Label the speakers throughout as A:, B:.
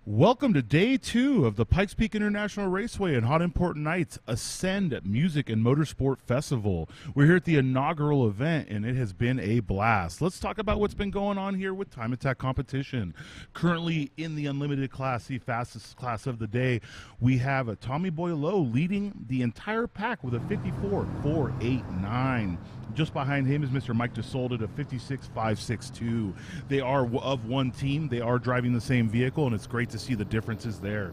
A: Welcome to day 2 of the Pikes Peak International Raceway and Hot Important Nights Ascend Music and Motorsport Festival. We're here at the inaugural event, and it has been a blast. Let's talk about what's been going on here with time attack competition. Currently in the unlimited class, the fastest class of the day, we have a Tommy Boileau leading the entire pack with a 54.489. Just behind him is Mr. Mike DeSolda at a 56.562. They are of one team. They are driving the same vehicle, and it's great to see the differences there.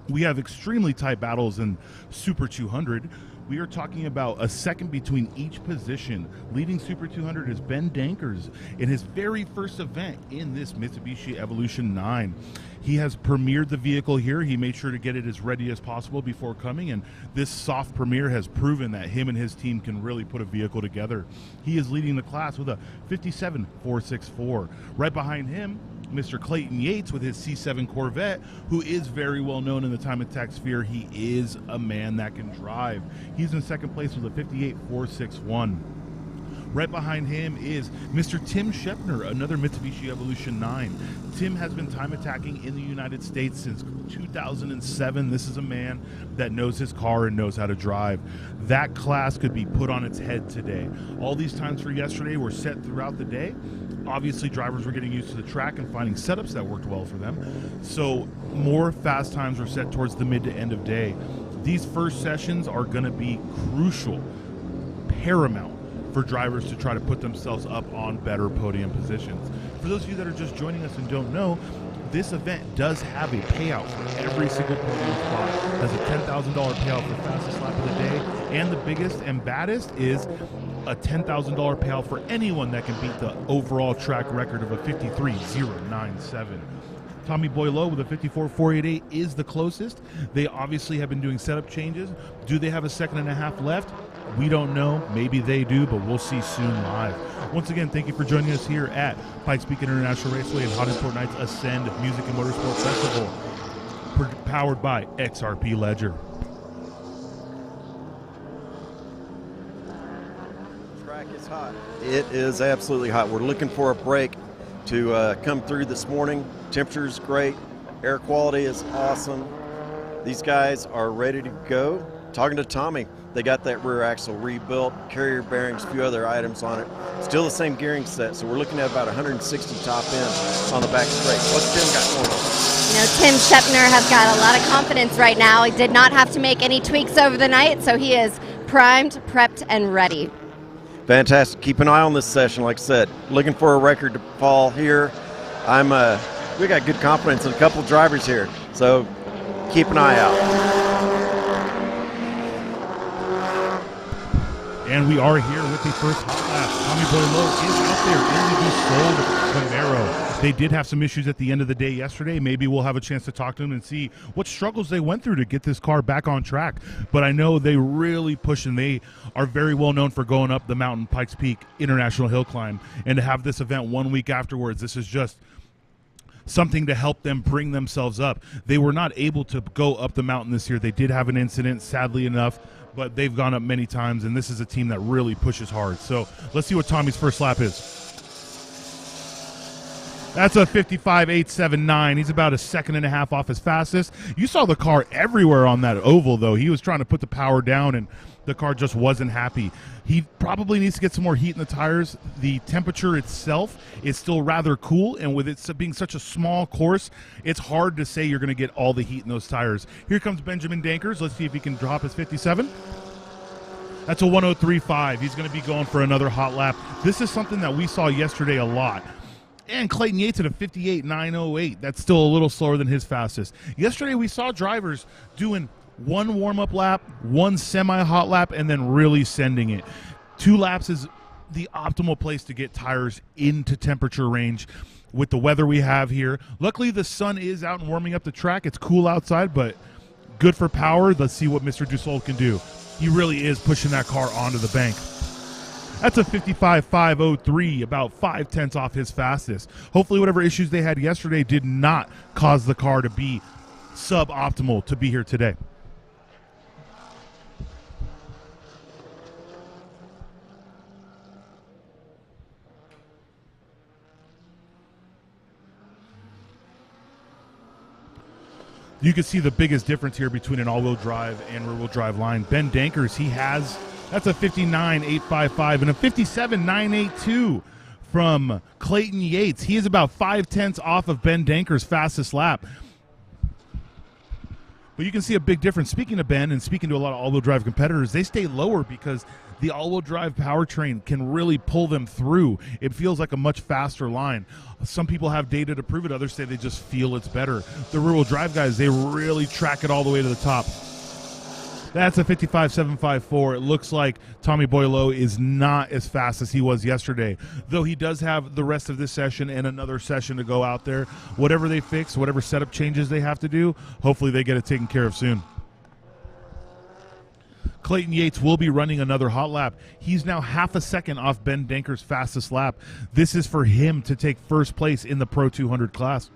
A: We have extremely tight battles in Super 200. We are talking about a second between each position. Leading Super 200 is Ben Dankers in his very first event in this Mitsubishi Evolution 9. He has premiered the vehicle here. He made sure to get it as ready as possible before coming, and this soft premiere has proven that him and his team can really put a vehicle together. He is leading the class with a 57.464. Right behind him, Mr. Clayton Yates with his C7 Corvette, who is very well known in the time attack sphere. He is a man that can drive. He's in second place with a 58.461. Right behind him is Mr. Tim Shepner, another Mitsubishi Evolution 9. Tim has been time attacking in the United States since 2007. This is a man that knows his car and knows how to drive. That class could be put on its head today. All these times for yesterday were set throughout the day. Obviously, drivers were getting used to the track and finding setups that worked well for them. So more fast times were set towards the mid to end of day. These first sessions are going to be crucial, paramount, for drivers to try to put themselves up on better podium positions. For those of you that are just joining us and don't know, this event does have a payout for every single podium spot. It has a $10,000 payout for fastest lap of the day, and the biggest and baddest is a $10,000 payout for anyone that can beat the overall track record of a 53.097. Tommy Boileau with a 54.488 is the closest. They obviously have been doing setup changes. Do they have a second and a half left? We don't know. Maybe they do, but we'll see soon live. Once again, thank you for joining us here at Pikes Peak International Raceway and Hot Important Nights Ascend Music and Motorsport Festival, powered by XRP Ledger.
B: Track is hot. It is absolutely hot. We're looking for a break to come through this morning. Temperature's great. Air quality is awesome. These guys are ready to go. Talking to Tommy, they got that rear axle rebuilt, carrier bearings, a few other items on it. Still the same gearing set, so we're looking at about 160 top end on the back straight. What's Tim got going on?
C: You know, Tim Shepner has got a lot of confidence right now. He did not have to make any tweaks over the night, so he is primed, prepped, and ready.
B: Fantastic. Keep an eye on this session, like I said. Looking for a record to fall here. We got good confidence in a couple drivers here, so keep an eye out.
A: And we are here with the first hot lap. Tommy Boileau is out there in the Sold Camaro. They did have some issues at the end of the day yesterday. Maybe we'll have a chance to talk to them and see what struggles they went through to get this car back on track. But I know they really push, and they are very well known for going up the mountain, Pikes Peak International Hill Climb. And to have this event 1 week afterwards, this is just something to help them bring themselves up. They were not able to go up the mountain this year. They did have an incident, sadly enough, but they've gone up many times, and this is a team that really pushes hard. So let's see what Tommy's first lap is. That's a 55.879. He's about a second and a half off his fastest. You saw the car everywhere on that oval, though. He was trying to put the power down, and the car just wasn't happy. He probably needs to get some more heat in the tires. The temperature itself is still rather cool, and with it being such a small course, it's hard to say you're going to get all the heat in those tires. Here comes Benjamin Dankers. Let's see if he can drop his 57. That's a 103.5. He's going to be going for another hot lap. This is something that we saw yesterday a lot. And Clayton Yates at a 58.908. That's still a little slower than his fastest. Yesterday we saw drivers doing one warm-up lap, one semi-hot lap, and then really sending it. 2 laps is the optimal place to get tires into temperature range with the weather we have here. Luckily, the sun is out and warming up the track. It's cool outside, but good for power. Let's see what Mr. Dussault can do. He really is pushing that car onto the bank. That's a 55.503, about 0.5 off his fastest. Hopefully whatever issues they had yesterday did not cause the car to be suboptimal to be here today. You can see the biggest difference here between an all-wheel drive and rear-wheel drive line. Ben Dankers, that's a 59.855 and a 57.982 from Clayton Yates. He is about 5/10 off of Ben Dankers' fastest lap. But you can see a big difference. Speaking of Ben and speaking to a lot of all-wheel drive competitors, they stay lower because the all-wheel drive powertrain can really pull them through. It feels like a much faster line. Some people have data to prove it. Others say they just feel it's better. The rear-wheel drive guys, they really track it all the way to the top. That's a 55.754. It looks like Tommy Boileau is not as fast as he was yesterday, though he does have the rest of this session and another session to go out there. Whatever they fix, whatever setup changes they have to do, hopefully they get it taken care of soon. Clayton Yates will be running another hot lap. He's now half a second off Ben Dankers' fastest lap. This is for him to take first place in the Pro 200 class.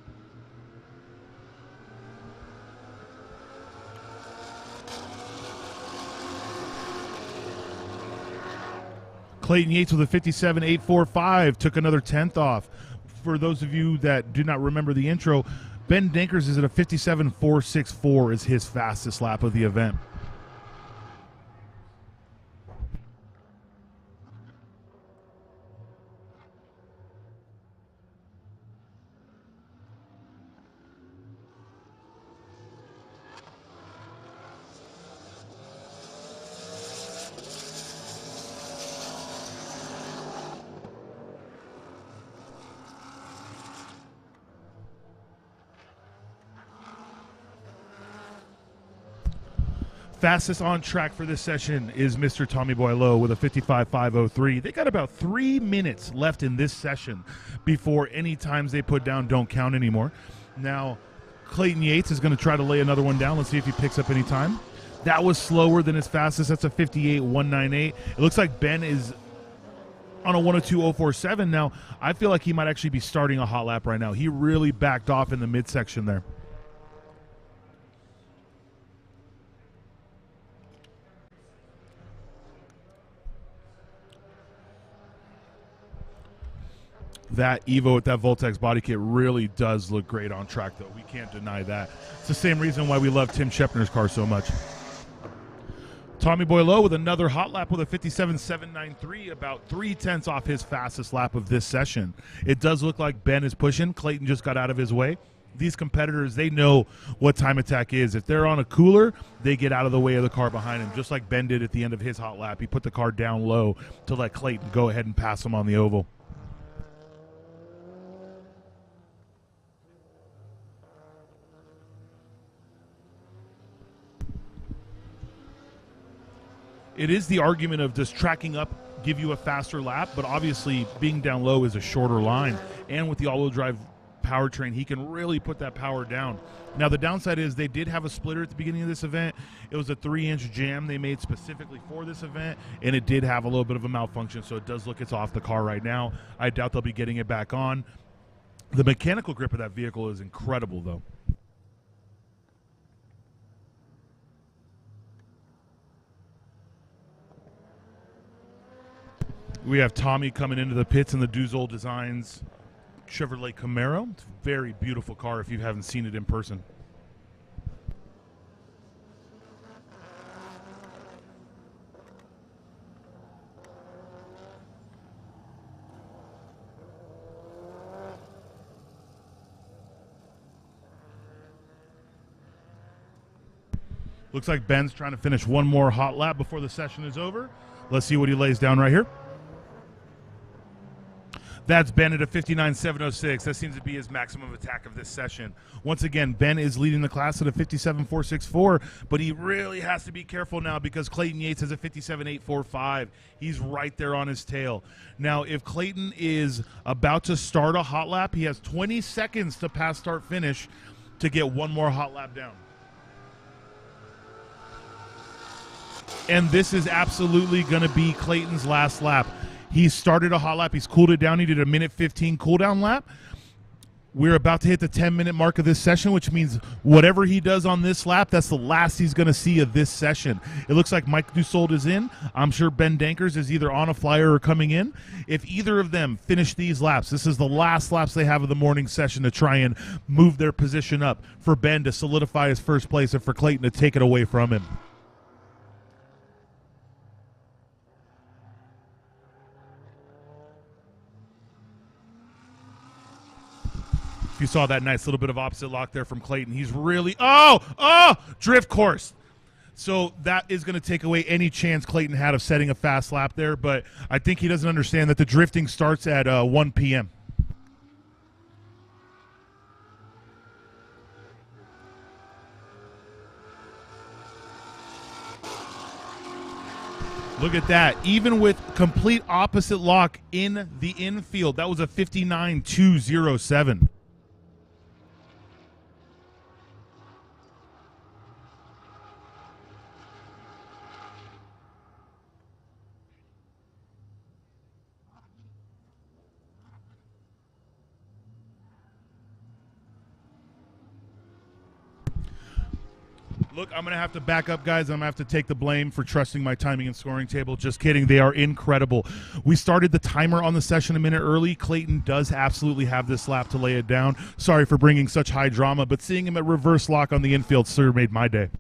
A: Clayton Yates with a 57.845 took another 10th off. For those of you that do not remember the intro, Ben Dankers is at a 57.464 is his fastest lap of the event. Fastest on track for this session is Mr. Tommy Boileau with a 55.503. They got about 3 minutes left in this session before any times they put down don't count anymore. Now, Clayton Yates is going to try to lay another one down. Let's see if he picks up any time. That was slower than his fastest. That's a 58.198. It looks like Ben is on a 102.047. Now, I feel like he might actually be starting a hot lap right now. He really backed off in the midsection there. That Evo with that Voltex body kit really does look great on track, though. We can't deny that. It's the same reason why we love Tim Shepner's car so much. Tommy Boileau with another hot lap with a 57.793, about 3/10 off his fastest lap of this session. It does look like Ben is pushing. Clayton just got out of his way. These competitors, they know what time attack is. If they're on a cooler, they get out of the way of the car behind him, just like Ben did at the end of his hot lap. He put the car down low to let Clayton go ahead and pass him on the oval. It is the argument of, does tracking up give you a faster lap? But obviously being down low is a shorter line. And with the all-wheel drive powertrain, he can really put that power down. Now the downside is they did have a splitter at the beginning of this event. It was a 3-inch jam they made specifically for this event, and it did have a little bit of a malfunction, so it does look it's off the car right now. I doubt they'll be getting it back on. The mechanical grip of that vehicle is incredible, though. We have Tommy coming into the pits in the Duzol Designs Chevrolet Camaro. It's a very beautiful car if you haven't seen it in person. Looks like Ben's trying to finish one more hot lap before the session is over. Let's see what he lays down right here. That's Ben at a 59.706. That seems to be his maximum attack of this session. Once again, Ben is leading the class at a 57.464, but he really has to be careful now because Clayton Yates has a 57.845. He's right there on his tail. Now, if Clayton is about to start a hot lap, he has 20 seconds to pass start finish to get one more hot lap down. And this is absolutely going to be Clayton's last lap. He started a hot lap. He's cooled it down. He did a minute 15 cool down lap. We're about to hit the 10-minute mark of this session, which means whatever he does on this lap, that's the last he's going to see of this session. It looks like Mike Dussault is in. I'm sure Ben Dankers is either on a flyer or coming in. If either of them finish these laps, this is the last laps they have of the morning session to try and move their position up for Ben to solidify his first place and for Clayton to take it away from him. If you saw that nice little bit of opposite lock there from Clayton, he's really, drift course. So that is going to take away any chance Clayton had of setting a fast lap there, but I think he doesn't understand that the drifting starts at 1 p.m. Look at that. Even with complete opposite lock in the infield, that was a 59.207. Look, I'm going to have to back up, guys. I'm going to have to take the blame for trusting my timing and scoring table. Just kidding. They are incredible. We started the timer on the session a minute early. Clayton does absolutely have this lap to lay it down. Sorry for bringing such high drama, but seeing him at reverse lock on the infield sure made my day.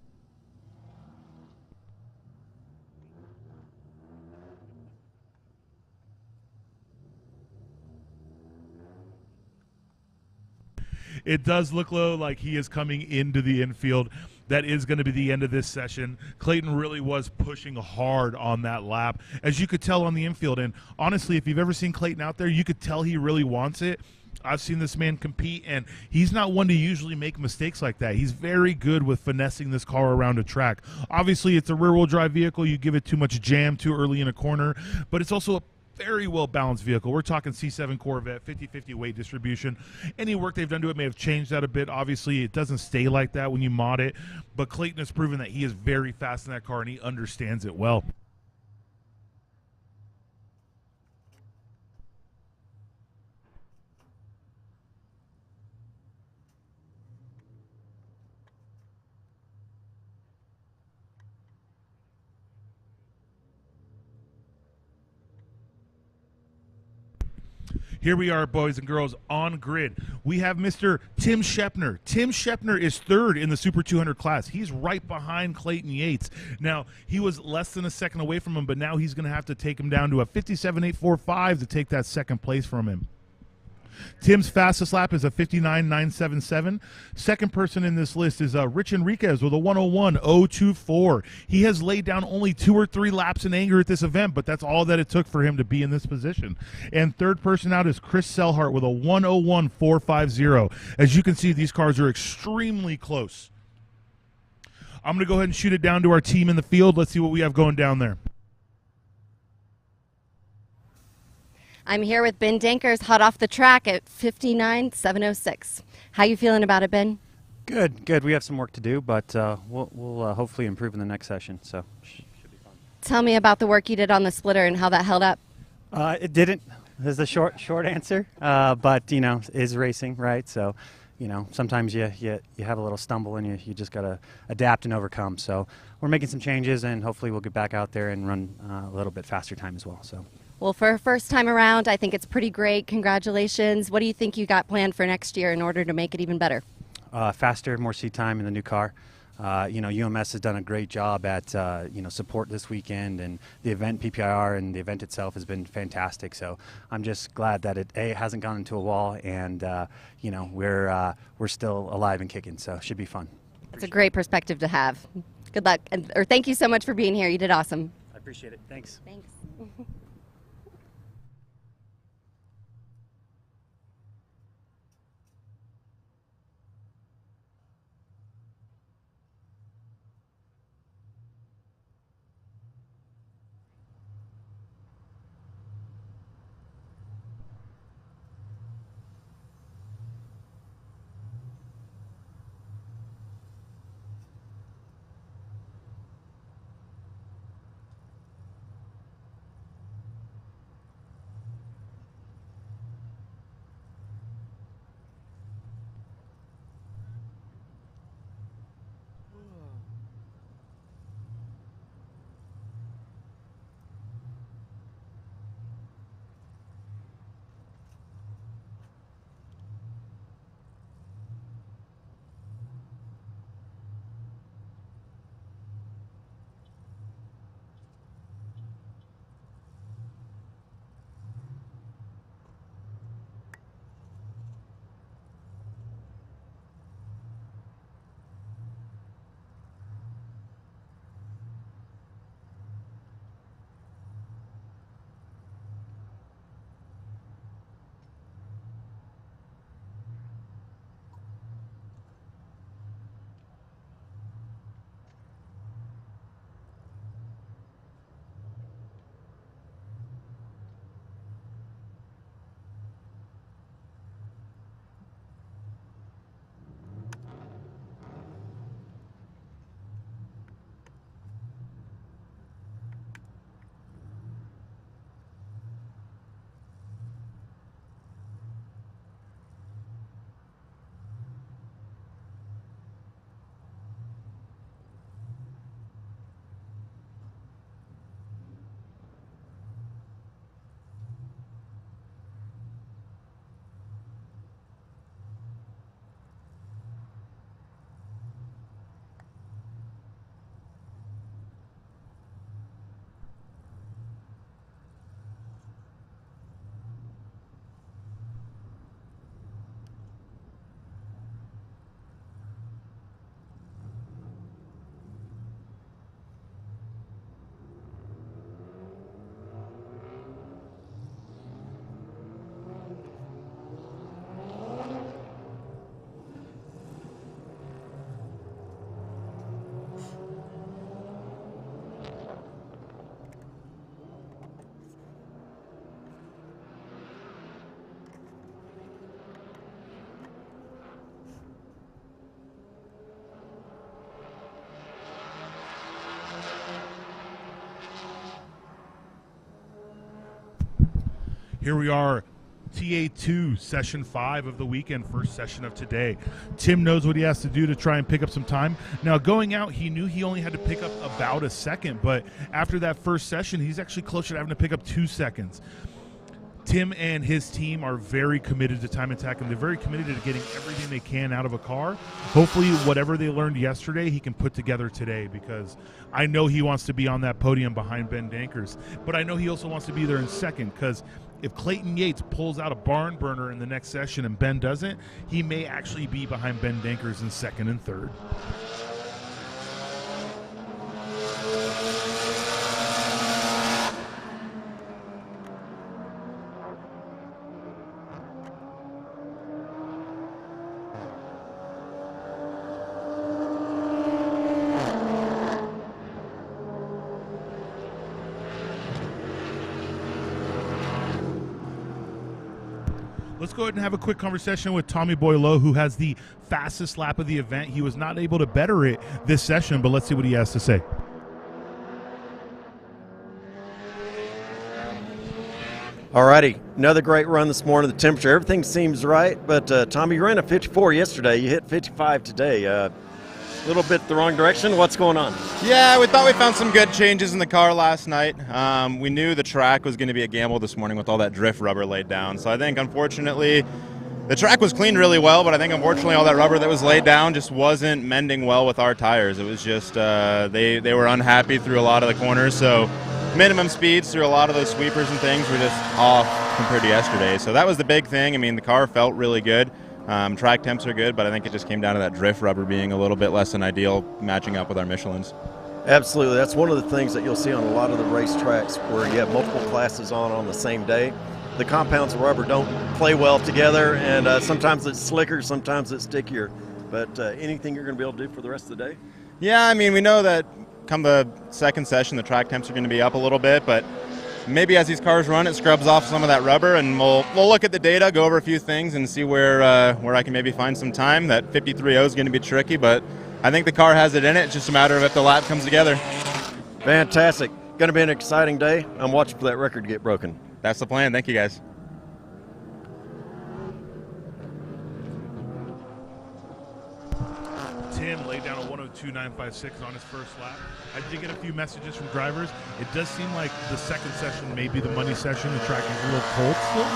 A: It does look, though, like he is coming into the infield. That is going to be the end of this session. Clayton really was pushing hard on that lap, as you could tell on the infield. And honestly, if you've ever seen Clayton out there, you could tell he really wants it. I've seen this man compete, and he's not one to usually make mistakes like that. He's very good with finessing this car around a track. Obviously, it's a rear-wheel drive vehicle. You give it too much jam too early in a corner, but it's also a very well-balanced vehicle. We're talking C7 Corvette, 50-50 weight distribution. Any work they've done to it may have changed that a bit. Obviously, it doesn't stay like that when you mod it, but Clayton has proven that he is very fast in that car, and he understands it well. Here we are, boys and girls, on grid. We have Mr. Tim Shepner. Tim Shepner is third in the Super 200 class. He's right behind Clayton Yates. Now, he was less than a second away from him, but now he's going to have to take him down to a 57.845 to take that second place from him. Tim's fastest lap is a 59.977. Second person in this list is Rich Enriquez with a 101.024. He has laid down only 2 or 3 laps in anger at this event, but that's all that it took for him to be in this position. And third person out is Chris Selhart with a 101.450. As you can see, these cars are extremely close. I'm going to go ahead and shoot it down to our team in the field. Let's see what we have going down there.
C: I'm here with Ben Dankers, hot off the track at 59.706. How you feeling about it, Ben?
D: Good. We have some work to do, but we'll hopefully improve in the next session. So should be fun.
C: Tell me about the work you did on the splitter and how that held up.
D: It didn't. Is the short answer. But is racing, right? So sometimes you have a little stumble and you just gotta adapt and overcome. So we're making some changes, and hopefully we'll get back out there and run a little bit faster time as well. So.
C: Well, for a first time around, I think it's pretty great. Congratulations. What do you think you got planned for next year in order to make it even better?
D: Faster, more seat time in the new car. UMS has done a great job at support this weekend, and the event PPIR and the event itself has been fantastic. So I'm just glad that it hasn't gone into a wall, and we're still alive and kicking. So it should be fun.
C: It's a great perspective to have. Good luck, or thank you so much for being here. You did awesome.
D: I appreciate it. Thanks.
C: Thanks.
A: Here we are, TA2, session 5 of the weekend, first session of today. Tim knows what he has to do to try and pick up some time. Now, going out, he knew he only had to pick up about a second, but after that first session, he's actually closer to having to pick up 2 seconds. Tim and his team are very committed to time attack, and they're very committed to getting everything they can out of a car. Hopefully, whatever they learned yesterday, he can put together today, because I know he wants to be on that podium behind Ben Dankers. But I know he also wants to be there in second, because if Clayton Yates pulls out a barn burner in the next session and Ben doesn't, he may actually be behind Ben Dankers in second and third. Let's go ahead and have a quick conversation with Tommy Boileau, who has the fastest lap of the event. He was not able to better it this session, but let's see what he has to say.
B: Alrighty, another great run this morning. The temperature, everything seems right, but Tommy, you ran a 54 yesterday. You hit 55 today. A little bit the wrong direction. What's going on?
E: Yeah, we thought we found some good changes in the car last night. We knew the track was going to be a gamble this morning with all that drift rubber laid down. So I think, unfortunately, the track was cleaned really well, but I think, unfortunately, all that rubber that was laid down just wasn't mending well with our tires. It was just they were unhappy through a lot of the corners. So minimum speeds through a lot of those sweepers and things were just off compared to yesterday. So that was the big thing. I mean, the car felt really good. Track temps are good, but I think it just came down to that drift rubber being a little bit less than ideal, matching up with our Michelins.
B: Absolutely. That's one of the things that you'll see on a lot of the racetracks where you have multiple classes on the same day. The compounds of rubber don't play well together, and sometimes it's slicker, sometimes it's stickier. But anything you're going to be able to do for the rest of the day?
E: Yeah, I mean, we know that come the second session, the track temps are going to be up a little bit, but maybe as these cars run, it scrubs off some of that rubber, and we'll look at the data, go over a few things, and see where I can maybe find some time. That 53.0 is going to be tricky, but I think the car has it in it. It's just a matter of if the lap comes together.
B: Fantastic. Going to be an exciting day. I'm watching for that record to get broken.
E: That's the plan. Thank you, guys.
A: Tim laid down a 102.956 on his first lap. I did get a few messages from drivers. It does seem like the second session may be the money session. The track is a little cold still,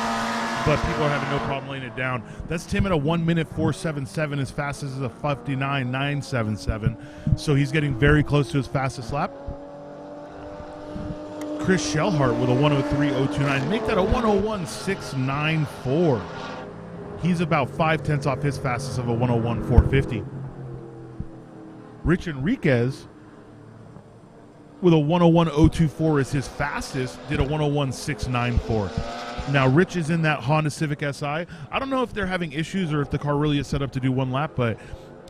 A: but people are having no problem laying it down. That's Tim at a 1:4.77, as fast as a 59.977. So he's getting very close to his fastest lap. Chris Shellhart with a 103.029. Make that a 101.694. He's about 5/10 off his fastest of a 101.450. Rich Enriquez with a 101.024 as his fastest, did a 101.694. Now, Rich is in that Honda Civic Si. I don't know if they're having issues or if the car really is set up to do one lap, but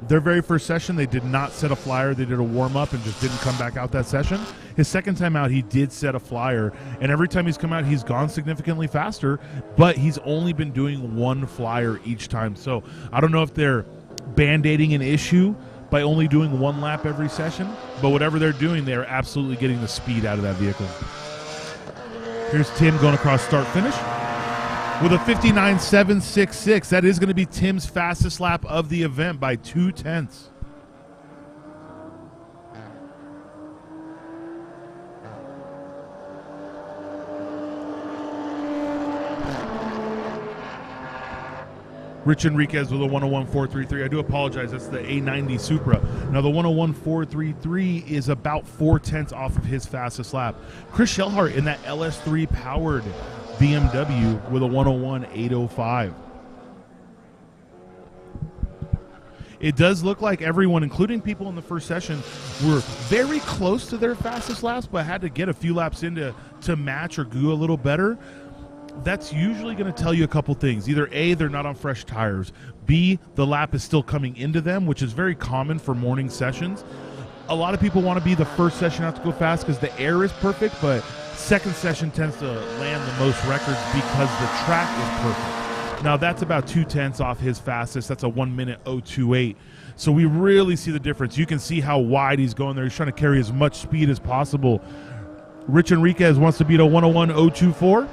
A: their very first session, they did not set a flyer. They did a warm-up and just didn't come back out that session. His second time out, he did set a flyer, and every time he's come out, he's gone significantly faster, but he's only been doing one flyer each time. So I don't know if they're band-aiding an issue by only doing one lap every session, but whatever they're doing, they're absolutely getting the speed out of that vehicle. Here's Tim going across start-finish with a 59.766. That is going to be Tim's fastest lap of the event by 0.2. Rich Enriquez with a 101.433. I do apologize. That's the A90 Supra. Now, the 101.433 is about 0.4 off of his fastest lap. Chris Shellhart in that LS3 powered BMW with a 101.805. It does look like everyone, including people in the first session, were very close to their fastest laps, but had to get a few laps in to match or go a little better. That's usually going to tell you a couple things. Either A, they're not on fresh tires. B, the lap is still coming into them, which is very common for morning sessions. A lot of people want to be the first session out to go fast because the air is perfect, but second session tends to land the most records because the track is perfect. Now, that's about 0.2 off his fastest. That's a 1:0.28. So we really see the difference. You can see how wide he's going there. He's trying to carry as much speed as possible. Rich Enriquez wants to beat a 101.024.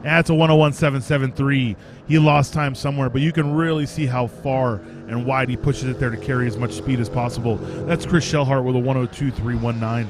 A: That's a 101.773. He lost time somewhere, but you can really see how far and wide he pushes it there to carry as much speed as possible. That's Chris Shellhart with a 102.319.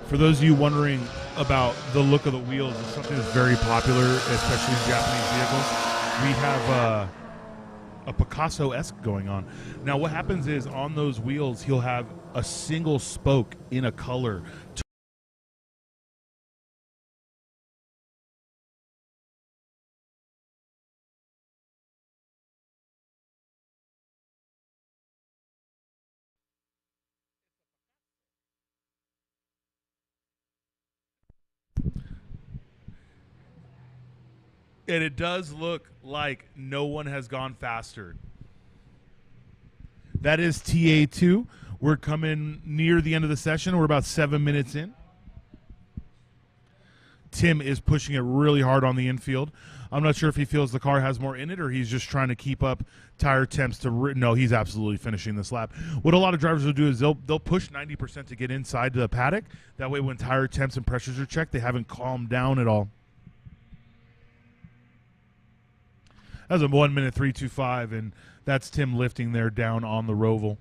A: For those of you wondering about the look of the wheels, it's something that's very popular, especially in Japanese vehicles. We have a Picasso-esque going on. Now, what happens is on those wheels, he'll have a single spoke in a color. And it does look like no one has gone faster. That is TA2. We're coming near the end of the session. We're about 7 minutes in. Tim is pushing it really hard on the infield. I'm not sure if he feels the car has more in it or he's just trying to keep up tire temps to no, he's absolutely finishing this lap. What a lot of drivers will do is they'll push 90% to get inside the paddock. That way when tire temps and pressures are checked, they haven't calmed down at all. That was a 1:03.25, and that's Tim lifting there down on the Roval.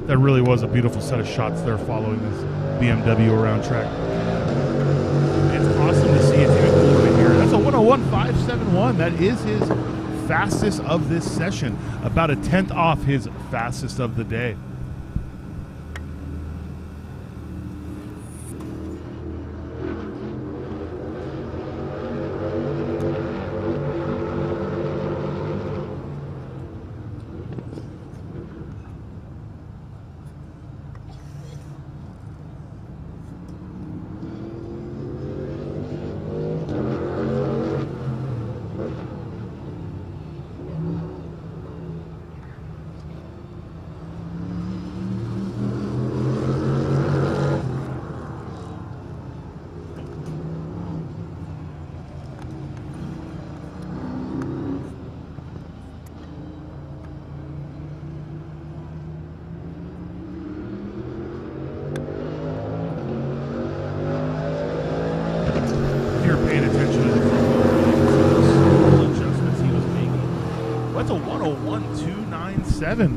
A: That really was a beautiful set of shots there following this BMW around track. It's awesome to see. It's even cooler to hear. That's a 101.571. That is his fastest of this session. About a tenth off his fastest of the day.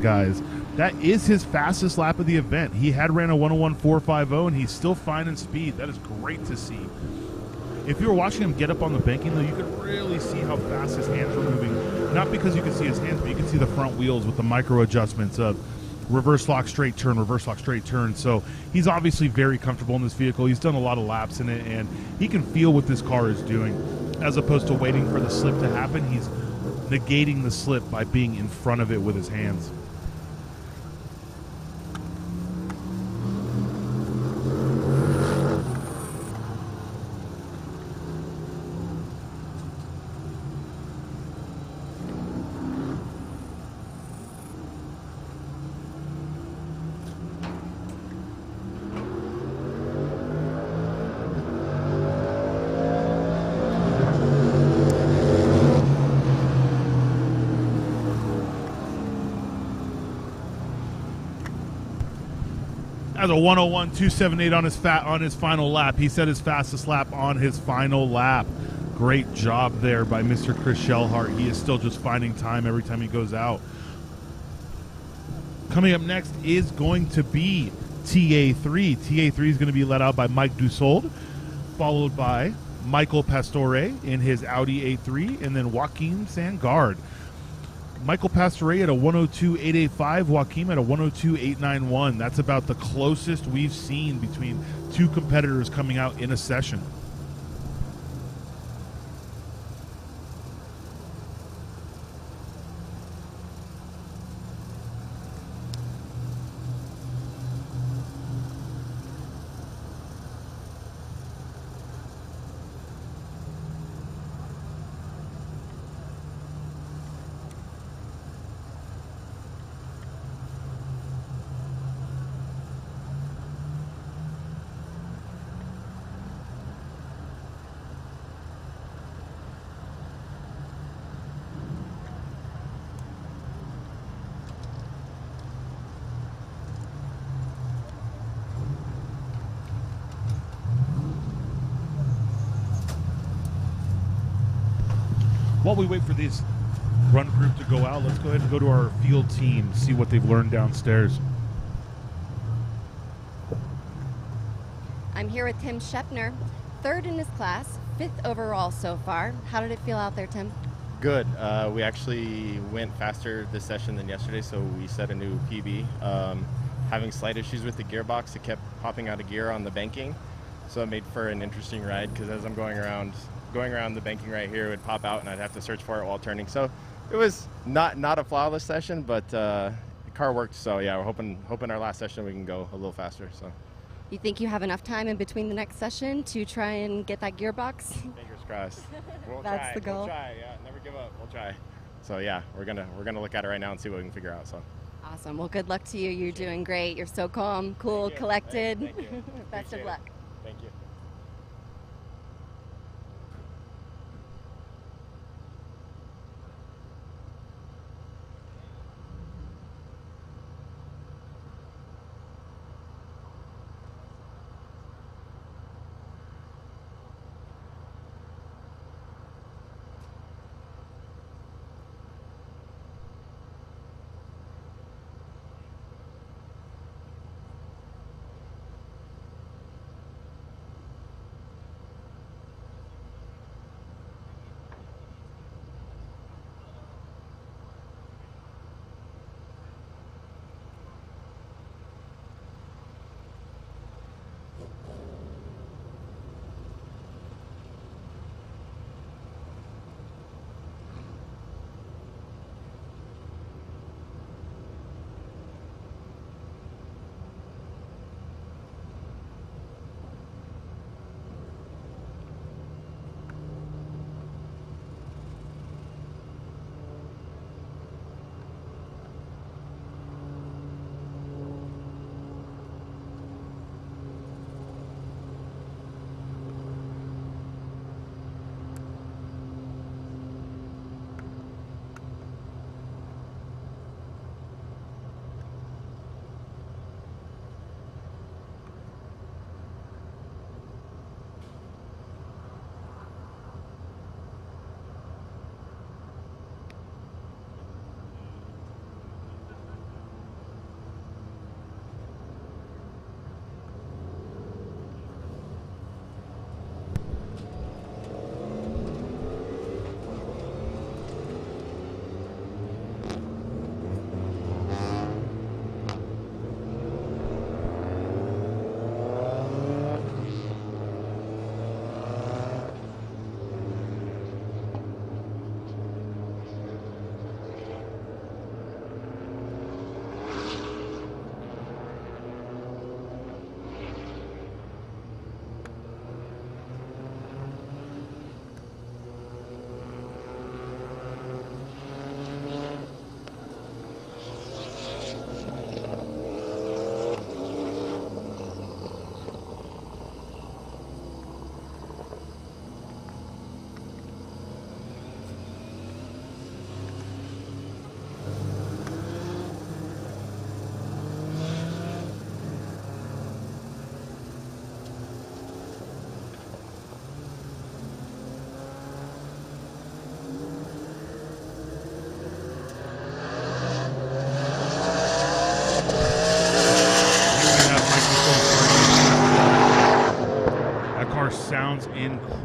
A: Guys, that is his fastest lap of the event. He had ran a 101.450 and he's still finding speed. That is great to see. If you were watching him get up on the banking though, you could really see how fast his hands were moving. Not because you could see his hands, but you could see the front wheels with the micro adjustments of reverse lock, straight turn, reverse lock, straight turn. So he's obviously very comfortable in this vehicle. He's done a lot of laps in it and he can feel what this car is doing. As opposed to waiting for the slip to happen, he's negating the slip by being in front of it with his hands. has a 101.278 on his final lap. He set his fastest lap on his final lap. Great job there by Mr. Chris Shellhart. He is still just finding time every time he goes out. Coming up next is going to be TA3. TA3 is going to be led out by Mike Dussault, followed by Michael Pastore in his Audi A3, and then Joaquim Sangard. Michael Pastore at a 102.885, Joaquim at a 102.891. That's about the closest we've seen between two competitors coming out in a session. While we wait for this run group to go out, let's go ahead and go to our field team, see what they've learned downstairs.
C: I'm here with Tim Shepner, third in his class, fifth overall so far. How did it feel out there, Tim?
F: Good. We actually went faster this session than yesterday, so we set a new PB. Having slight issues with the gearbox, it kept popping out of gear on the banking, so it made for an interesting ride because as I'm going around the banking right here, it would pop out and I'd have to search for it while turning. So it was not a flawless session, but the car worked. So yeah, we're hoping our last session we can go a little faster. So
C: You think you have enough time in between the next session to try and get that gearbox?
F: fingers crossed. We'll
C: That's
F: try.
C: the goal.
F: We'll try. Yeah, never give up. We'll try. So yeah, we're gonna look at it right now and see what we can figure out. So
C: Awesome. Well, good luck to you. You're doing great. You're so calm, cool,
F: Thank you.
C: collected.
F: Thank you.
C: Best of
F: Appreciate it.
C: luck.
F: Thank you.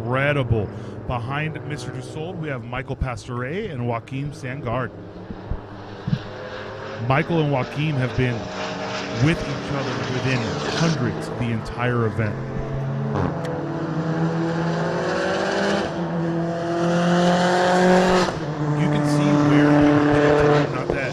A: incredible. Behind Mr. Dussault, we have Michael Pastore and Joaquim Sangard. Michael and Joaquim have been with each other within hundreds the entire event. You can see where not that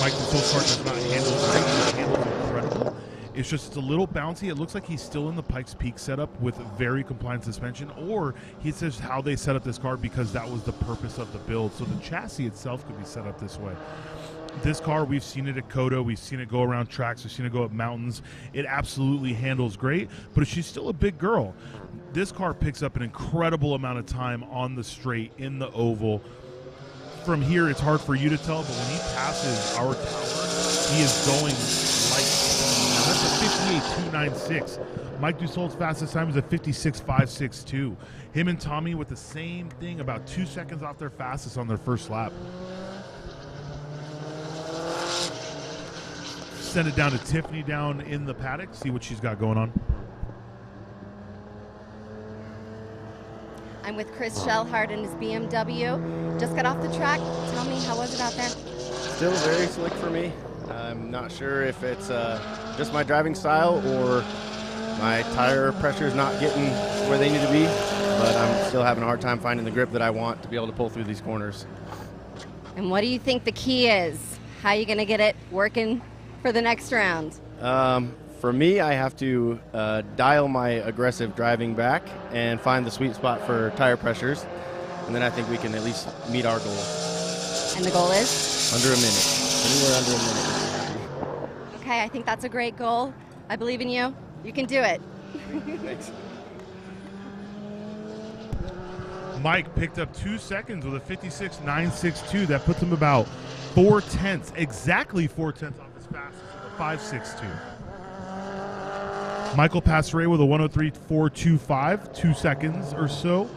A: Mike Dussault's car does not handle great, he handles incredible. It's just a little bouncy. It looks like he's still in the Pikes Peak setup with very compliant suspension, or he says how they set up this car because that was the purpose of the build. So the chassis itself could be set up this way. This car, we've seen it at COTA, we've seen it go around tracks, we've seen it go up mountains. It absolutely handles great, but she's still a big girl. This car picks up an incredible amount of time on the straight, in the oval. From here, it's hard for you to tell, but when he passes our tower, he is going like speed. Now, that's a 58.296. Mike Dussault's fastest time is a 56.562. Him and Tommy with the same thing, about 2 seconds off their fastest on their first lap. Send it down to Tiffany down in the paddock, see what she's got going on.
C: I'm with Chris Shellhart in his BMW. Just got off the track. Tell me, how was it out there?
F: Still very slick for me. I'm not sure if it's just my driving style or my tire pressure is not getting where they need to be, but I'm still having a hard time finding the grip that I want to be able to pull through these corners.
C: And what do you think the key is? How are you going to get it working for the next round?
F: For me, I have to dial my aggressive driving back and find the sweet spot for tire pressures, and then I think we can at least meet our goal.
C: And the goal is?
F: Under a minute. Anywhere under a minute.
C: Okay, I think that's a great goal. I believe in you. You can do it.
F: Thanks.
A: Mike picked up 2 seconds with a 56.962. That puts him about 4/10, exactly 4/10 off his fastest with a 5.62. Michael Pastore with a 103.425, 2 seconds or so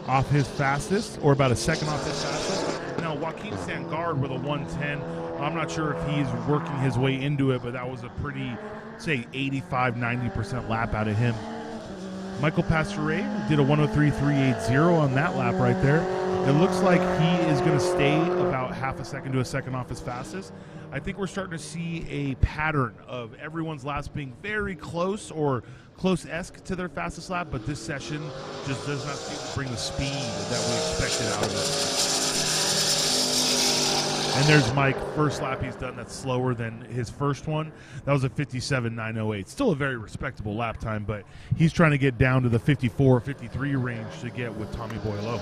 A: off his fastest, or about a second off his fastest. Now, Joaquim Sangard with a 110. I'm not sure if he's working his way into it, but that was a pretty, say, 85, 90% lap out of him. Michael Pastore did a 103.380 on that lap right there. It looks like he is going to stay about half a second to a second off his fastest. I think we're starting to see a pattern of everyone's laps being very close or close-esque to their fastest lap, but this session just does not seem to bring the speed that we expected out of it. And there's Mike, first lap he's done that's slower than his first one. That was a 57.908. Still a very respectable lap time, but he's trying to get down to the 54, 53 range to get with Tommy Boileau.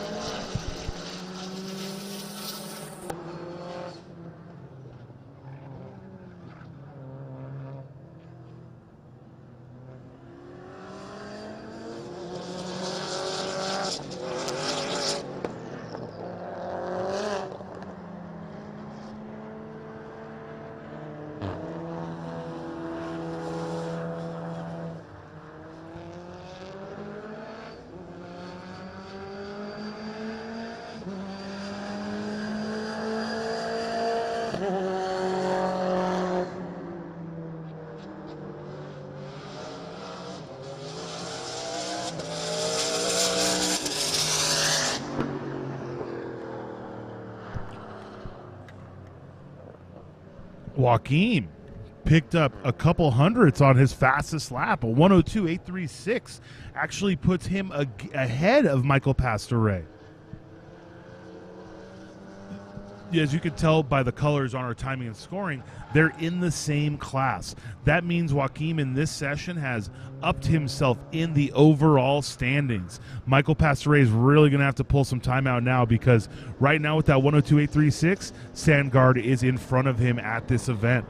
A: Joaquim picked up a couple hundredths on his fastest lap. A 102.836 actually puts him ahead of Michael Pastore. As you can tell by the colors on our timing and scoring, they're in the same class. That means Joaquim in this session has upped himself in the overall standings. Michael Pastore is really going to have to pull some time out now, because right now with that 102.836, Sangard is in front of him at this event.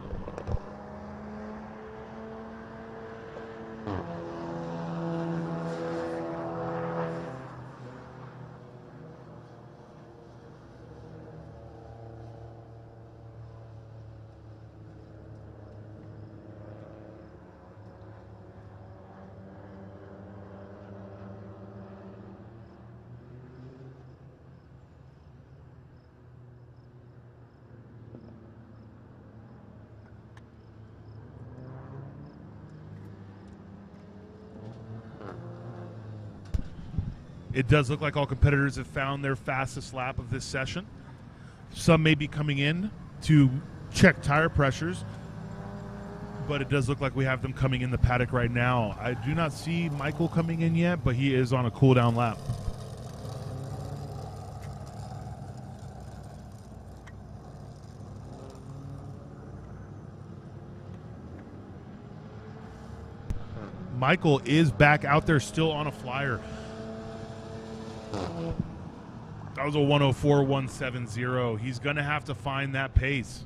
A: It does look like all competitors have found their fastest lap of this session. Some may be coming in to check tire pressures, but it does look like we have them coming in the paddock right now. I do not see Michael coming in yet, but he is on a cool-down lap. Michael is back out there still on a flyer. That was a 104.170. He's going to have to find that pace.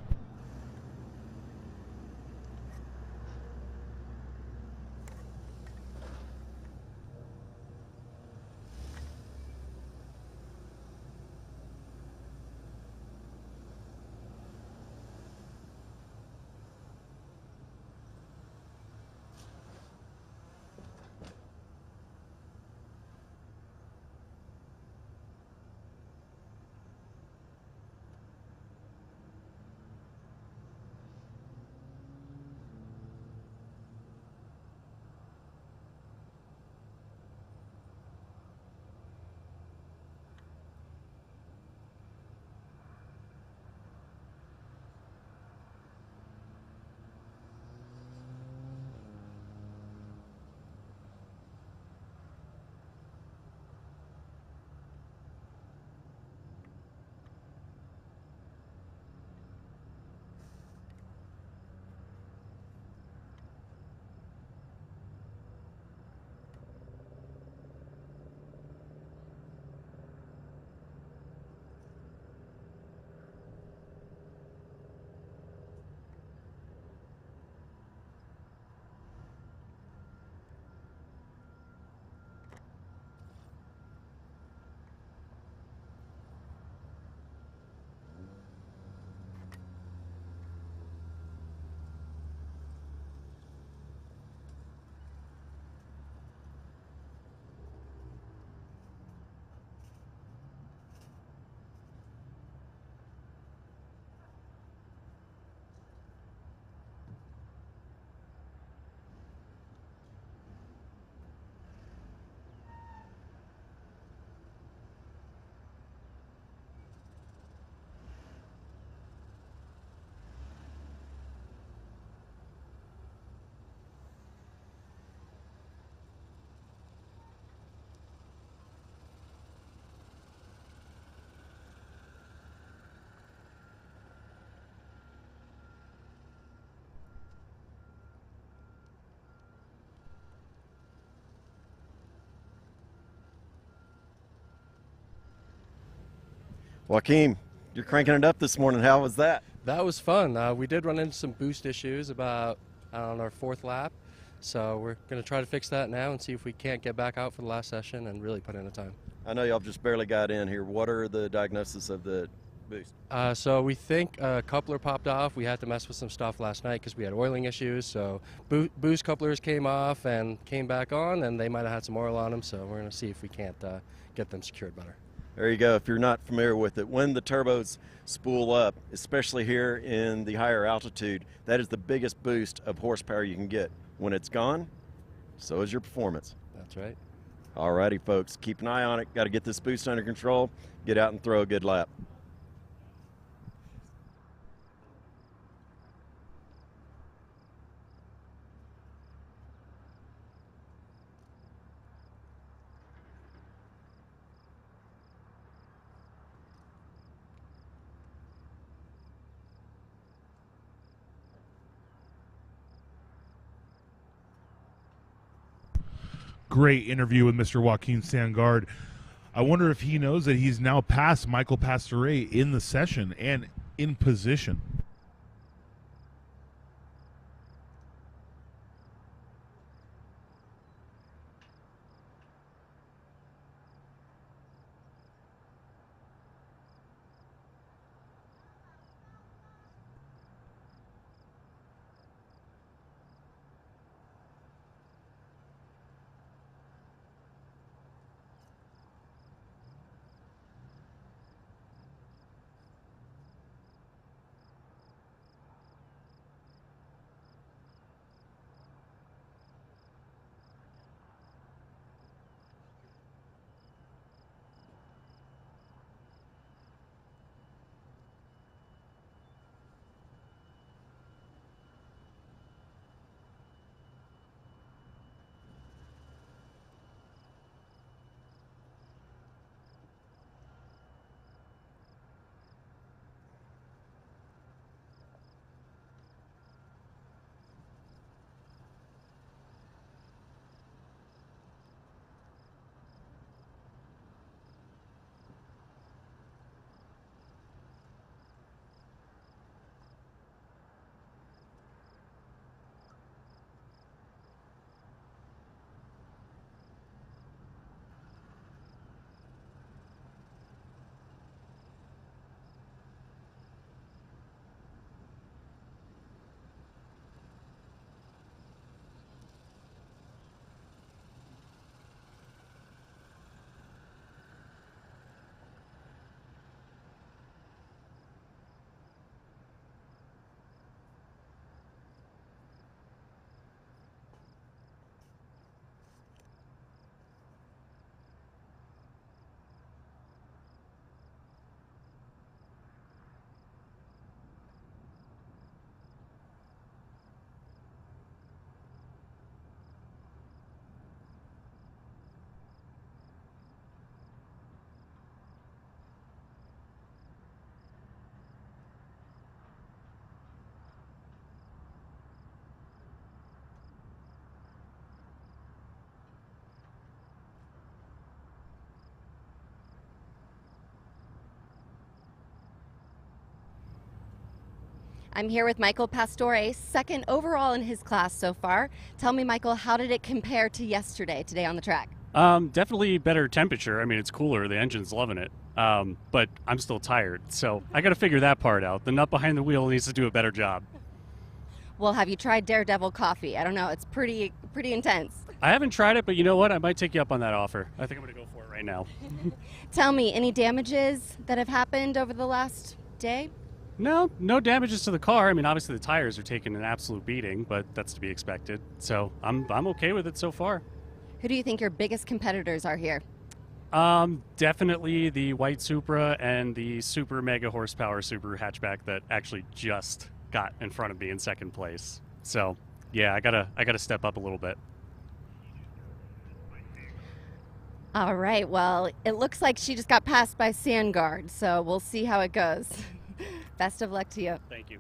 B: Joaquin, you're cranking it up this morning. How was that?
G: That was fun. We did run into some boost issues about on our fourth lap, so we're going to try to fix that now and see if we can't get back out for the last session and really put in a time.
B: I know y'all just barely got in here. What are the diagnosis of the boost?
G: So we think a coupler popped off. We had to mess with some stuff last night because we had oiling issues. So boost couplers came off and came back on, and they might have had some oil on them. So we're going to see if we can't get them secured better.
B: There you go. If you're not familiar with it, when the turbos spool up, especially here in the higher altitude, that is the biggest boost of horsepower you can get. When it's gone, so is your performance.
G: That's right.
B: All righty, folks. Keep an eye on it. Got to get this boost under control. Get out and throw a good lap.
A: Great interview with Mr. Joaquin Sangard. I wonder if he knows that he's now passed Michael Pastore in the session and in position.
C: I'm here with Michael Pastore, second overall in his class so far. Tell me, Michael, how did it compare to yesterday, today on the track?
H: Definitely better temperature. I mean, it's cooler. The engine's loving it. But I'm still tired, so I got to figure that part out. The nut behind the wheel needs to do a better job.
C: Well, have you tried Daredevil coffee? I don't know. It's pretty intense.
H: I haven't tried it, but you know what? I might take you up on that offer. I think I'm going to go for it right now.
C: Tell me, any damages that have happened over the last day?
H: No damages to the car. I mean, obviously the tires are taking an absolute beating, but that's to be expected. So I'm okay with it so far.
C: Who do you think your biggest competitors are here?
H: Definitely the white Supra and the super mega horsepower Subaru hatchback that actually just got in front of me in second place. So yeah, I gotta step up a little bit.
C: All right, well, it looks like she just got passed by Sandguard, so we'll see how it goes. Best of luck to you.
H: Thank you.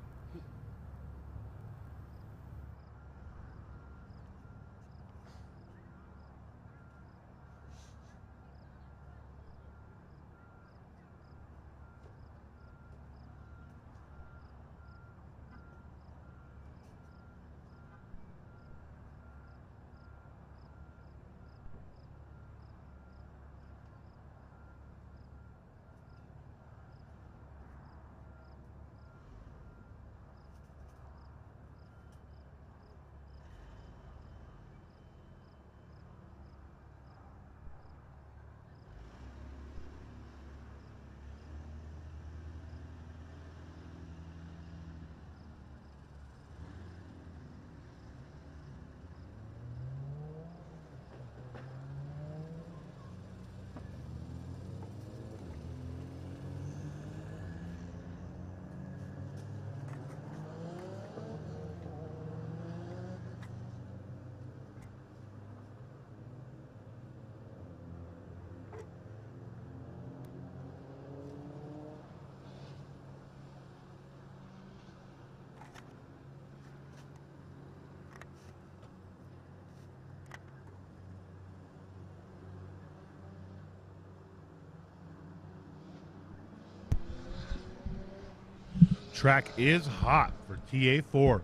A: Track is hot for TA4.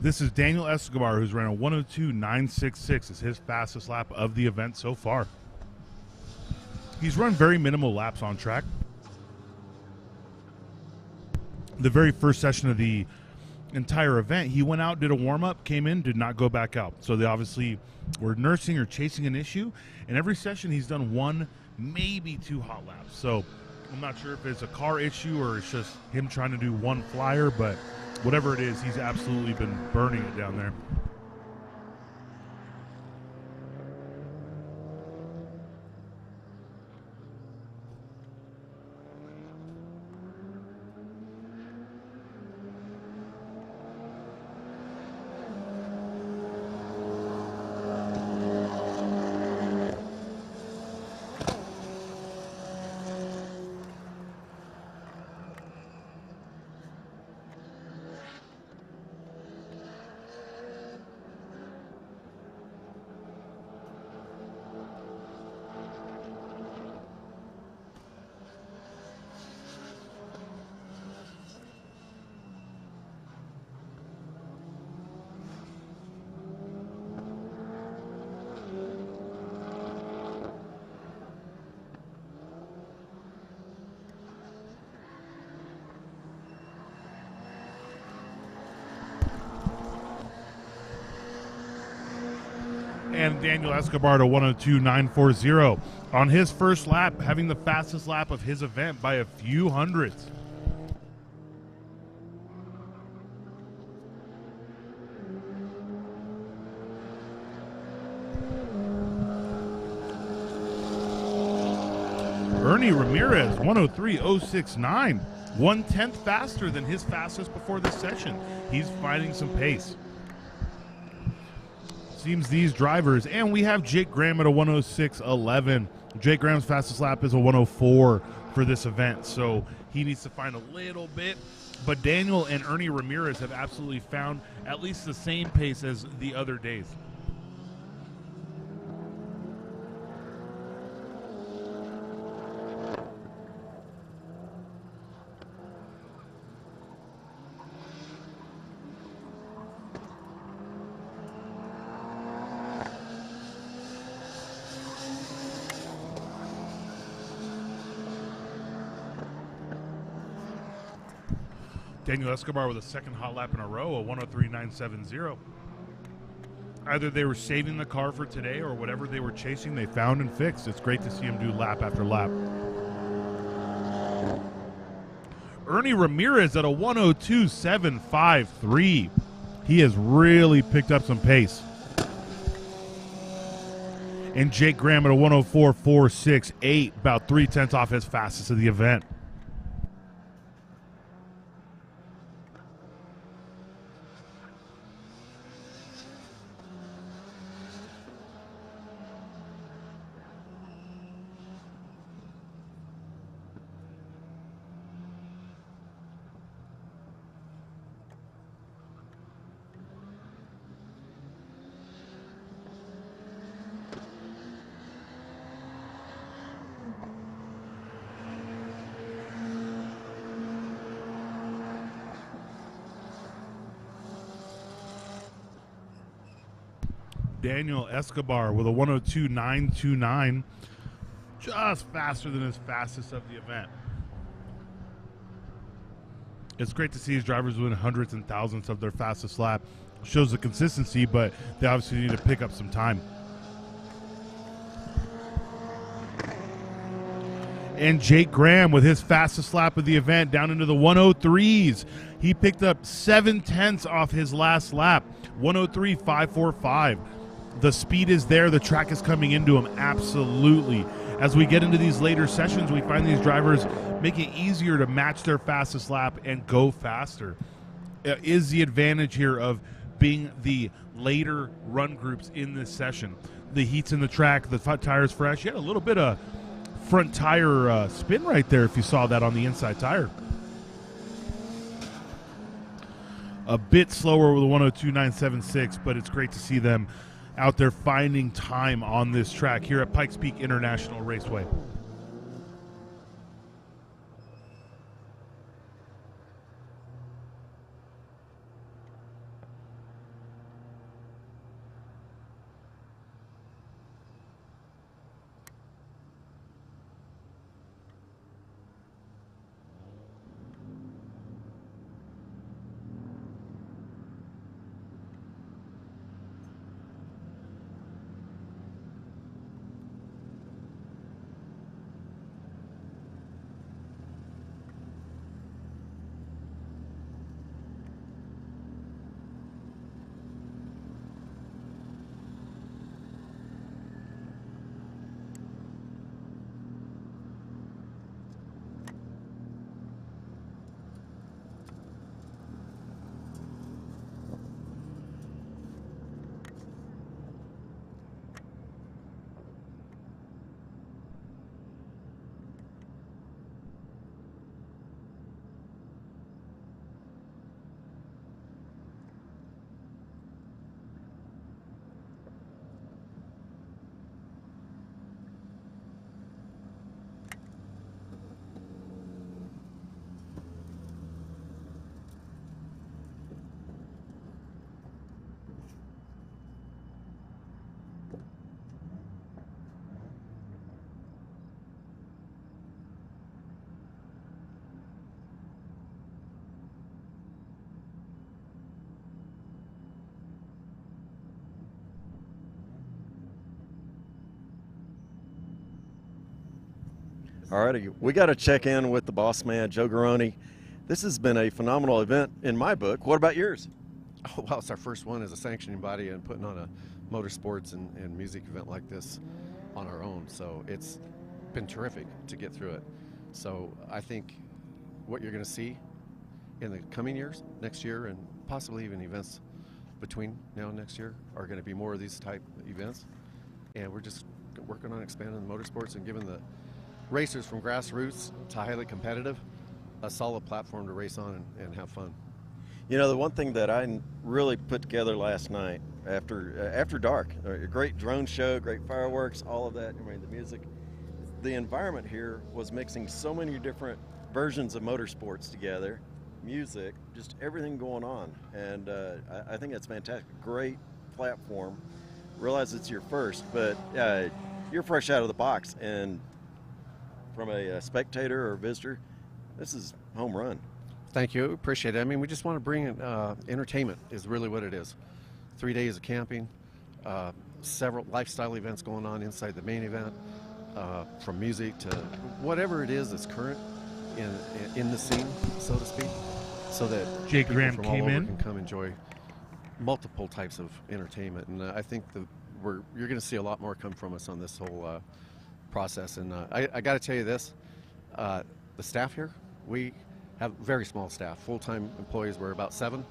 A: This is Daniel Escobar, who's ran a 102.966. It's his fastest lap of the event so far. He's run very minimal laps on track. The very first session of the entire event, he went out, did a warm-up, came in, did not go back out. So they obviously were nursing or chasing an issue. And every session he's done one, maybe two hot laps. So I'm not sure if it's a car issue or it's just him trying to do one flyer, but whatever it is, he's absolutely been burning it down there. And Daniel Escobar to 102.940 on his first lap, having the fastest lap of his event by a few hundredths. Ernie Ramirez, 103.069, 1/10 faster than his fastest before this session. He's finding some pace. Seems these drivers, and we have Jake Graham at a 106.11. Jake Graham's fastest lap is a 104 for this event, so he needs to find a little bit. But Daniel and Ernie Ramirez have absolutely found at least the same pace as the other days. Daniel Escobar with a second hot lap in a row, a 103.970. Either they were saving the car for today or whatever they were chasing, they found and fixed. It's great to see him do lap after lap. Ernie Ramirez at a 102.753. He has really picked up some pace. And Jake Graham at a 104.468, about 0.3 off his fastest of the event. Daniel Escobar with a 102.929, just faster than his fastest of the event. It's great to see his drivers win hundredths and thousandths of their fastest lap. Shows the consistency, but they obviously need to pick up some time. And Jake Graham with his fastest lap of the event down into the 103s. He picked up 0.7 off his last lap, 103.545. The speed is there. The track is coming into him. Absolutely. As we get into these later sessions, we find these drivers make it easier to match their fastest lap and go faster. Is the advantage here of being the later run groups in this session. The heat's in the track, the tire's fresh. You had a little bit of front tire spin right there if you saw that on the inside tire. A bit slower with a 102.976, but it's great to see them out there finding time on this track here at Pikes Peak International Raceway.
B: All righty, we got to check in with the boss man, Joe Garone. This has been a phenomenal event in my book. What about yours?
I: Oh, well, it's our first one as a sanctioning body and putting on a motorsports and music event like this on our own. So it's been terrific to get through it. So I think what you're going to see in the coming years, next year, and possibly even events between now and next year are going to be more of these type events. And we're just working on expanding the motorsports and giving the racers from grassroots to highly competitive a solid platform to race on and have fun.
B: You know, the one thing that I really put together last night after dark, a great drone show, great fireworks, all of that, I mean, the music, the environment here was mixing so many different versions of motorsports together, music, just everything going on. And I think that's fantastic. Great platform. Realize it's your first, but you're fresh out of the box, and from a spectator or visitor, this is home run.
I: Thank you. Appreciate it. I mean, we just want to bring in entertainment is really what it is. 3 days of camping, several lifestyle events going on inside the main event, from music to whatever it is that's current in the scene, so to speak, so that
A: Jay
I: people
A: Graham
I: from
A: came
I: all over
A: in.
I: can come enjoy multiple types of entertainment. And I think you're going to see a lot more come from us on this whole process. And I got to tell you this, the staff here, we have very small staff. Full-time employees, we're about 7,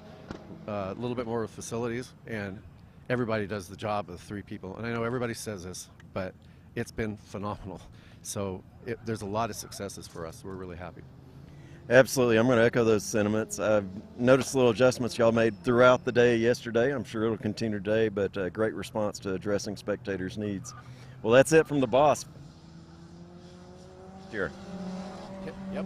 I: a little bit more with facilities, and everybody does the job of 3 people. And I know everybody says this, but it's been phenomenal. So there's a lot of successes for us. We're really happy.
B: Absolutely. I'm going to echo those sentiments. I've noticed little adjustments y'all made throughout the day yesterday. I'm sure it'll continue today, but a great response to addressing spectators' needs. Well, that's it from the boss. Here.
I: Yep.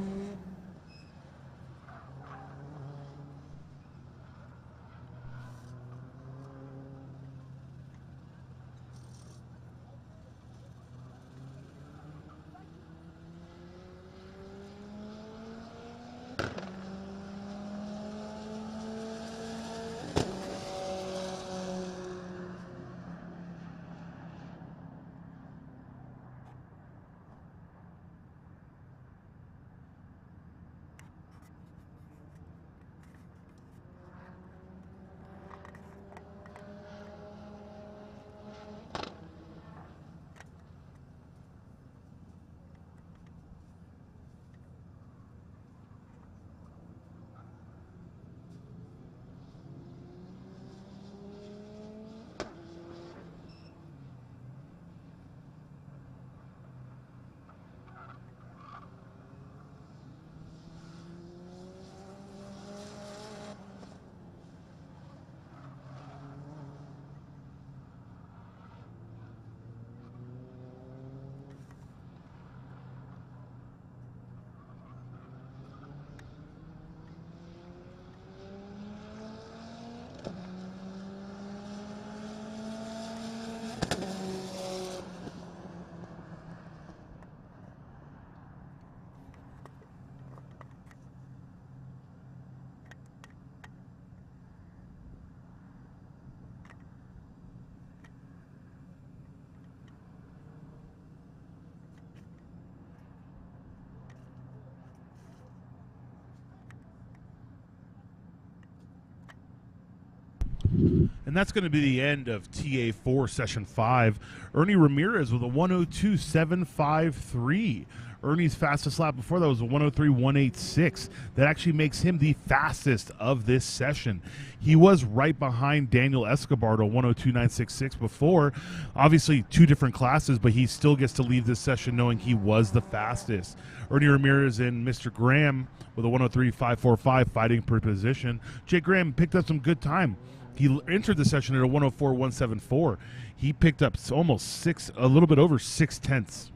A: And that's going to be the end of TA4 Session 5. Ernie Ramirez with a 102.753. Ernie's fastest lap before that was a 103.186. That actually makes him the fastest of this session. He was right behind Daniel Escobar at 102.966 before. Obviously, 2 different classes, but he still gets to leave this session knowing he was the fastest. Ernie Ramirez and Mr. Graham with a 103.545 fighting per position. Jay Graham picked up some good time. He entered the session at a 104.174. He picked up almost a little bit over 6/10.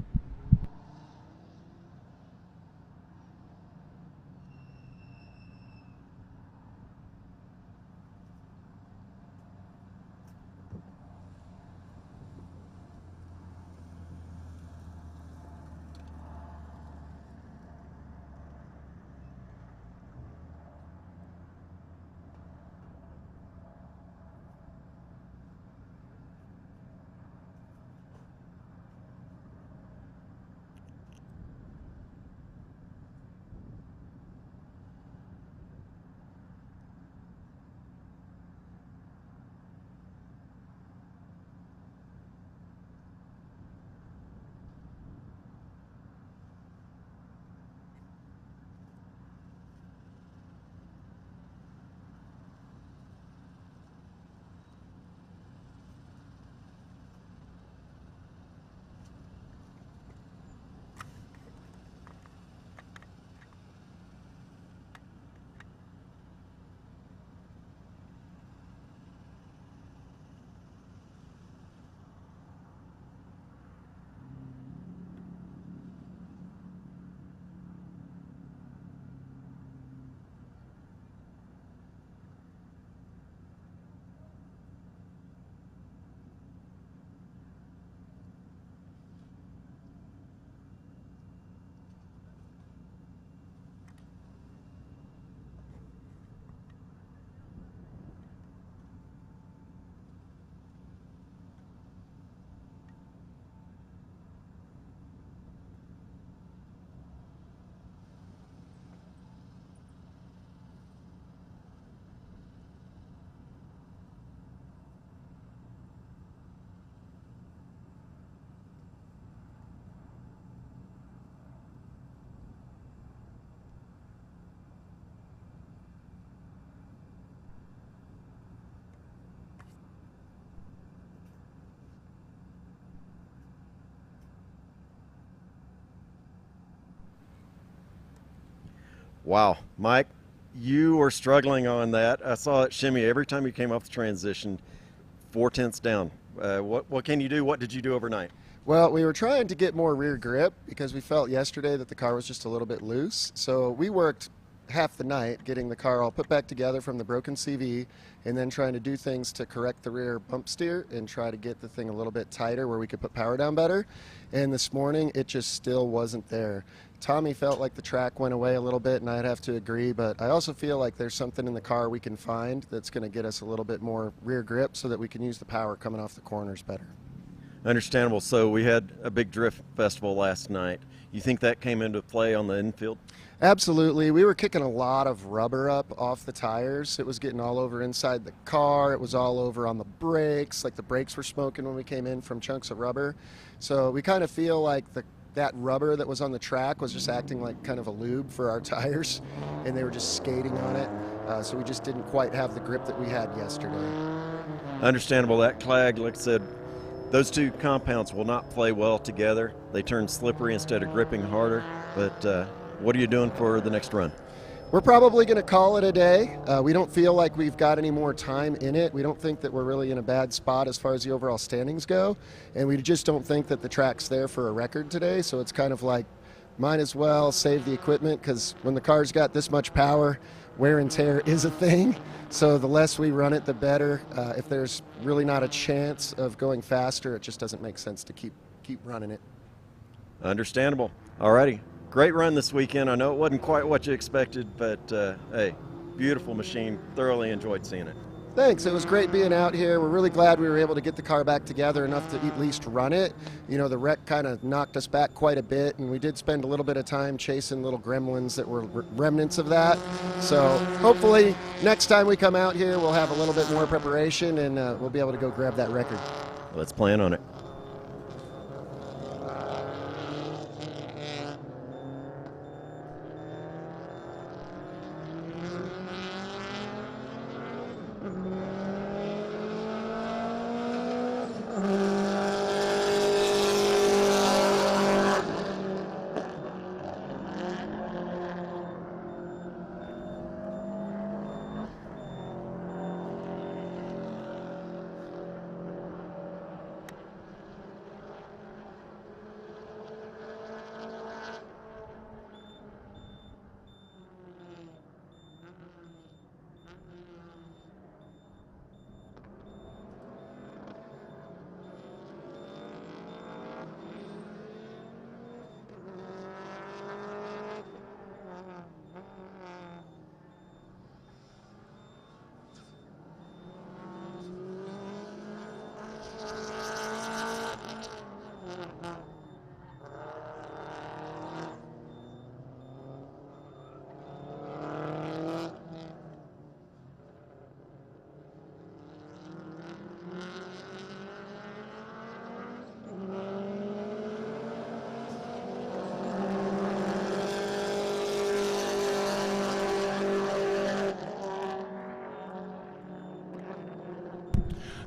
B: Wow, Mike, you were struggling on that. I saw it shimmy every time you came off the transition, 4/10 down. What can you do? What did you do overnight?
J: Well, we were trying to get more rear grip because we felt yesterday that the car was just a little bit loose. So we worked half the night getting the car all put back together from the broken CV and then trying to do things to correct the rear bump steer and try to get the thing a little bit tighter where we could put power down better. And this morning, it just still wasn't there. Tommy felt like the track went away a little bit, and I'd have to agree, but I also feel like there's something in the car we can find that's going to get us a little bit more rear grip so that we can use the power coming off the corners better.
B: Understandable. So we had a big drift festival last night. You think that came into play on the infield?
J: Absolutely. We were kicking a lot of rubber up off the tires. It was getting all over inside the car. It was all over on the brakes. Like the brakes were smoking when we came in from chunks of rubber. So we kind of feel like that rubber that was on the track was just acting like kind of a lube for our tires, and they were just skating on it. So we just didn't quite have the grip that we had yesterday.
B: Understandable. That clag, like I said, those two compounds will not play well together. They turn slippery instead of gripping harder. But what are you doing for the next run?
J: We're probably going to call it a day. We don't feel like we've got any more time in it. We don't think that we're really in a bad spot as far as the overall standings go. And we just don't think that the track's there for a record today. So it's kind of like, might as well save the equipment, because when the car's got this much power, wear and tear is a thing. So the less we run it, the better. If there's really not a chance of going faster, it just doesn't make sense to keep running it.
B: Understandable. All righty. Great run this weekend. I know it wasn't quite what you expected, but hey, beautiful machine. Thoroughly enjoyed seeing it.
J: Thanks. It was great being out here. We're really glad we were able to get the car back together enough to at least run it. You know, the wreck kind of knocked us back quite a bit, and we did spend a little bit of time chasing little gremlins that were remnants of that. So hopefully next time we come out here, we'll have a little bit more preparation, and we'll be able to go grab that record.
B: Let's plan on it.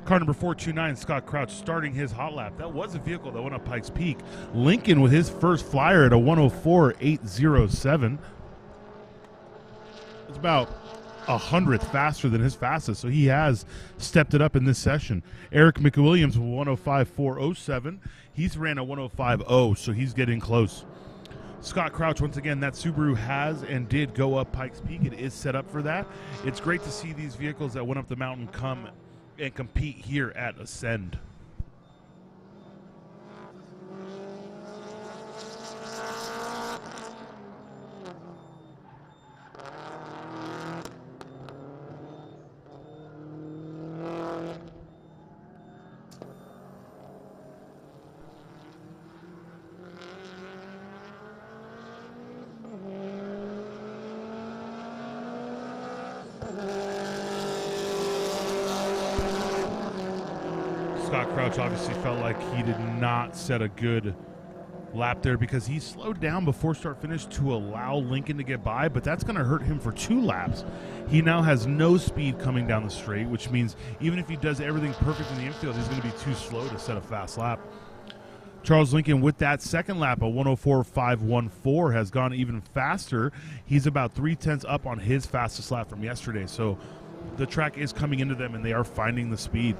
A: Car number 429, Scott Crouch, starting his hot lap. That was a vehicle that went up Pikes Peak. Lincoln with his first flyer at a 104.807. It's about 100th faster than his fastest, so he has stepped it up in this session. Eric McWilliams with 105.407. He's ran a 105.0, so he's getting close. Scott Crouch, once again, that Subaru has and did go up Pikes Peak. It is set up for that. It's great to see these vehicles that went up the mountain come and compete here at Ascend. Scott Crouch obviously felt like he did not set a good lap there because he slowed down before start finish to allow Lincoln to get by, but that's going to hurt him for 2 laps. He now has no speed coming down the straight, which means even if he does everything perfect in the infield, he's going to be too slow to set a fast lap. Charles Lincoln with that second lap, a 104.514, has gone even faster. He's about 0.3 up on his fastest lap from yesterday. So the track is coming into them, and they are finding the speed.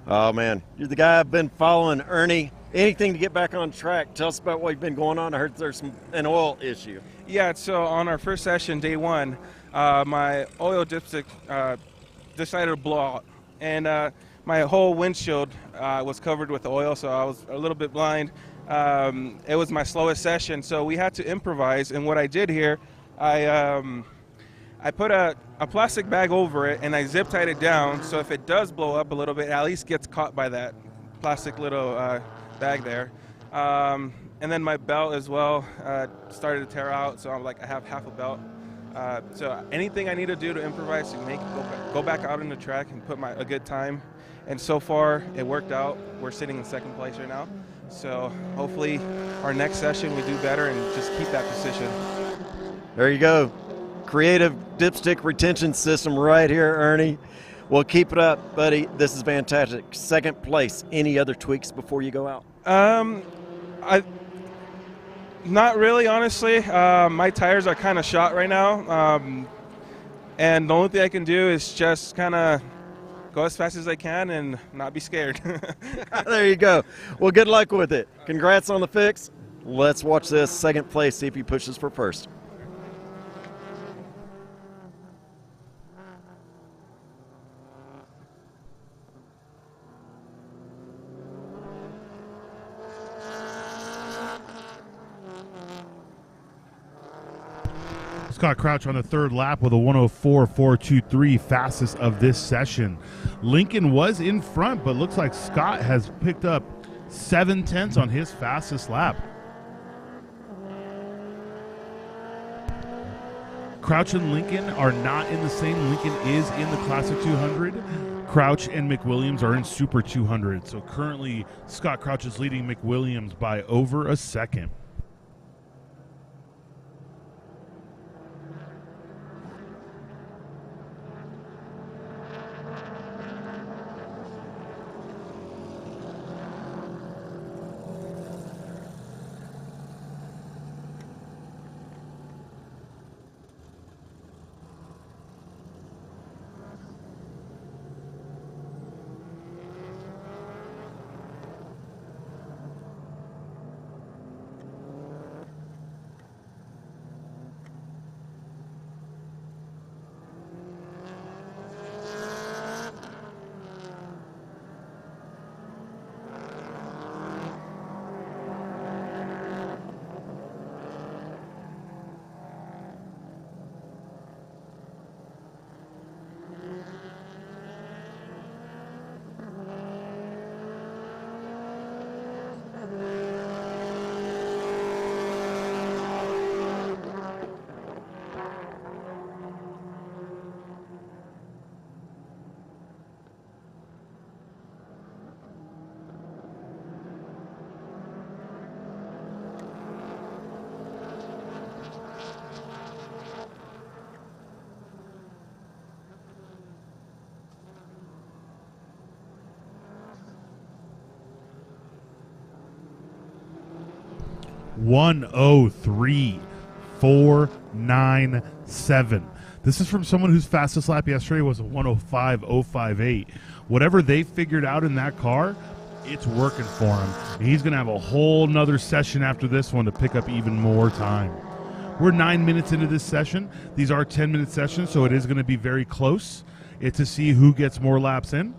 B: Oh, man. You're the guy I've been following, Ernie. Anything to get back on track. Tell us about what's been going on. I heard there's an oil issue.
K: Yeah, so on our first session, day one, my oil dipstick decided to blow out. And my whole windshield was covered with oil, so I was a little bit blind. It was my slowest session, so we had to improvise. And what I did here, I put a plastic bag over it, and I zip tied it down, so if it does blow up a little bit, it at least gets caught by that plastic little bag there. And then my belt as well started to tear out, so I'm like, I have half a belt. So anything I need to do to improvise to make go back out on the track and put a good time. And so far, it worked out. We're sitting in second place right now. So hopefully our next session we do better and just keep that position.
B: There you go. Creative dipstick retention system right here, Ernie. Well, keep it up, buddy. This is fantastic. Second place. Any other tweaks before you go out?
K: Not really, honestly. My tires are kind of shot right now. And the only thing I can do is just kind of go as fast as I can and not be scared.
B: There you go. Well, good luck with it. Congrats on the fix. Let's watch this second place, see if he pushes for first.
A: Scott Crouch on the third lap with a 104.423, fastest of this session. Lincoln was in front, but looks like Scott has picked up 0.7 on his fastest lap. Crouch and Lincoln are not in the same. Lincoln is in the Classic 200. Crouch and McWilliams are in Super 200. So currently, Scott Crouch is leading McWilliams by over a second. $103.497. This is from someone whose fastest lap yesterday was a 105.058. Whatever they figured out in that car, it's working for him. He's going to have a whole nother session after this one to pick up even more time. We're 9 minutes into this session. These are 10-minute sessions, so it is going to be very close. It's to see who gets more laps in.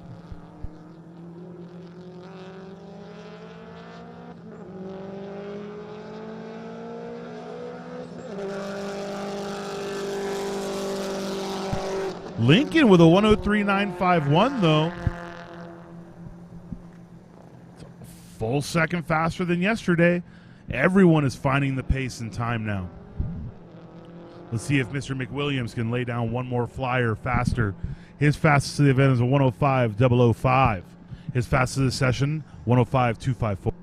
A: Lincoln with a 103.951, though. Full second faster than yesterday. Everyone is finding the pace and time now. Let's see if Mr. McWilliams can lay down one more flyer faster. His fastest of the event is a 105.005. His fastest of the session, 105.254.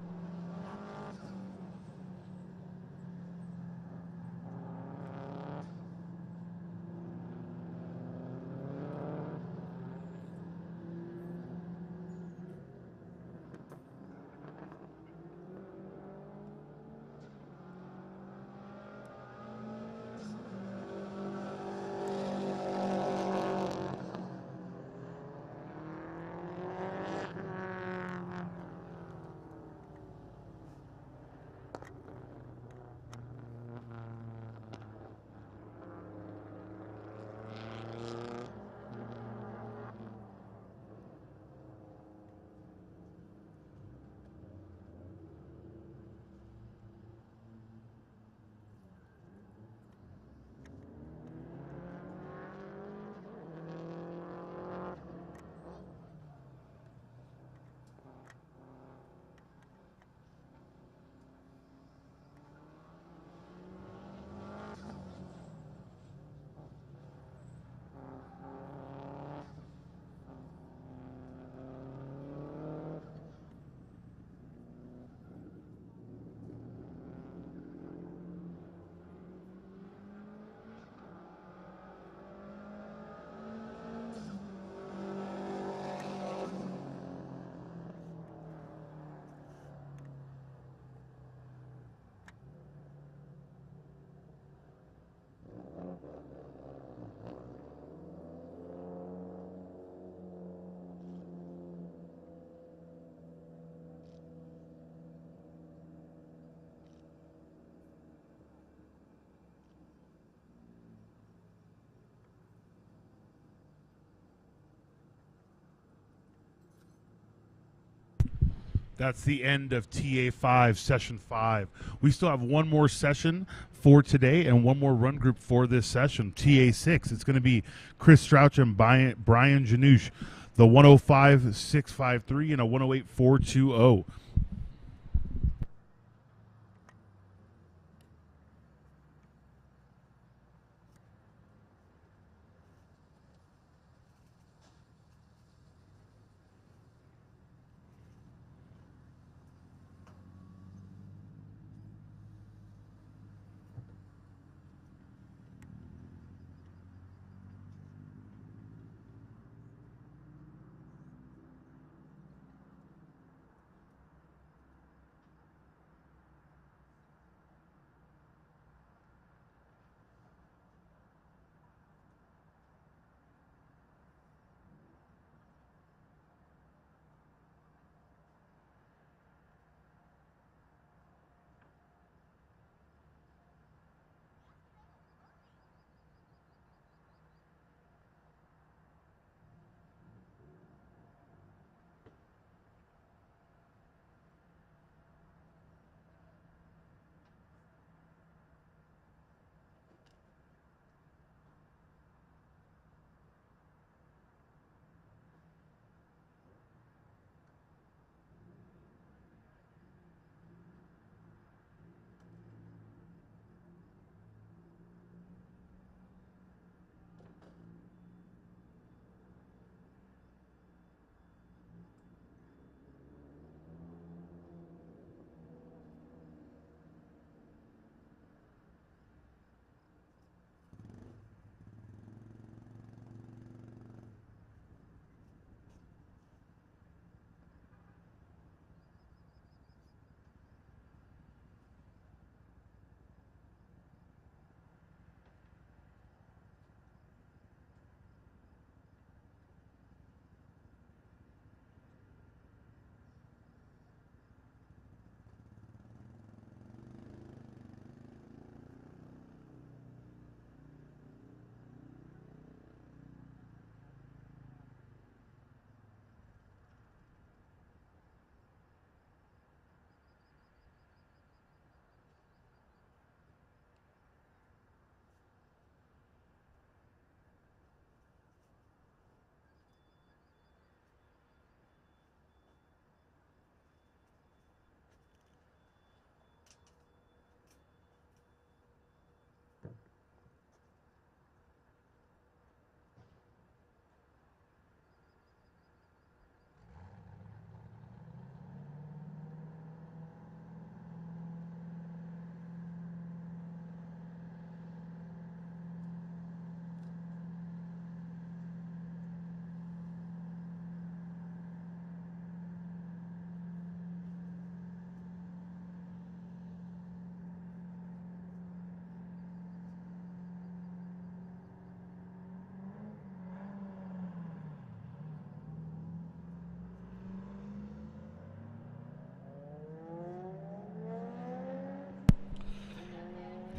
A: That's the end of TA5, Session 5. We still have one more session for today and one more run group for this session, TA6. It's going to be Chris Strouch and Brian Janouche, the 105.653 and a 108.420.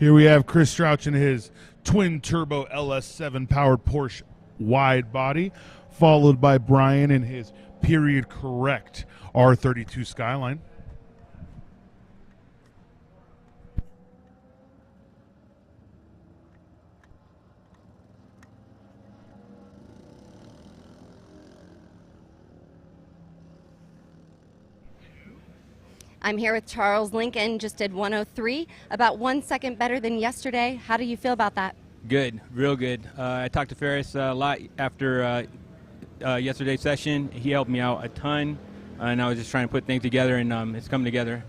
A: Here we have Chris Strouch in his twin-turbo LS7 powered Porsche wide body, followed by Brian in his period correct R32 Skyline.
C: I'm here with Charles Lincoln, just did 103, about 1 second better than yesterday. How do you feel about that?
L: Good, real good. I talked to Ferris a lot after yesterday's session. He helped me out a ton, and I was just trying to put things together, and it's coming together.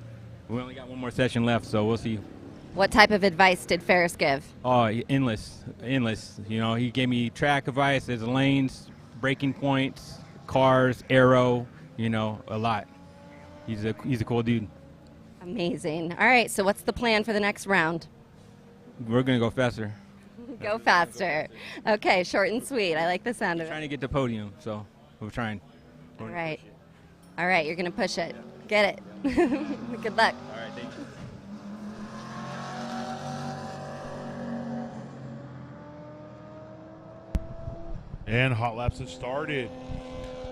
L: We only got one more session left, so we'll see.
C: What type of advice did Ferris give?
L: Oh, endless. You know, he gave me track advice, there's lanes, braking points, cars, aero, you know, a lot. He's a cool dude.
C: Amazing. All right, so what's the plan for the next round?
L: We're going to go faster.
C: Go faster. Okay, short and sweet. I like the sound of it.
L: Trying to get the podium, so we're trying.
C: All right. All right, you're going to push it. Get it. Good luck.
L: All right, thank you.
A: And hot laps have started.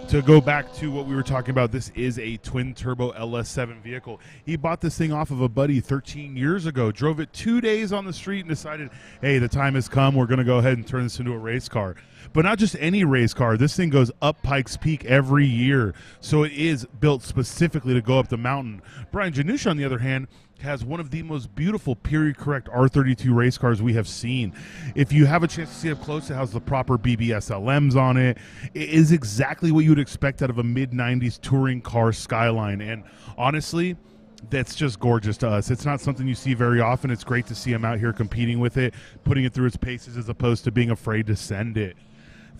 A: To go back to what we were talking about, this is a twin-turbo LS7 vehicle. He bought this thing off of a buddy 13 years ago, drove it 2 days on the street, and decided, hey, the time has come. We're going to go ahead and turn this into a race car. But not just any race car. This thing goes up Pikes Peak every year, so it is built specifically to go up the mountain. Brian Janusz, on the other hand, has one of the most beautiful period-correct R32 race cars we have seen. If you have a chance to see up close, it has the proper BBSLMs on it. It is exactly what you would expect out of a mid-90s touring car Skyline. And honestly, that's just gorgeous to us. It's not something you see very often. It's great to see him out here competing with it, putting it through its paces as opposed to being afraid to send it.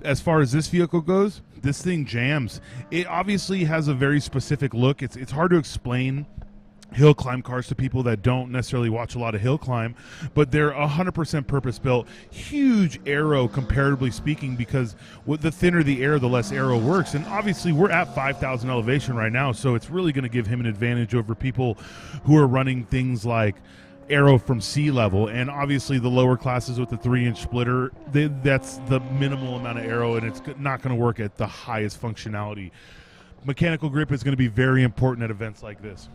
A: As far as this vehicle goes, this thing jams. It obviously has a very specific look. It's hard to explain hill climb cars to people that don't necessarily watch a lot of hill climb, but they're 100% purpose built. Huge aero, comparatively speaking, because with the thinner the air, the less aero works. And obviously we're at 5,000 elevation right now, so it's really going to give him an advantage over people who are running things like aero from sea level. And obviously the lower classes with the 3-inch splitter, that's the minimal amount of aero, and it's not going to work at the highest functionality. Mechanical grip is going to be very important at events like this.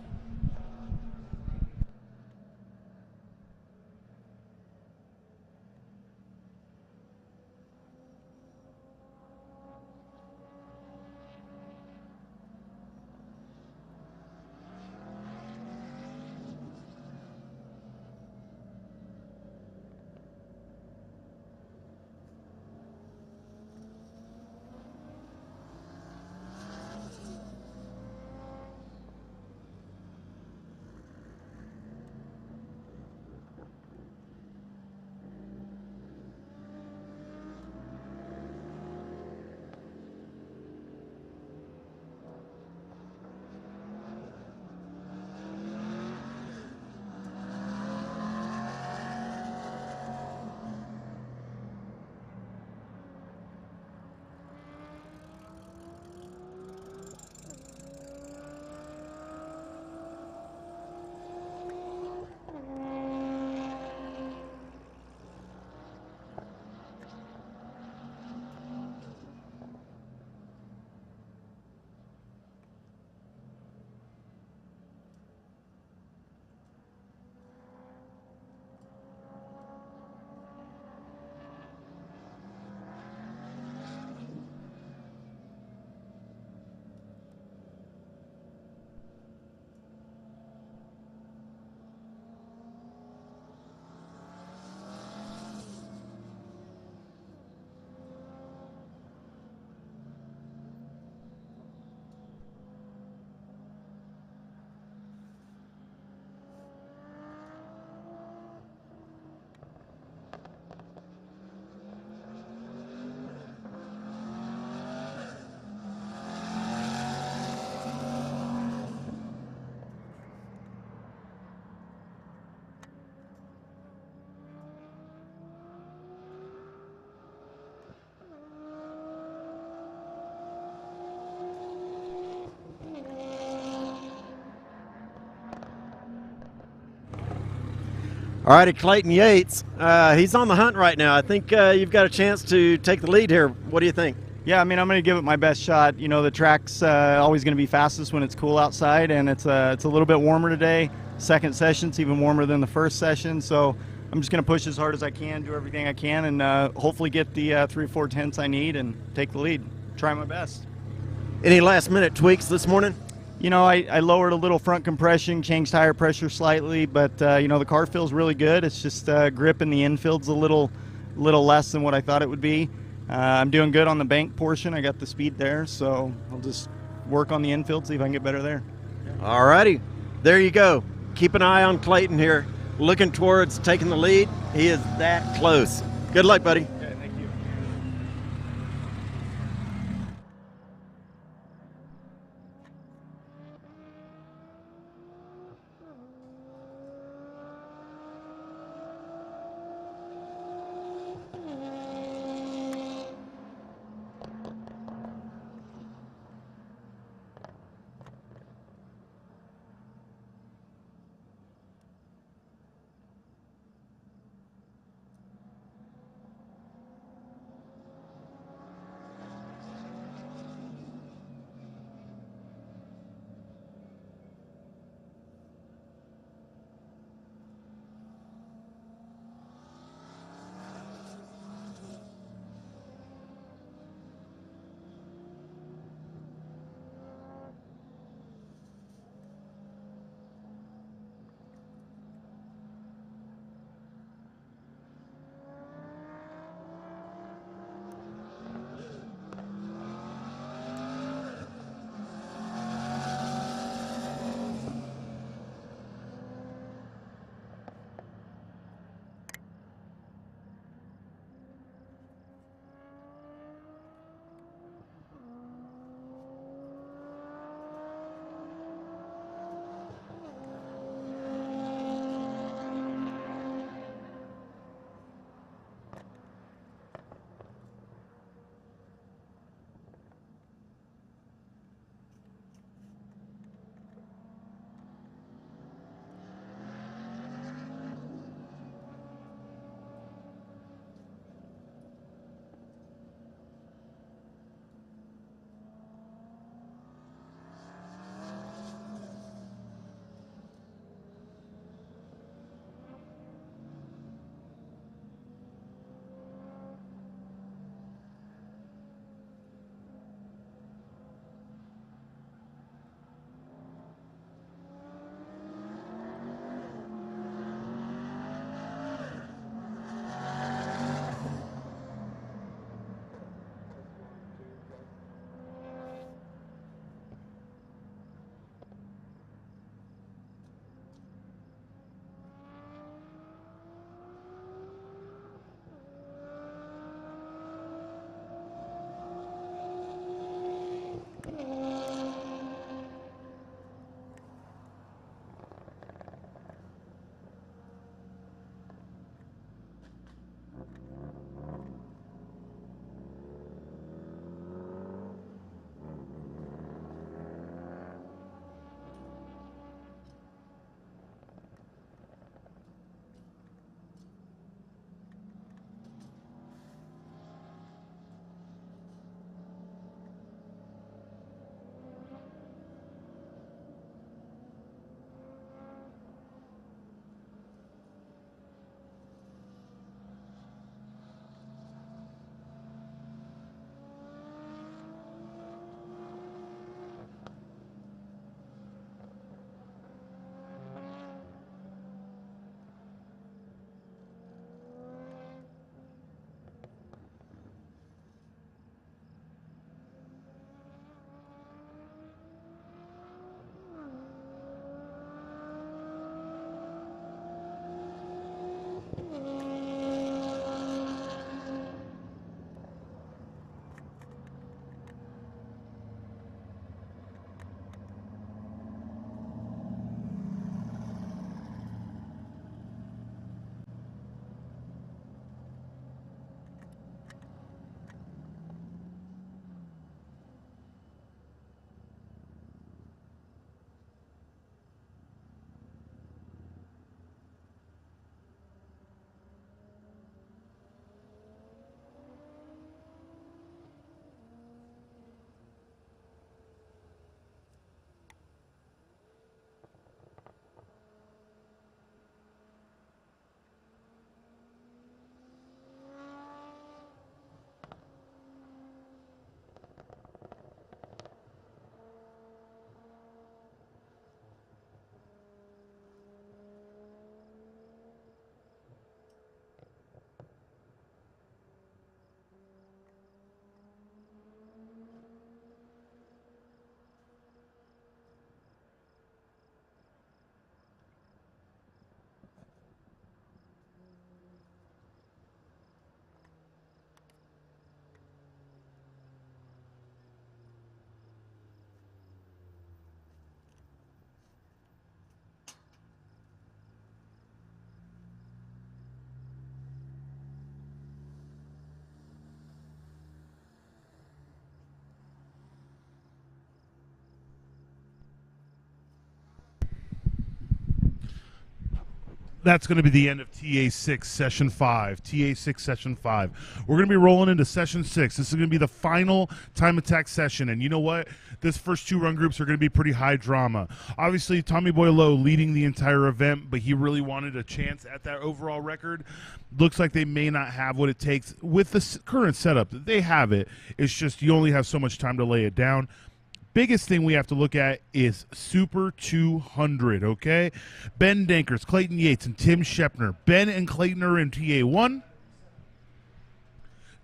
B: All righty, Clayton Yates. He's on the hunt right now. I think you've got a chance to take the lead here. What do you think?
M: Yeah, I mean, I'm going to give it my best shot. You know, the track's always going to be fastest when it's cool outside, and it's a little bit warmer today. Second session's even warmer than the first session, so I'm just going to push as hard as I can, do everything I can, and hopefully get the 3 or 4 tenths I need and take the lead. Try my best.
B: Any last-minute tweaks this morning?
M: You know, I lowered a little front compression, changed tire pressure slightly, but you know, the car feels really good. It's just grip in the infield's a little less than what I thought it would be. I'm doing good on the bank portion. I got the speed there, so I'll just work on the infield, see if I can get better there.
B: All righty, there you go. Keep an eye on Clayton here, looking towards taking the lead. He is that close. Good luck, buddy.
A: That's going to be the end of TA6 Session 5. TA6 Session 5. We're going to be rolling into Session 6. This is going to be the final time attack session. And you know what? This first two run groups are going to be pretty high drama. Obviously, Tommy Boy Lowe leading the entire event, but he really wanted a chance at that overall record. Looks like they may not have what it takes with the current setup. They have it. It's just you only have so much time to lay it down. Biggest thing we have to look at is Super 200, okay? Ben Dankers, Clayton Yates, and Tim Shepner. Ben and Clayton are in TA1.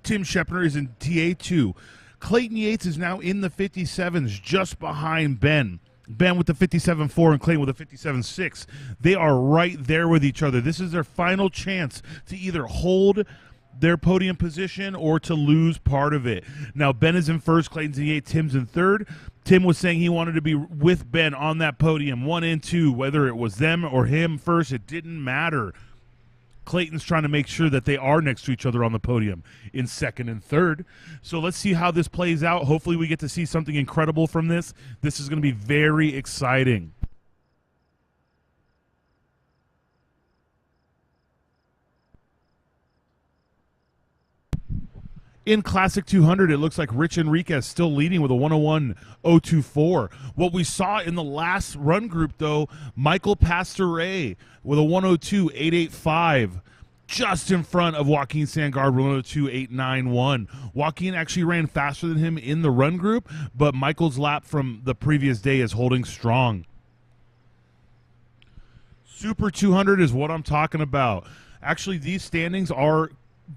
A: Tim Shepner is in TA2. Clayton Yates is now in the 57s, just behind Ben. Ben with the 57.4 and Clayton with the 57.6. They are right there with each other. This is their final chance to either hold their podium position or to lose part of it. Now, Ben is in first, Clayton's in 8th, Tim's in 3rd. Tim was saying he wanted to be with Ben on that podium, 1 and 2, whether it was them or him first, it didn't matter. Clayton's trying to make sure that they are next to each other on the podium in 2nd and 3rd. So let's see how this plays out. Hopefully we get to see something incredible from this. This is going to be very exciting. In Classic 200, it looks like Rich Enriquez still leading with a 101.024. What we saw in the last run group, though, Michael Pastore with a 102.885, just in front of Joaquin Sangard with 102.891. Joaquin actually ran faster than him in the run group, but Michael's lap from the previous day is holding strong. Super 200 is what I'm talking about. Actually, these standings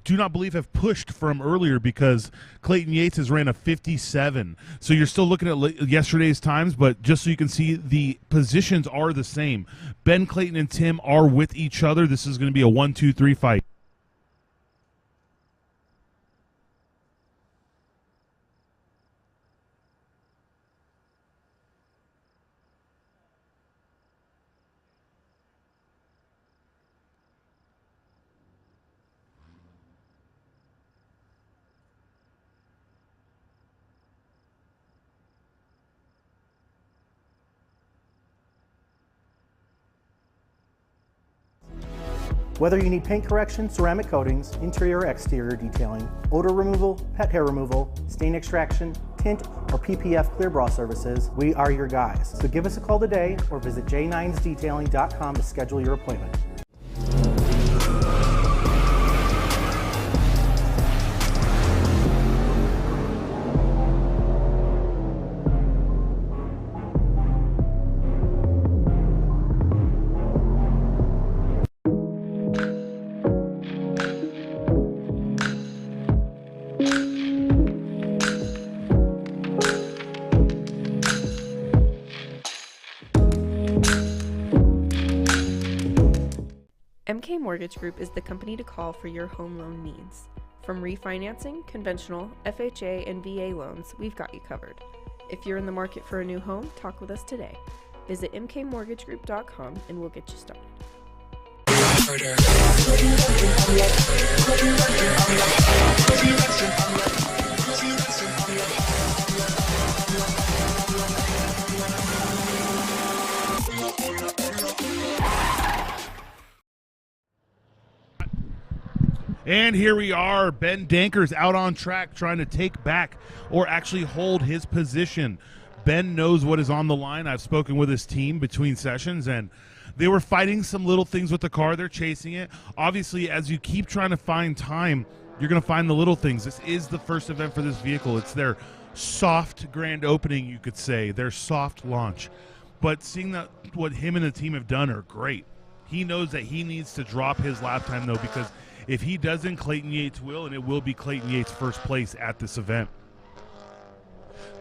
A: do not believe have pushed from earlier because Clayton Yates has ran a 57. So you're still looking at yesterday's times, but just so you can see, the positions are the same. Ben, Clayton, and Tim are with each other. This is going to be a 1-2-3 fight.
N: Whether you need paint correction, ceramic coatings, interior or exterior detailing, odor removal, pet hair removal, stain extraction, tint, or PPF clear bra services, we are your guys. So give us a call today or visit j9sdetailing.com to schedule your appointment.
O: MK Mortgage Group is the company to call for your home loan needs. From refinancing, conventional, FHA, and VA loans, we've got you covered. If you're in the market for a new home, talk with us today. Visit mkmortgagegroup.com and we'll get you started.
A: And here we are, Ben Dankers out on track trying to take back or actually hold his position. Ben knows what is on the line. I've spoken with his team between sessions, and they were fighting some little things with the car. They're chasing it. Obviously, as you keep trying to find time, you're going to find the little things. This is the first event for this vehicle. It's their soft grand opening, you could say, their soft launch. But seeing that what him and the team have done are great. He knows that he needs to drop his lap time, though, because if he doesn't, Clayton Yates will, and it will be Clayton Yates' first place at this event.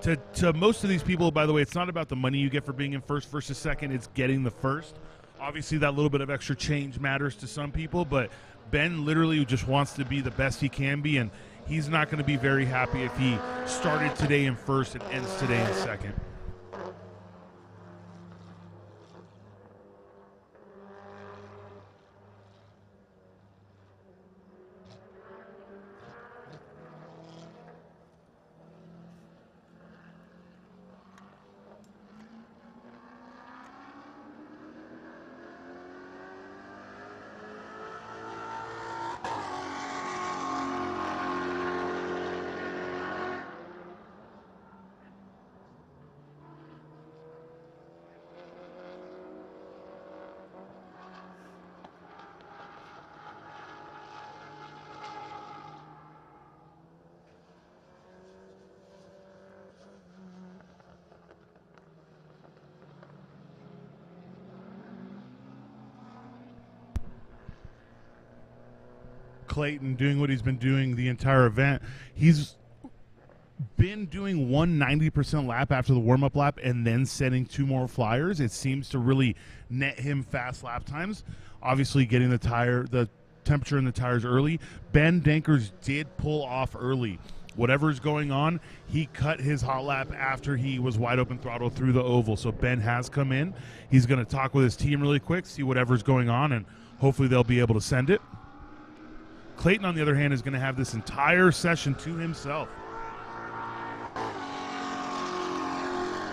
A: To most of these people, by the way, it's not about the money you get for being in first versus second. It's getting the first. Obviously, that little bit of extra change matters to some people, but Ben literally just wants to be the best he can be, and he's not going to be very happy if he started today in first and ends today in second. Clayton doing what he's been doing the entire event. He's been doing 190% lap after the warm-up lap and then setting 2 more flyers. It seems to really net him fast lap times. Obviously getting the temperature in the tires early. Ben Dankers did pull off early. Whatever's going on, he cut his hot lap after he was wide open throttle through the oval. So Ben has come in. He's going to talk with his team really quick, see whatever's going on, and hopefully they'll be able to send it. Clayton, on the other hand, is going to have this entire session to himself.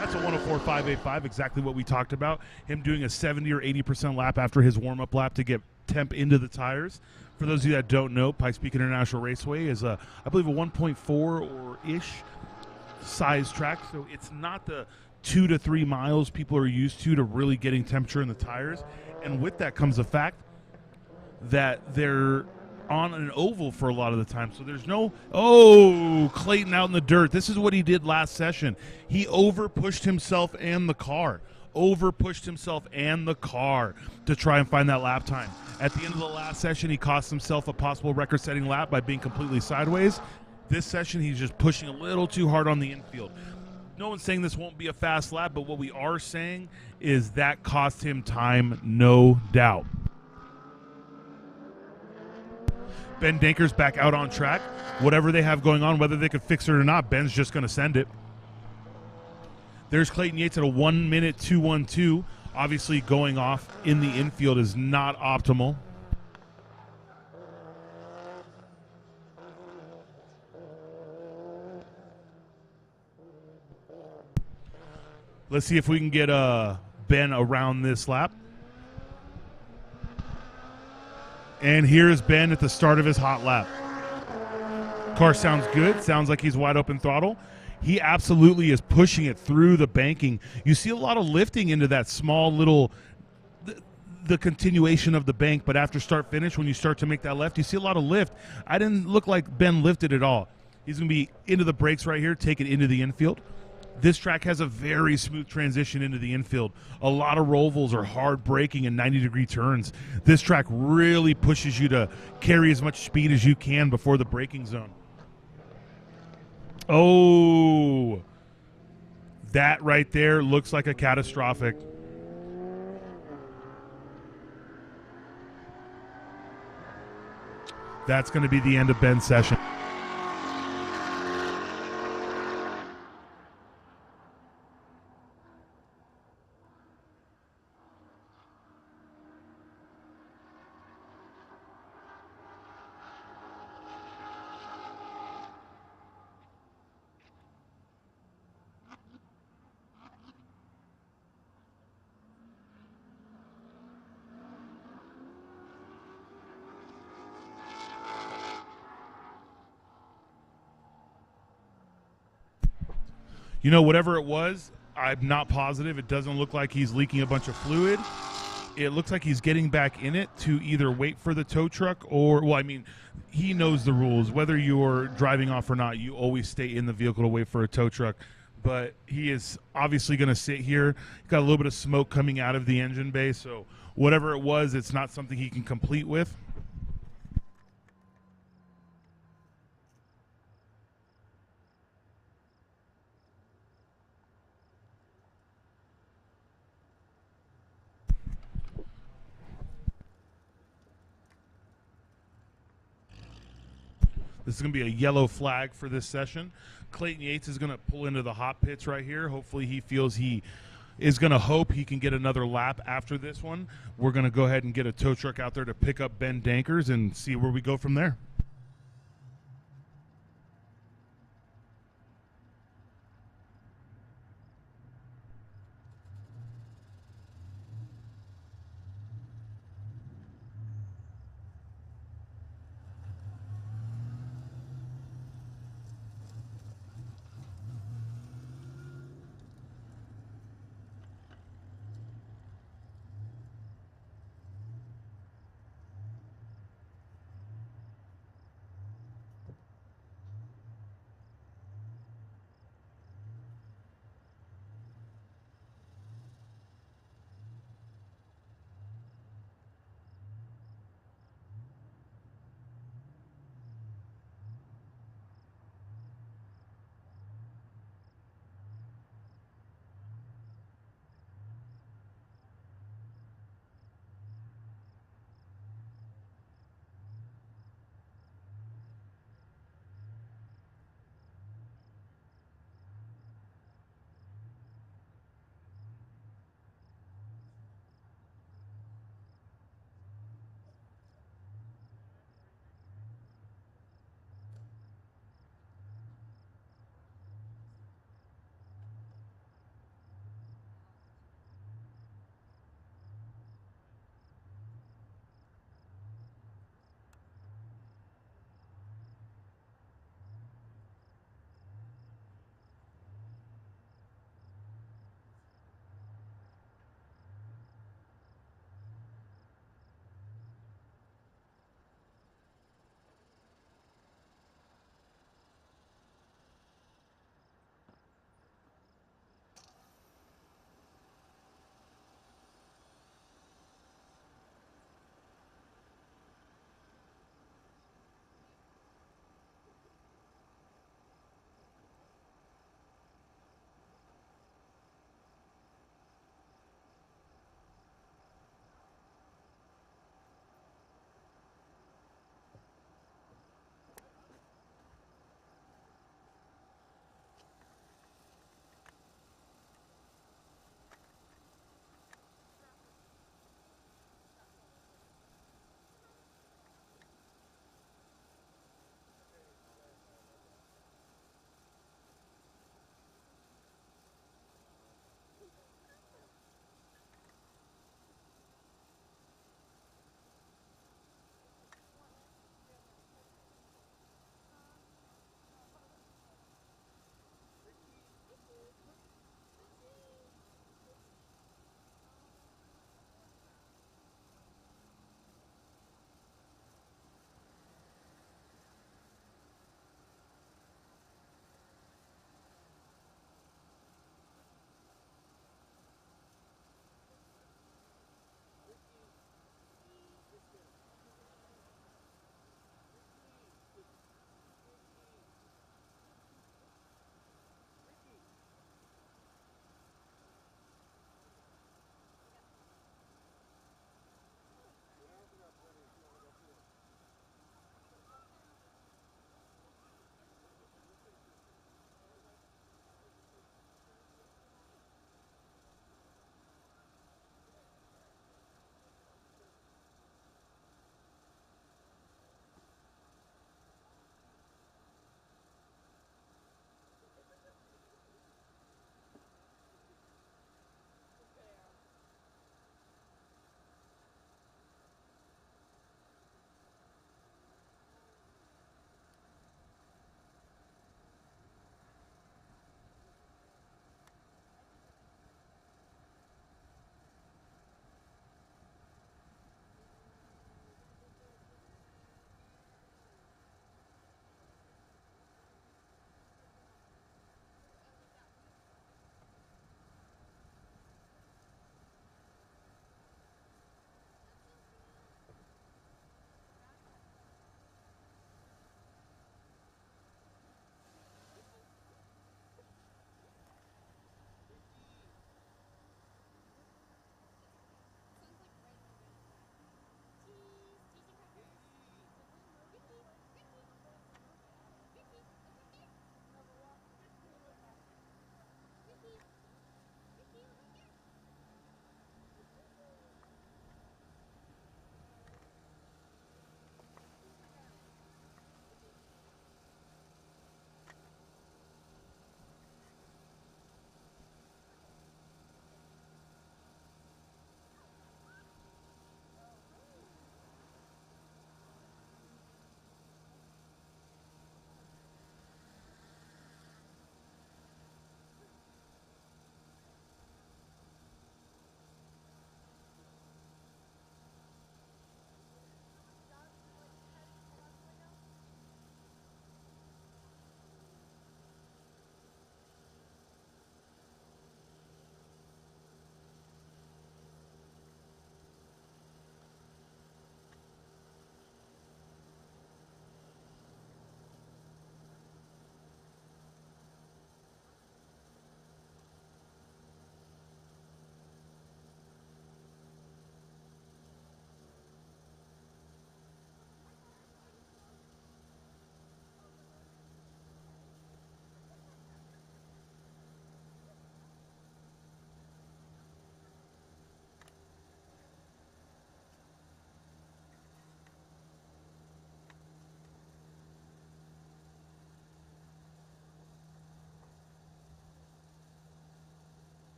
A: That's a 104.585, exactly what we talked about. Him doing a 70 or 80% lap after his warm-up lap to get temp into the tires. For those of you that don't know, Pikes Peak International Raceway is, I believe, a 1.4 or ish size track. So it's not the 2 to 3 miles people are used to really getting temperature in the tires. And with that comes the fact that they're on an oval for a lot of the time. So there's no, Clayton out in the dirt. This is what he did last session. He over-pushed himself and the car. To try and find that lap time. At the end of the last session, he cost himself a possible record-setting lap by being completely sideways. This session, he's just pushing a little too hard on the infield. No one's saying this won't be a fast lap, but what we are saying is that cost him time, no doubt. Ben Dankers back out on track. Whatever they have going on, whether they could fix it or not, Ben's just going to send it. There's Clayton Yates at a 1-minute 2:12. Obviously, going off in the infield is not optimal. Let's see if we can get Ben around this lap. And here's Ben at the start of his hot lap. Car sounds good. Sounds like he's wide open throttle. He absolutely is pushing it through the banking. You see a lot of lifting into that small little, the continuation of the bank, but after start finish, when you start to make that left, you see a lot of lift. I didn't look like Ben lifted at all. He's going to be into the brakes right here, take it into the infield. This track has a very smooth transition into the infield. A lot of rovals are hard braking and 90-degree turns. This track really pushes you to carry as much speed as you can before the braking zone. Oh, that right there looks like a catastrophic. That's going to be the end of Ben's session. You know, whatever it was, I'm not positive. It doesn't look like he's leaking a bunch of fluid. It looks like he's getting back in it to either wait for the tow truck or, well, I mean, he knows the rules. Whether you're driving off or not, you always stay in the vehicle to wait for a tow truck. But he is obviously going to sit here. He's got a little bit of smoke coming out of the engine bay, so whatever it was, it's not something he can complete with. This is going to be a yellow flag for this session. Clayton Yates is going to pull into the hot pits right here. Hopefully he feels he is going to hope he can get another lap after this one. We're going to go ahead and get a tow truck out there to pick up Ben Dankers and see where we go from there.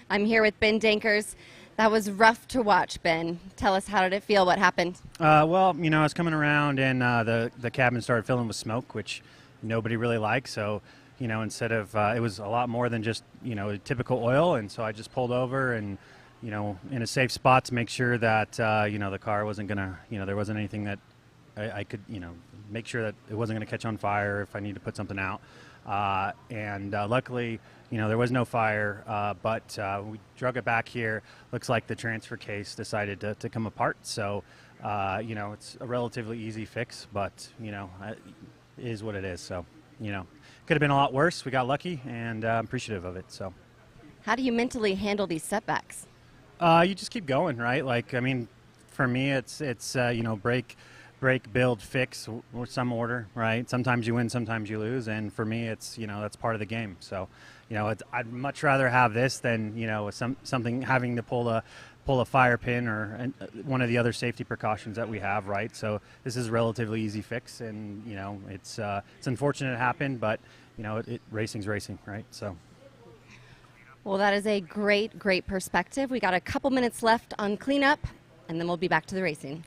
C: I'm here with Ben Dankers. That was rough to watch, Ben. Tell us, how did it feel? What happened?
D: Well, I was coming around and the cabin started filling with smoke, which nobody really likes. So, instead of it was a lot more than just typical oil, and so I just pulled over and in a safe spot to make sure that the car wasn't gonna there wasn't anything that I could make sure that it wasn't gonna catch on fire if I need to put something out. And luckily, there was no fire, but we drug it back here. Looks like the transfer case decided to come apart. So, it's a relatively easy fix, but, it is what it is. So, could have been a lot worse. We got lucky, and I'm appreciative of it. So,
C: how do you mentally handle these setbacks?
D: You just keep going, right? For me, it's break, build, fix, or some order, right? Sometimes you win, sometimes you lose, and for me, it's that's part of the game. So, I'd much rather have this than something having to pull a fire pin or one of the other safety precautions that we have, right? So this is a relatively easy fix, and it's unfortunate it happened, but racing's racing, right? So.
C: Well, that is a great perspective. We got a couple minutes left on cleanup, and then we'll be back to the racing.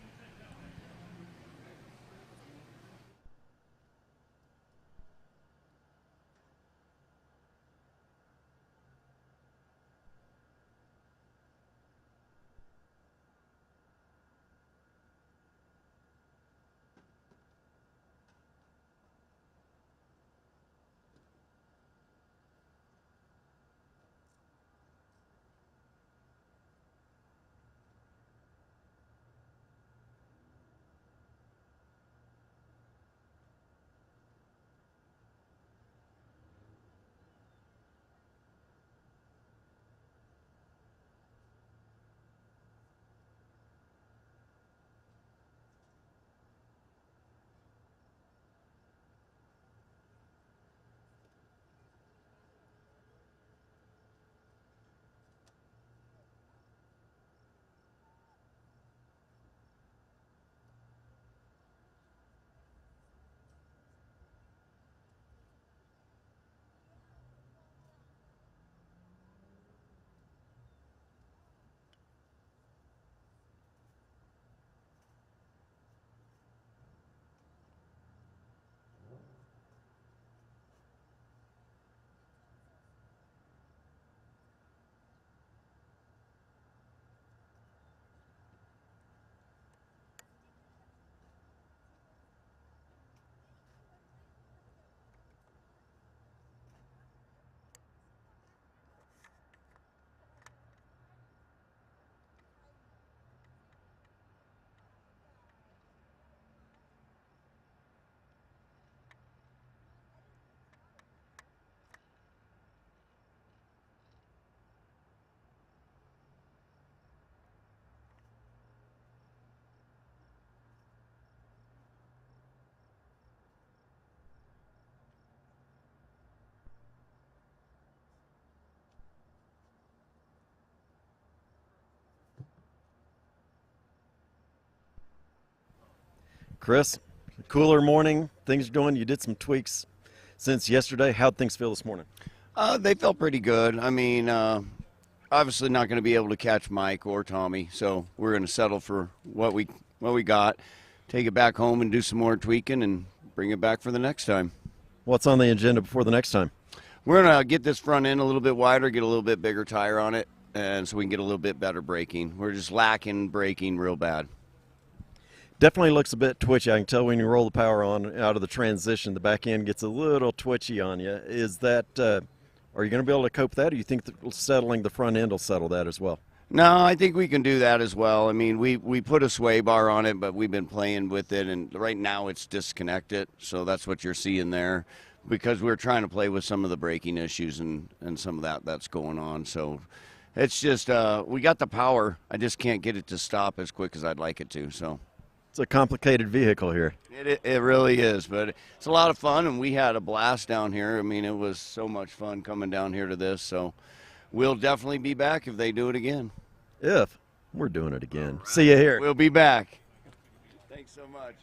B: Chris, cooler morning. Things are doing. You did some tweaks since yesterday. How'd things feel this morning?
P: They felt pretty good. I mean, obviously not going to be able to catch Mike or Tommy, so we're going to settle for what we got, take it back home and do some more tweaking and bring it back for the next time.
B: What's on the agenda before the next time?
P: We're going to get this front end a little bit wider, get a little bit bigger tire on it, and so we can get a little bit better braking. We're just lacking braking real bad.
B: Definitely looks a bit twitchy. I can tell when you roll the power on out of the transition, the back end gets a little twitchy on you. Is that, are you going to be able to cope with that, or do you think that settling the front end will settle that as well?
P: No, I think we can do that as well. I mean, we put a sway bar on it, but we've been playing with it, and right now it's disconnected, so that's what you're seeing there, because we're trying to play with some of the braking issues and some of that's going on. So it's just, we got the power. I just can't get it to stop as quick as I'd like it to, so.
B: It's a complicated vehicle here.
P: It really is, but it's a lot of fun, and we had a blast down here. I mean, it was so much fun coming down here to this, so we'll definitely be back if they do it again.
B: If we're doing it again. Right. See you here.
P: We'll be back. Thanks so much.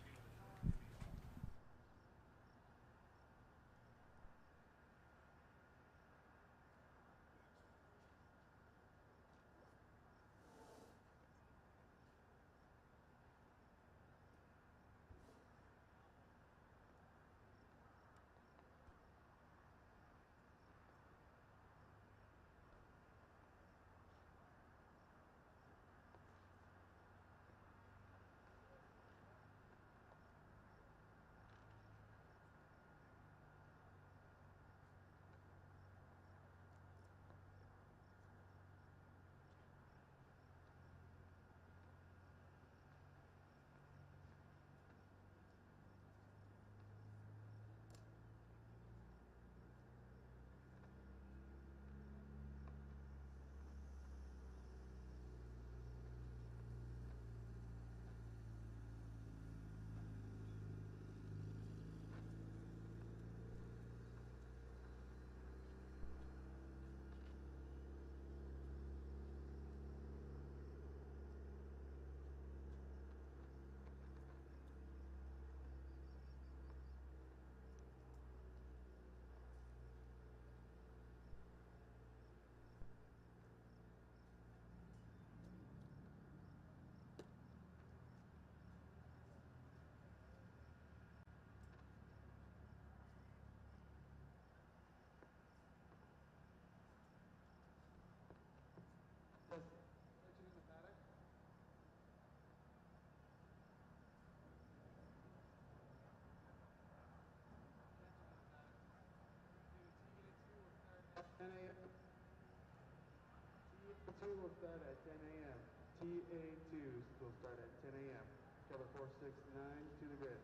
Q: 2 will start at 10 a.m. TA2s will start at 10 a.m. Cover 469 to the grid.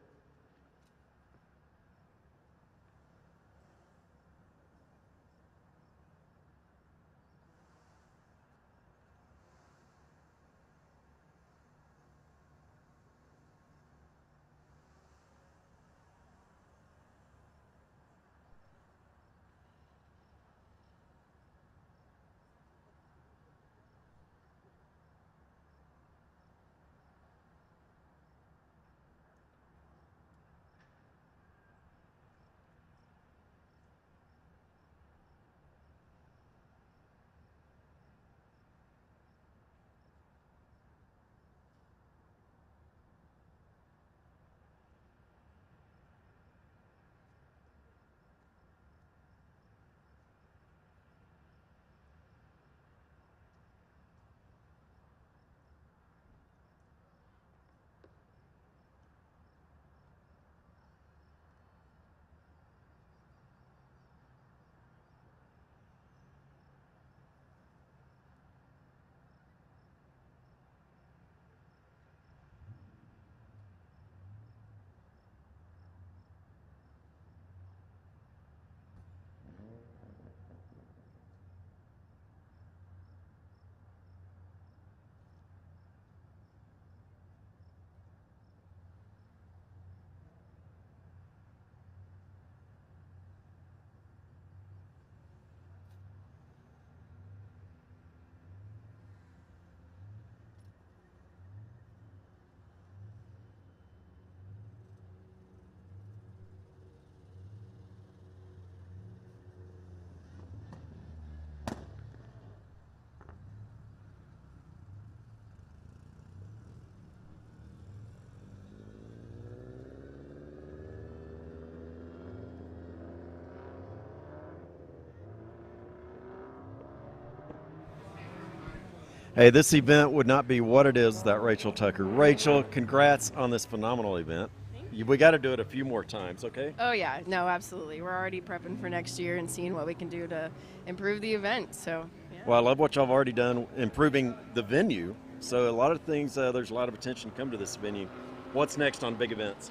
B: Hey, this event would not be what it is without Rachel Tucker. Rachel, congrats on this phenomenal event. We got to do it a few more times, okay?
R: Oh yeah, no, absolutely. We're already prepping for next year and seeing what we can do to improve the event. So, yeah.
B: Well, I love what y'all have already done improving the venue. So a lot of things, there's a lot of attention come to this venue. What's next on big events?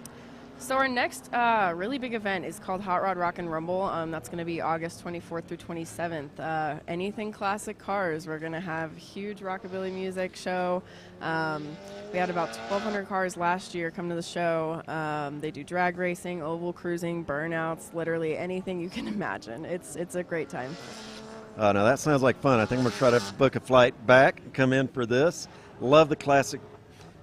R: So our next really big event is called Hot Rod Rock and Rumble. That's going to be August 24th through 27th. Anything classic cars. We're going to have huge rockabilly music show. We had about 1,200 cars last year come to the show. They do drag racing, oval cruising, burnouts, literally anything you can imagine. It's a great time.
B: Now that sounds like fun. I think I'm going to try to book a flight back, come in for this. Love the classic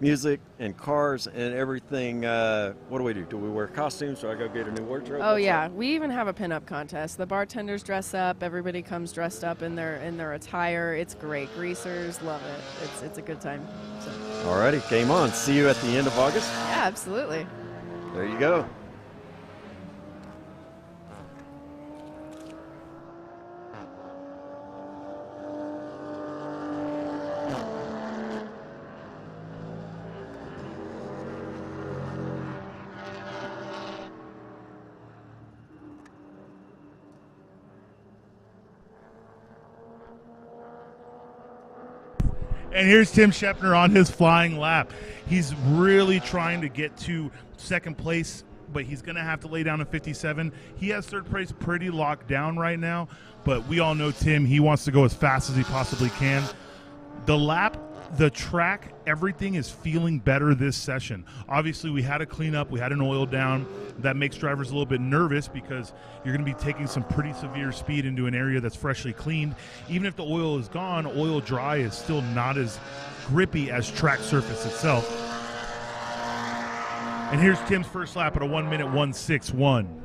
B: music and cars and everything. What do we do? Do we wear costumes? Do I go get a new wardrobe?
R: Oh yeah, we even have a pinup contest. The bartenders dress up. Everybody comes dressed up in their attire. It's great. Greasers love it. It's a good time. So.
B: Alrighty, game on. See you at the end of August.
R: Yeah, absolutely.
B: There you go.
A: And here's Tim Shepner on his flying lap. He's really trying to get to second place, but he's going to have to lay down a 57. He has third place pretty locked down right now, but we all know Tim, he wants to go as fast as he possibly can. The lap, the track, everything is feeling better this session. Obviously, we had a cleanup, we had an oil down. That makes drivers a little bit nervous because you're going to be taking some pretty severe speed into an area that's freshly cleaned. Even if the oil is gone, oil dry is still not as grippy as track surface itself. And here's Tim's first lap at a 1:1:16.1.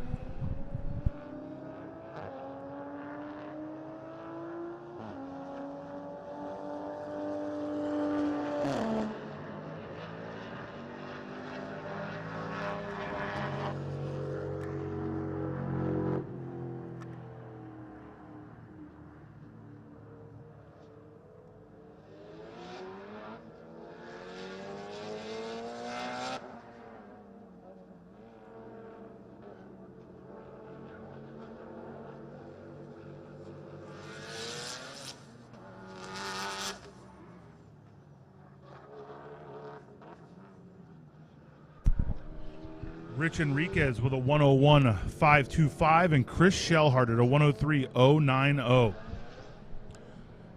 A: Rich Enriquez with a 101.525 and Chris Shellhart at a 103.090.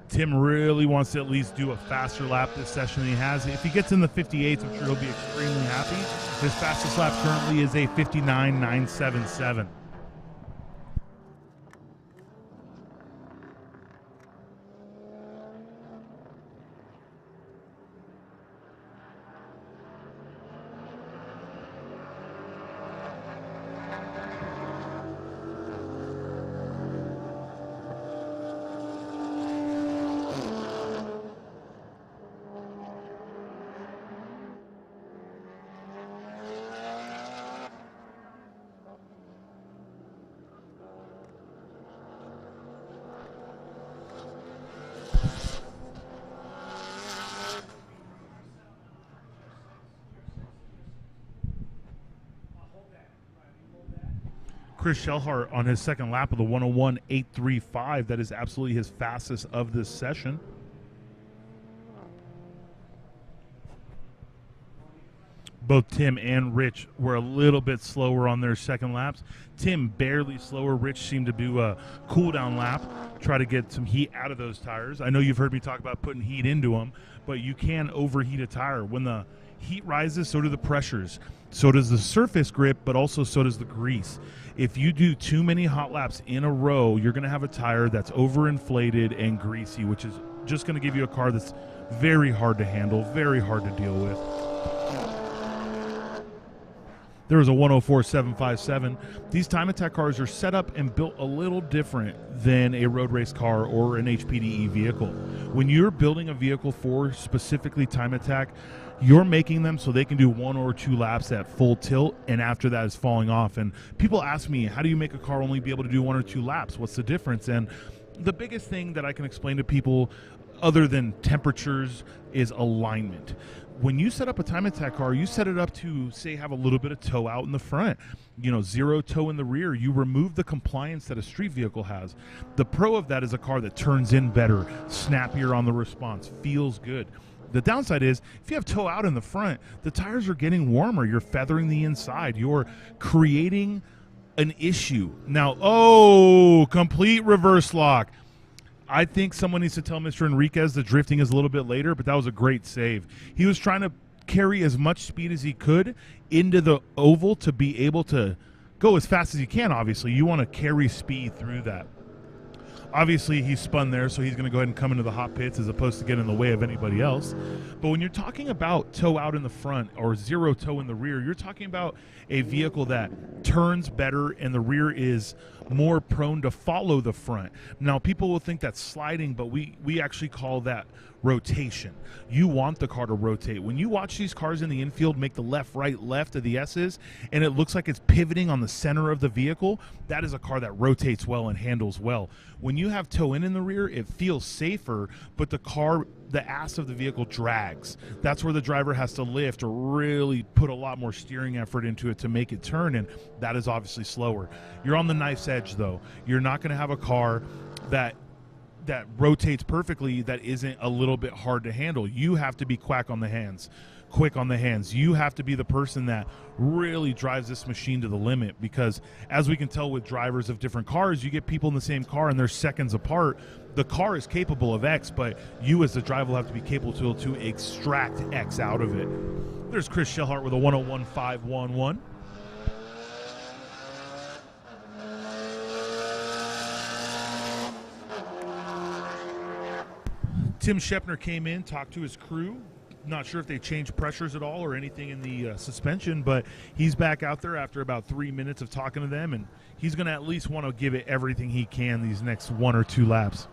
A: Tim really wants to at least do a faster lap this session than he has. If he gets in the 58s, I'm sure he'll be extremely happy. His fastest lap currently is a 59.977. Chris Shellhart on his second lap of the 101.835. That is absolutely his fastest of this session. Both Tim and Rich were a little bit slower on their second laps. Tim barely slower. Rich seemed to do a cool-down lap, try to get some heat out of those tires. I know you've heard me talk about putting heat into them, but you can overheat a tire. When the heat rises, so do the pressures. So does the surface grip, but also so does the grease. If you do too many hot laps in a row, you're going to have a tire that's overinflated and greasy, which is just going to give you a car that's very hard to handle, very hard to deal with. There was a 104.757. These time attack cars are set up and built a little different than a road race car or an HPDE vehicle. When you're building a vehicle for specifically time attack, you're making them so they can do 1 or 2 laps at full tilt, and after that is falling off. And people ask me, how do you make a car only be able to do 1 or 2 laps? What's the difference? And the biggest thing that I can explain to people, other than temperatures, is alignment. When you set up a time attack car, you set it up to, say, have a little bit of toe out in the front, 0 toe in the rear. You remove the compliance that a street vehicle has. The pro of that is a car that turns in better, snappier on the response, feels good. The downside is, if you have toe out in the front, the tires are getting warmer. You're feathering the inside. You're creating an issue. Now, complete reverse lock. I think someone needs to tell Mr. Enriquez the drifting is a little bit later, but that was a great save. He was trying to carry as much speed as he could into the oval to be able to go as fast as he can, obviously. You want to carry speed through that. Obviously, he spun there, so he's going to go ahead and come into the hot pits as opposed to get in the way of anybody else. But when you're talking about toe out in the front or 0 toe in the rear, you're talking about a vehicle that turns better and the rear is more prone to follow the front. Now, people will think that's sliding, but we actually call that rotation. You want the car to rotate. When you watch these cars in the infield make the left, right, left of the S's, and it looks like it's pivoting on the center of the vehicle, that is a car that rotates well and handles well. When you have toe in the rear, it feels safer, but the ass of the vehicle drags. That's where the driver has to lift or really put a lot more steering effort into it to make it turn, and that is obviously slower. You're on the knife's edge, though. You're not going to have a car that rotates perfectly that isn't a little bit hard to handle. You have to be quick on the hands. You have to be the person that really drives this machine to the limit, because as we can tell with drivers of different cars, you get people in the same car and they're seconds apart. The car is capable of X, but you as the driver will have to be capable to extract X out of it. There's Chris Shellhart with a 101.511. Tim Shepner came in, talked to his crew. Not sure if they changed pressures at all or anything in the suspension, but he's back out there after about 3 minutes of talking to them, and he's going to at least want to give it everything he can these next 1 or 2 laps.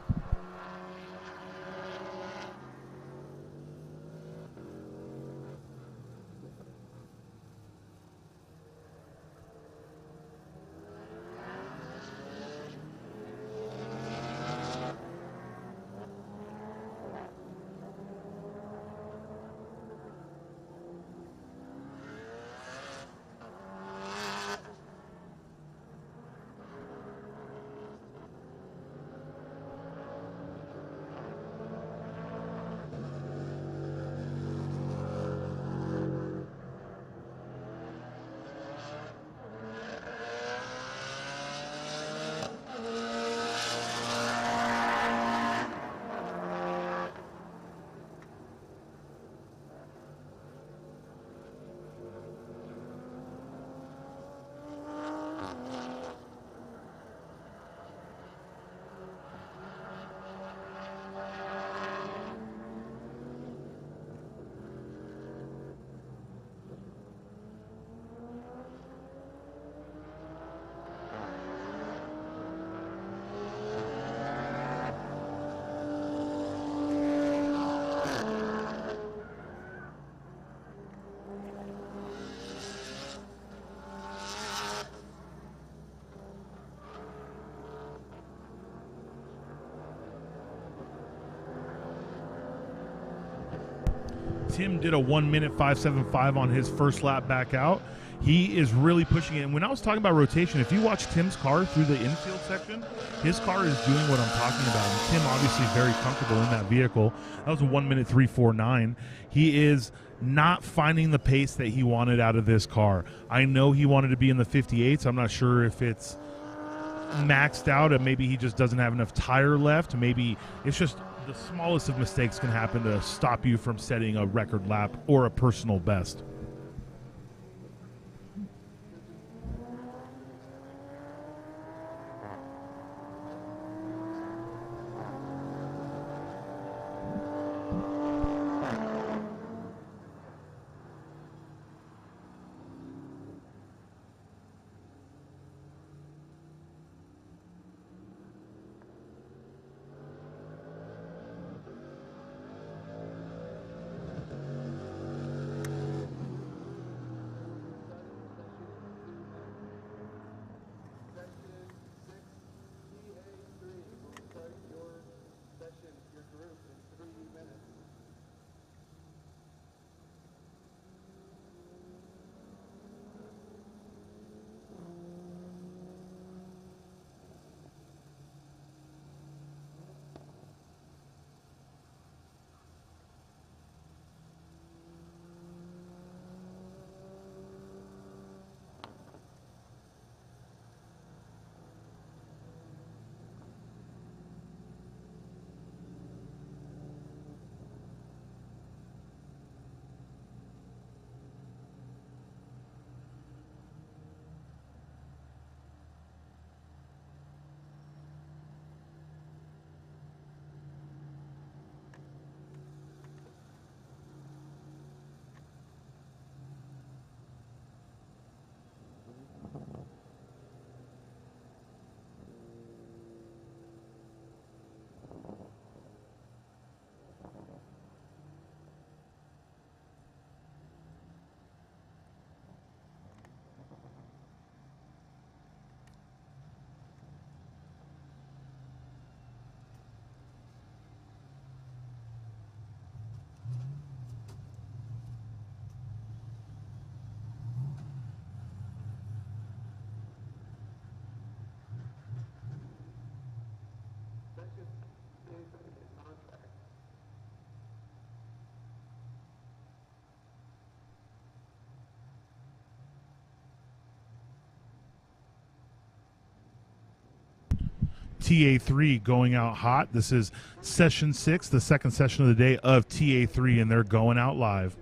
A: Tim did a 1:05.75 on his first lap back out. He is really pushing it. And when I was talking about rotation, if you watch Tim's car through the infield section, his car is doing what I'm talking about. And Tim obviously very comfortable in that vehicle. That was a 1:03.49. He is not finding the pace that he wanted out of this car. I know he wanted to be in the 58s. I'm not sure if it's maxed out and maybe he just doesn't have enough tire left. Maybe it's just the smallest of mistakes can happen to stop you from setting a record lap or a personal best. TA3 going out hot. This is session 6, the second session of the day of TA3, and they're going out live.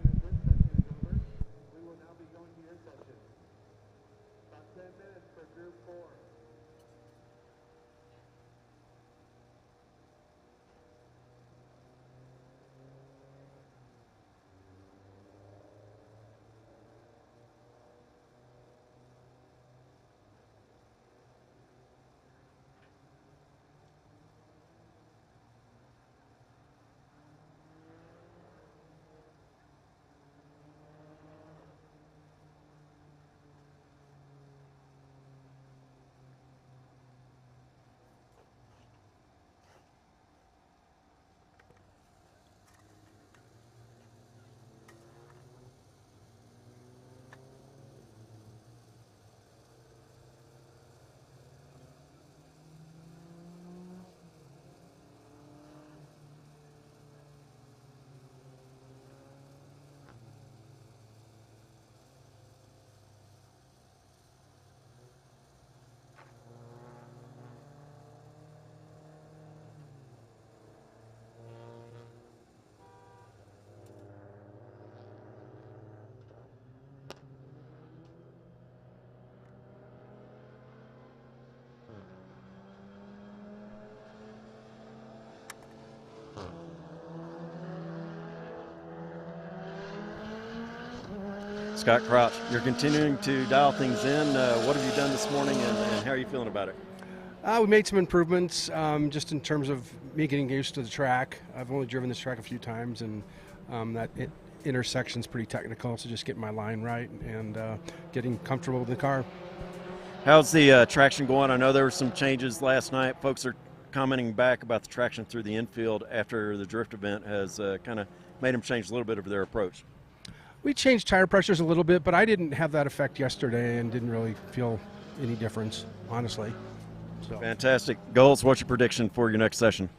B: Scott Crouch, you're continuing to dial things in. What have you done this morning, and how are you feeling about it?
S: We made some improvements just in terms of me getting used to the track. I've only driven this track a few times, and that intersection's pretty technical, so just getting my line right and getting comfortable with the car.
B: How's the traction going? I know there were some changes last night. Folks are commenting back about the traction through the infield after the drift event has kind of made them change a little bit of their approach?
S: We changed tire pressures a little bit, but I didn't have that effect yesterday and didn't really feel any difference, honestly. So.
B: Fantastic. Goals, what's your prediction for your next session?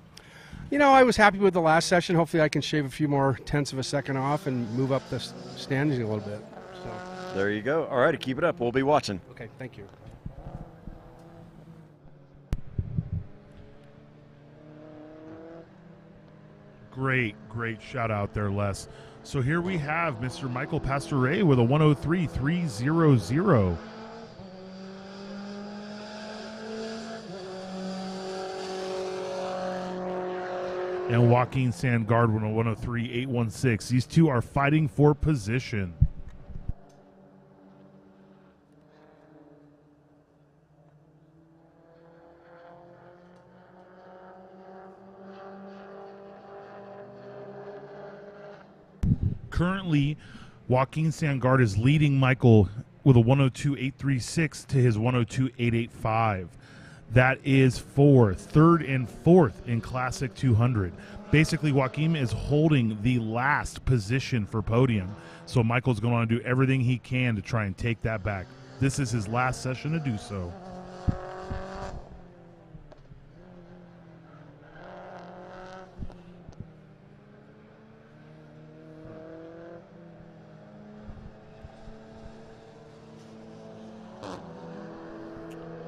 S: You know, I was happy with the last session. Hopefully I can shave a few more tenths of a second off and move up the standings a little bit. So.
B: There you go. All righty, keep it up. We'll be watching.
S: Okay, thank you.
A: Great shout out there, Les. So here we have Mr. Michael Pastore with a 103.300. And Joaquin Sangard with a 103.816. These two are fighting for position. Currently, Joaquin Sangard is leading Michael with a 102.836 to his 102.885. That is for third and fourth in Classic 200. Basically, Joaquin is holding the last position for podium. So Michael's going to want to do everything he can to try and take that back. This is his last session to do so.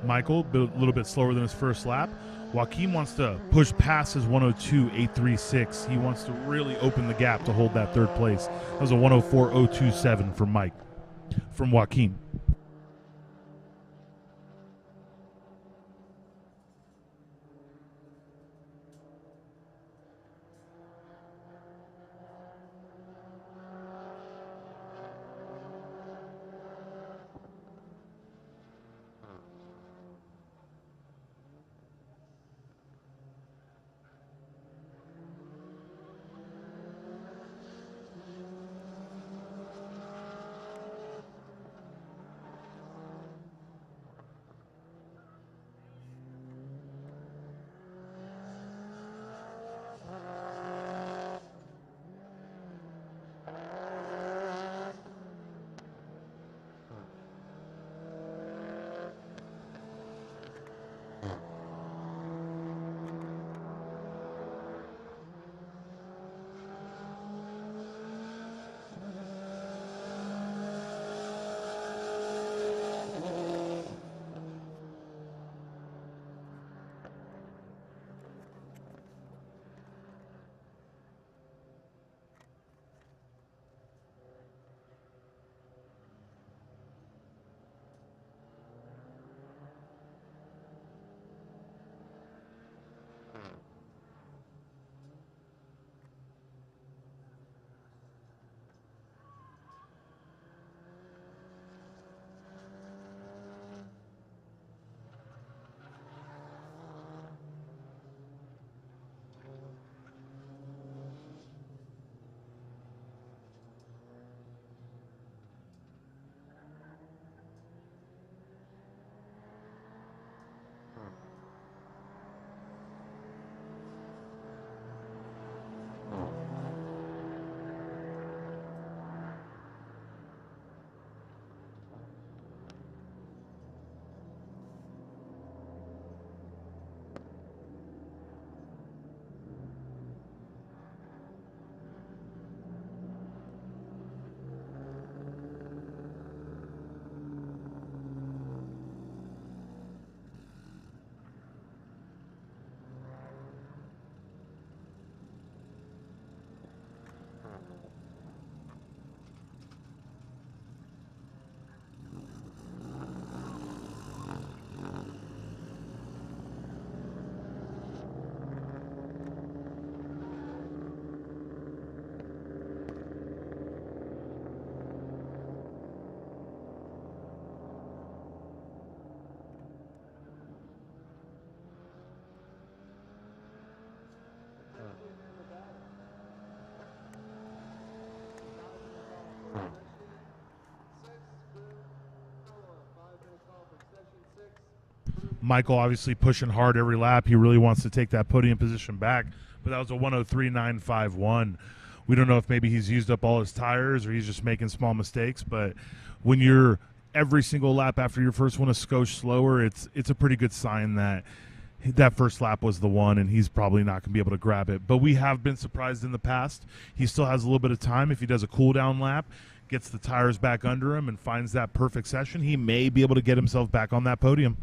A: Michael, a little bit slower than his first lap. Joaquin wants to push past his 102.836. He wants to really open the gap to hold that third place. That was a 104.027 from Joaquin. Michael obviously pushing hard every lap. He really wants to take that podium position back, but that was a 103.951. We don't know if maybe he's used up all his tires or he's just making small mistakes, but when you're every single lap after your first one a skosh slower, it's a pretty good sign that first lap was the one, and he's probably not going to be able to grab it. But we have been surprised in the past. He still has a little bit of time. If he does a cool-down lap, gets the tires back under him, and finds that perfect session, he may be able to get himself back on that podium.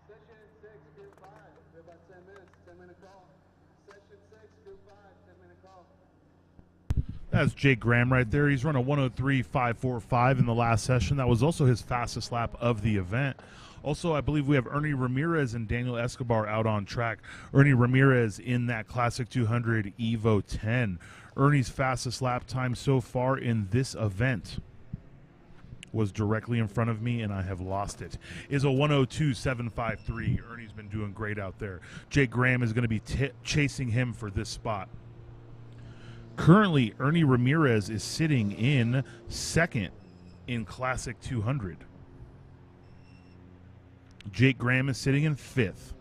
Q: Session 6, Group 5. We have about 10 minutes, 10-minute call. Session 6, Group 5, 10-minute call.
A: That's Jake Graham right there. He's run a 103.545 in the last session. That was also his fastest lap of the event. Also, I believe we have Ernie Ramirez and Daniel Escobar out on track. Ernie Ramirez in that Classic 200 Evo 10. Ernie's fastest lap time so far in this event was directly in front of me, and I have lost it, is a 102.753. Ernie's been doing great out there. Jake Graham is going to be chasing him for this spot. Currently, Ernie Ramirez is sitting in second in Classic 200. Jake Graham is sitting in fifth.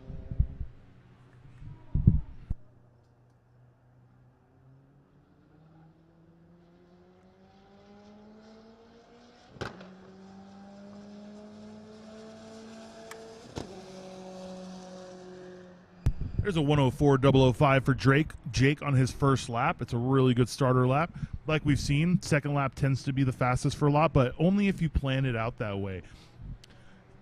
A: There's a 104.005 for Drake. Jake on his first lap. It's a really good starter lap. Like we've seen, second lap tends to be the fastest for a lot, but only if you plan it out that way.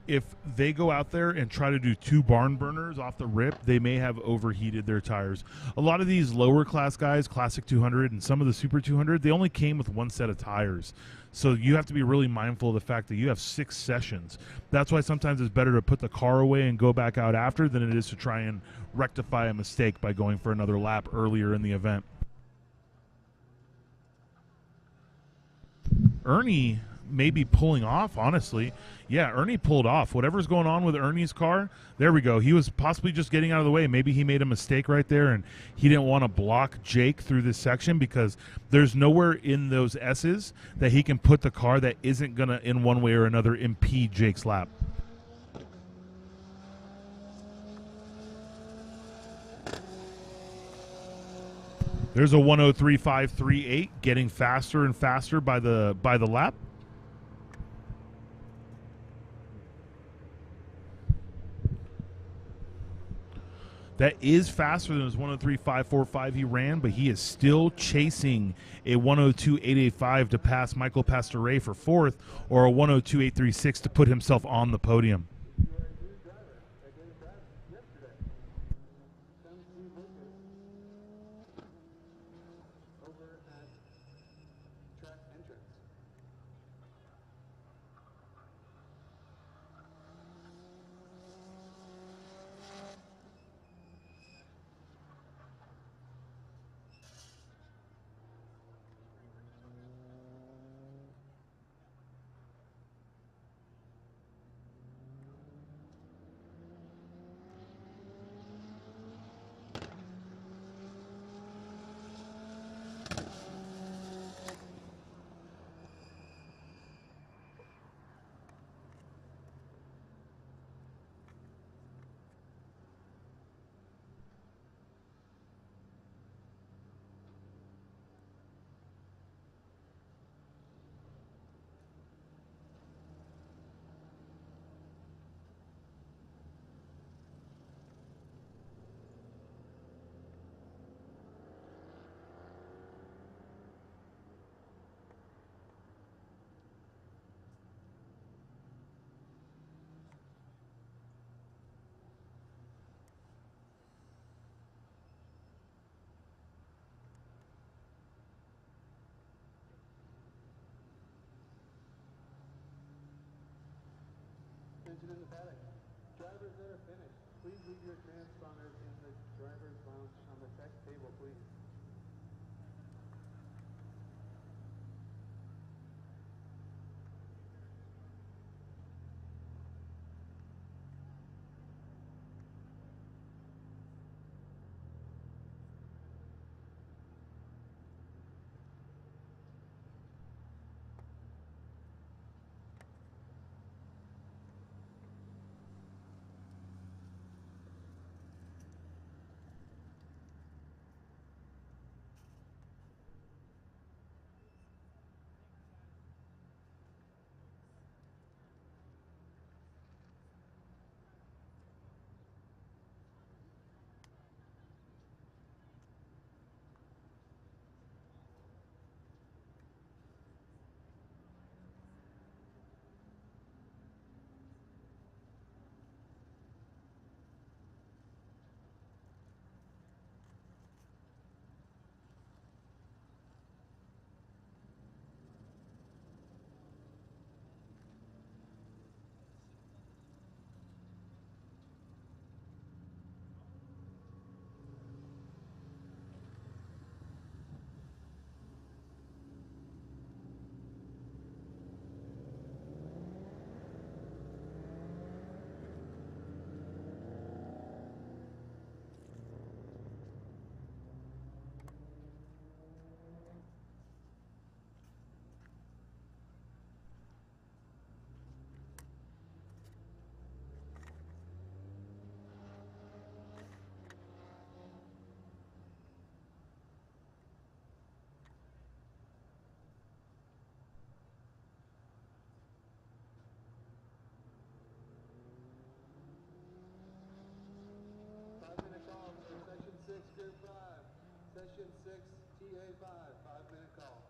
A: if they go out there and try to do 2 barn burners off the rip, they may have overheated their tires. A lot of these lower class guys, Classic 200 and some of the Super 200, they only came with 1 set of tires. So you have to be really mindful of the fact that you have 6 sessions. That's why sometimes it's better to put the car away and go back out after than it is to try and rectify a mistake by going for another lap earlier in the event. Ernie may be pulling off, honestly. Yeah, Ernie pulled off. Whatever's going on with Ernie's car, there we go. He was possibly just getting out of the way. Maybe he made a mistake right there, and he didn't want to block Jake through this section because there's nowhere in those S's that he can put the car that isn't going to, in one way or another, impede Jake's lap. There's a 103.538 getting faster and faster by the lap. That is faster than his 103.545 he ran, but he is still chasing a 102.885 to pass Michael Pastore for 4th, or a 102.836 to put himself on the podium.
Q: Attention in the paddock. Drivers that are finished, please leave your transponders in the driver's lounge on the tech table, please. Session 6, TA5, 5-minute call.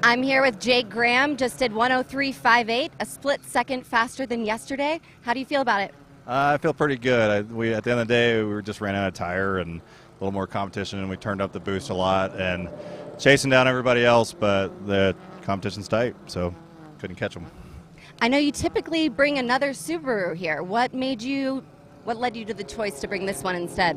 C: I'm here with Jake Graham, just did 103.58, a split second faster than yesterday. How do you feel about it?
T: I feel pretty good. At the end of the day, we just ran out of tire and a little more competition, and we turned up the boost a lot and chasing down everybody else, but the competition's tight, so couldn't catch them.
C: I know you typically bring another Subaru here. What led you to the choice to bring this one instead?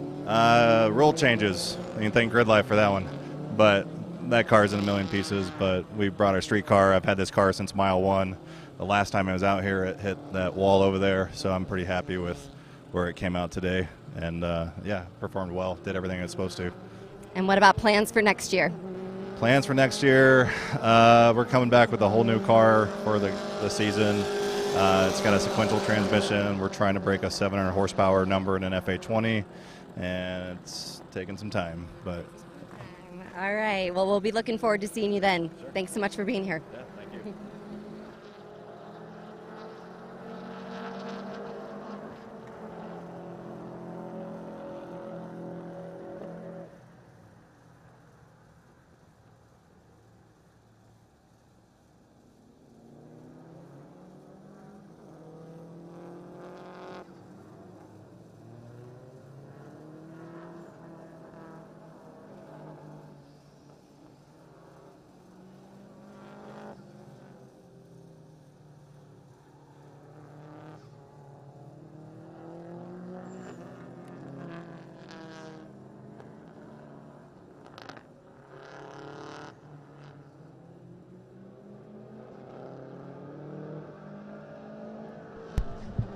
T: Rule changes. You can thank Grid Life for that one, but that car's in a million pieces. But we brought our street car. I've had this car since mile one. The last time I was out here, it hit that wall over there, so I'm pretty happy with where it came out today. And yeah, performed well, did everything it was supposed to.
C: And what about plans for next year?
T: Plans for next year, we're coming back with a whole new car for the season. It's got a sequential transmission. We're trying to break a 700 horsepower number in an FA20, and it's taking some time. But
C: all right, well, we'll be looking forward to seeing you then. Thanks so much for being here.
T: yeah, thank you.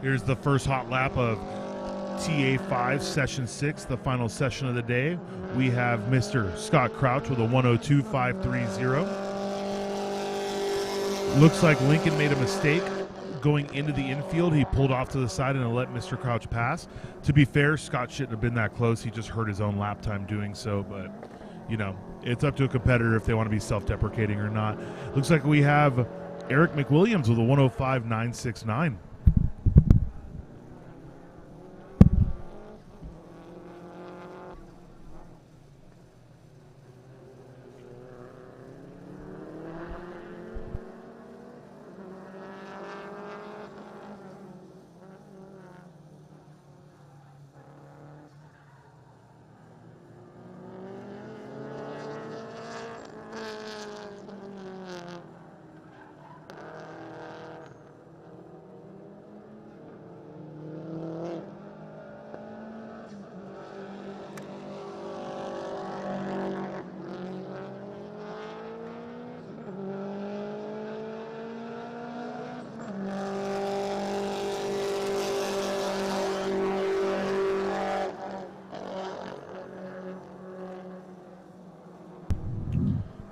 A: Here's the first hot lap of TA5 Session 6, the final session of the day. We have Mr. Scott Crouch with a 102.530. Looks like Lincoln made a mistake going into the infield. He pulled off to the side and let Mr. Crouch pass. To be fair, Scott shouldn't have been that close. He just hurt his own lap time doing so, but you know, it's up to a competitor if they want to be self-deprecating or not. Looks like we have Eric McWilliams with a 105.969.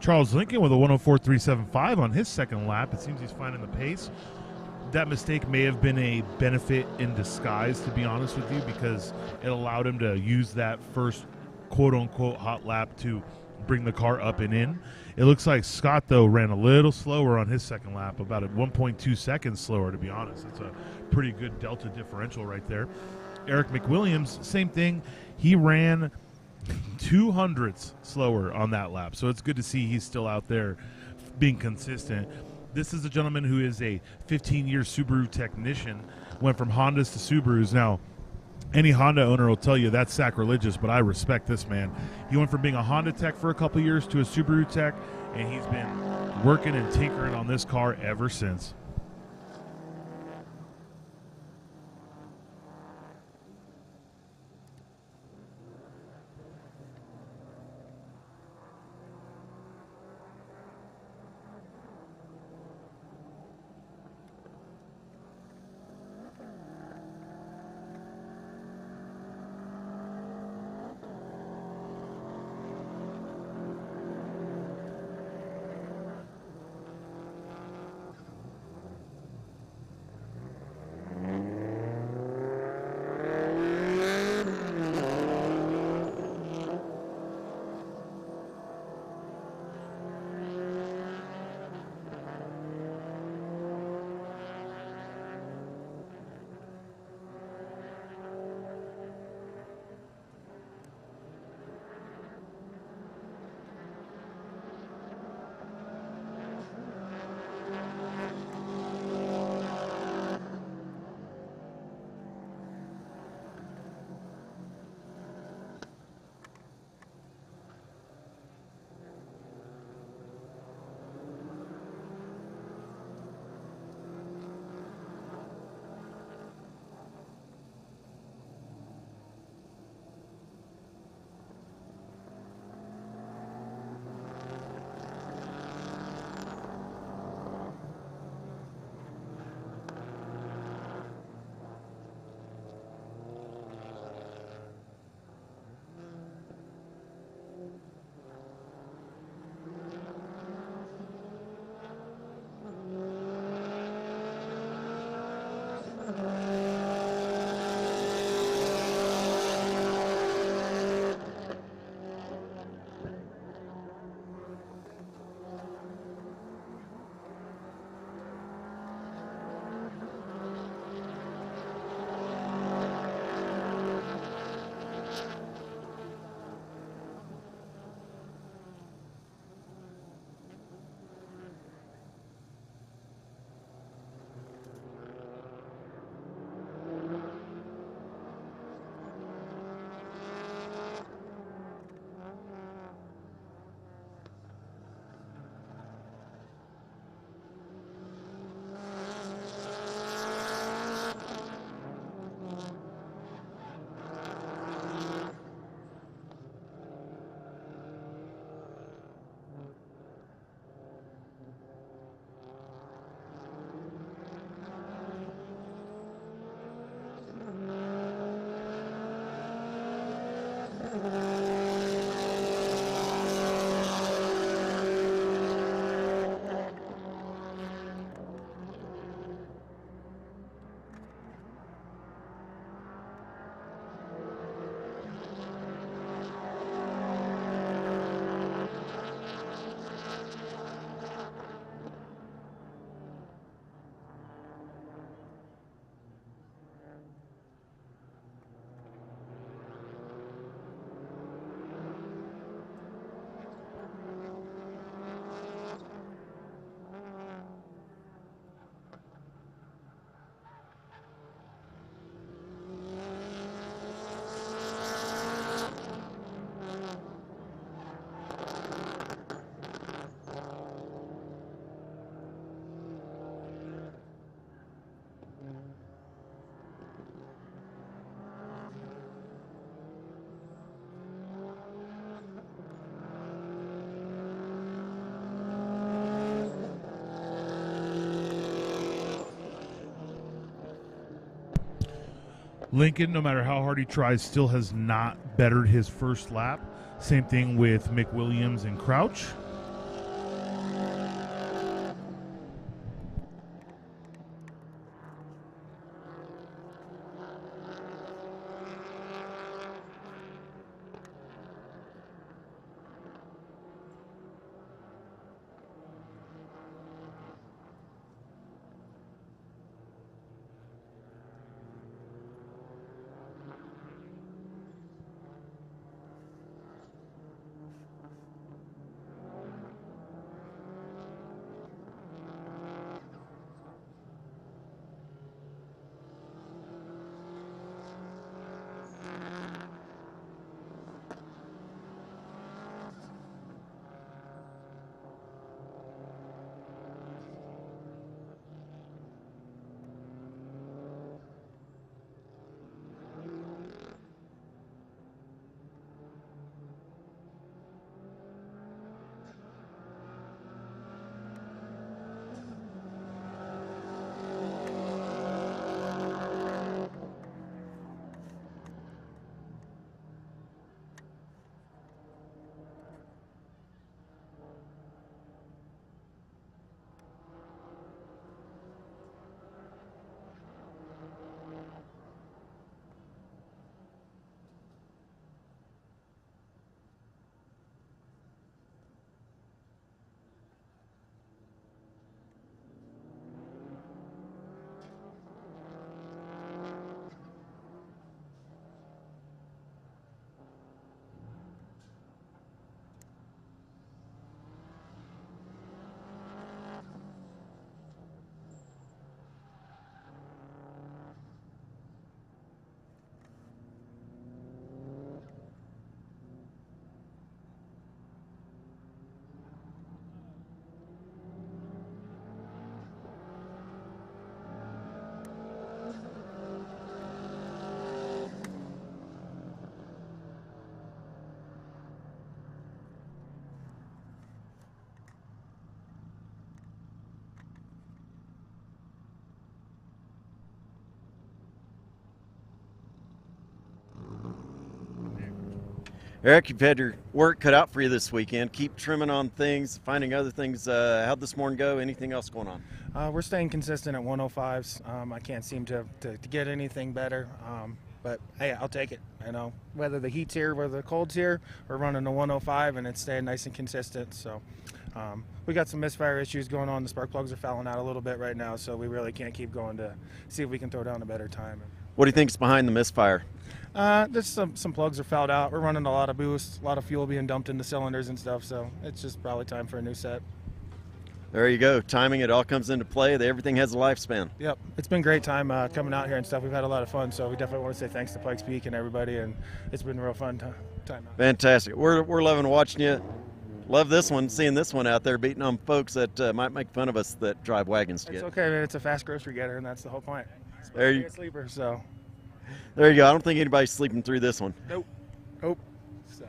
A: Charles Lincoln with a 104.375 on his second lap. It seems he's finding the pace. That mistake may have been a benefit in disguise, to be honest with you, because it allowed him to use that first quote-unquote hot lap to bring the car up and in. It looks like Scott, though, ran a little slower on his second lap, about at 1.2 seconds slower, to be honest. It's a pretty good delta differential right there. Eric McWilliams, same thing. He ran 200ths slower on that lap, so it's good to see he's still out there being consistent. This is a gentleman who is a 15-year Subaru technician, went from Hondas to Subarus. Now, any Honda owner will tell you that's sacrilegious, but I respect this man. He went from being a Honda tech for a couple years to a Subaru tech, and he's been working and tinkering on this car ever since. Lincoln, no matter how hard he tries, still has not bettered his first lap. Same thing with McWilliams and Crouch.
B: Eric, you've had your work cut out for you this weekend. Keep trimming on things, finding other things. How'd this morning go? Anything else going on?
U: We're staying consistent at 105s. I can't seem to get anything better. But hey, I'll take it. You know, whether the heat's here, whether the cold's here, we're running a 105 and it's staying nice and consistent. So we got some misfire issues going on. The spark plugs are fouling out a little bit right now, so we really can't keep going to see if we can throw down a better time.
B: What do you think's behind the misfire?
U: There's some plugs are fouled out. We're running a lot of boost, a lot of fuel being dumped into cylinders and stuff, so it's just probably time for a new set.
B: There you go. Timing, it all comes into play. Everything has a lifespan.
U: Yep. It's been a great time coming out here and stuff. We've had a lot of fun, so we definitely want to say thanks to Pikes Peak and everybody, and it's been a real fun time out.
B: Fantastic. We're loving watching you. Love this one, seeing this one out there beating on folks that might make fun of us that drive wagons to
U: It's
B: get.
U: okay, man. It's a fast grocery getter, and that's the whole point.
B: There you
U: Be a sleeper, so.
B: There you go. I don't think anybody's sleeping through this one.
U: Nope. Nope. So.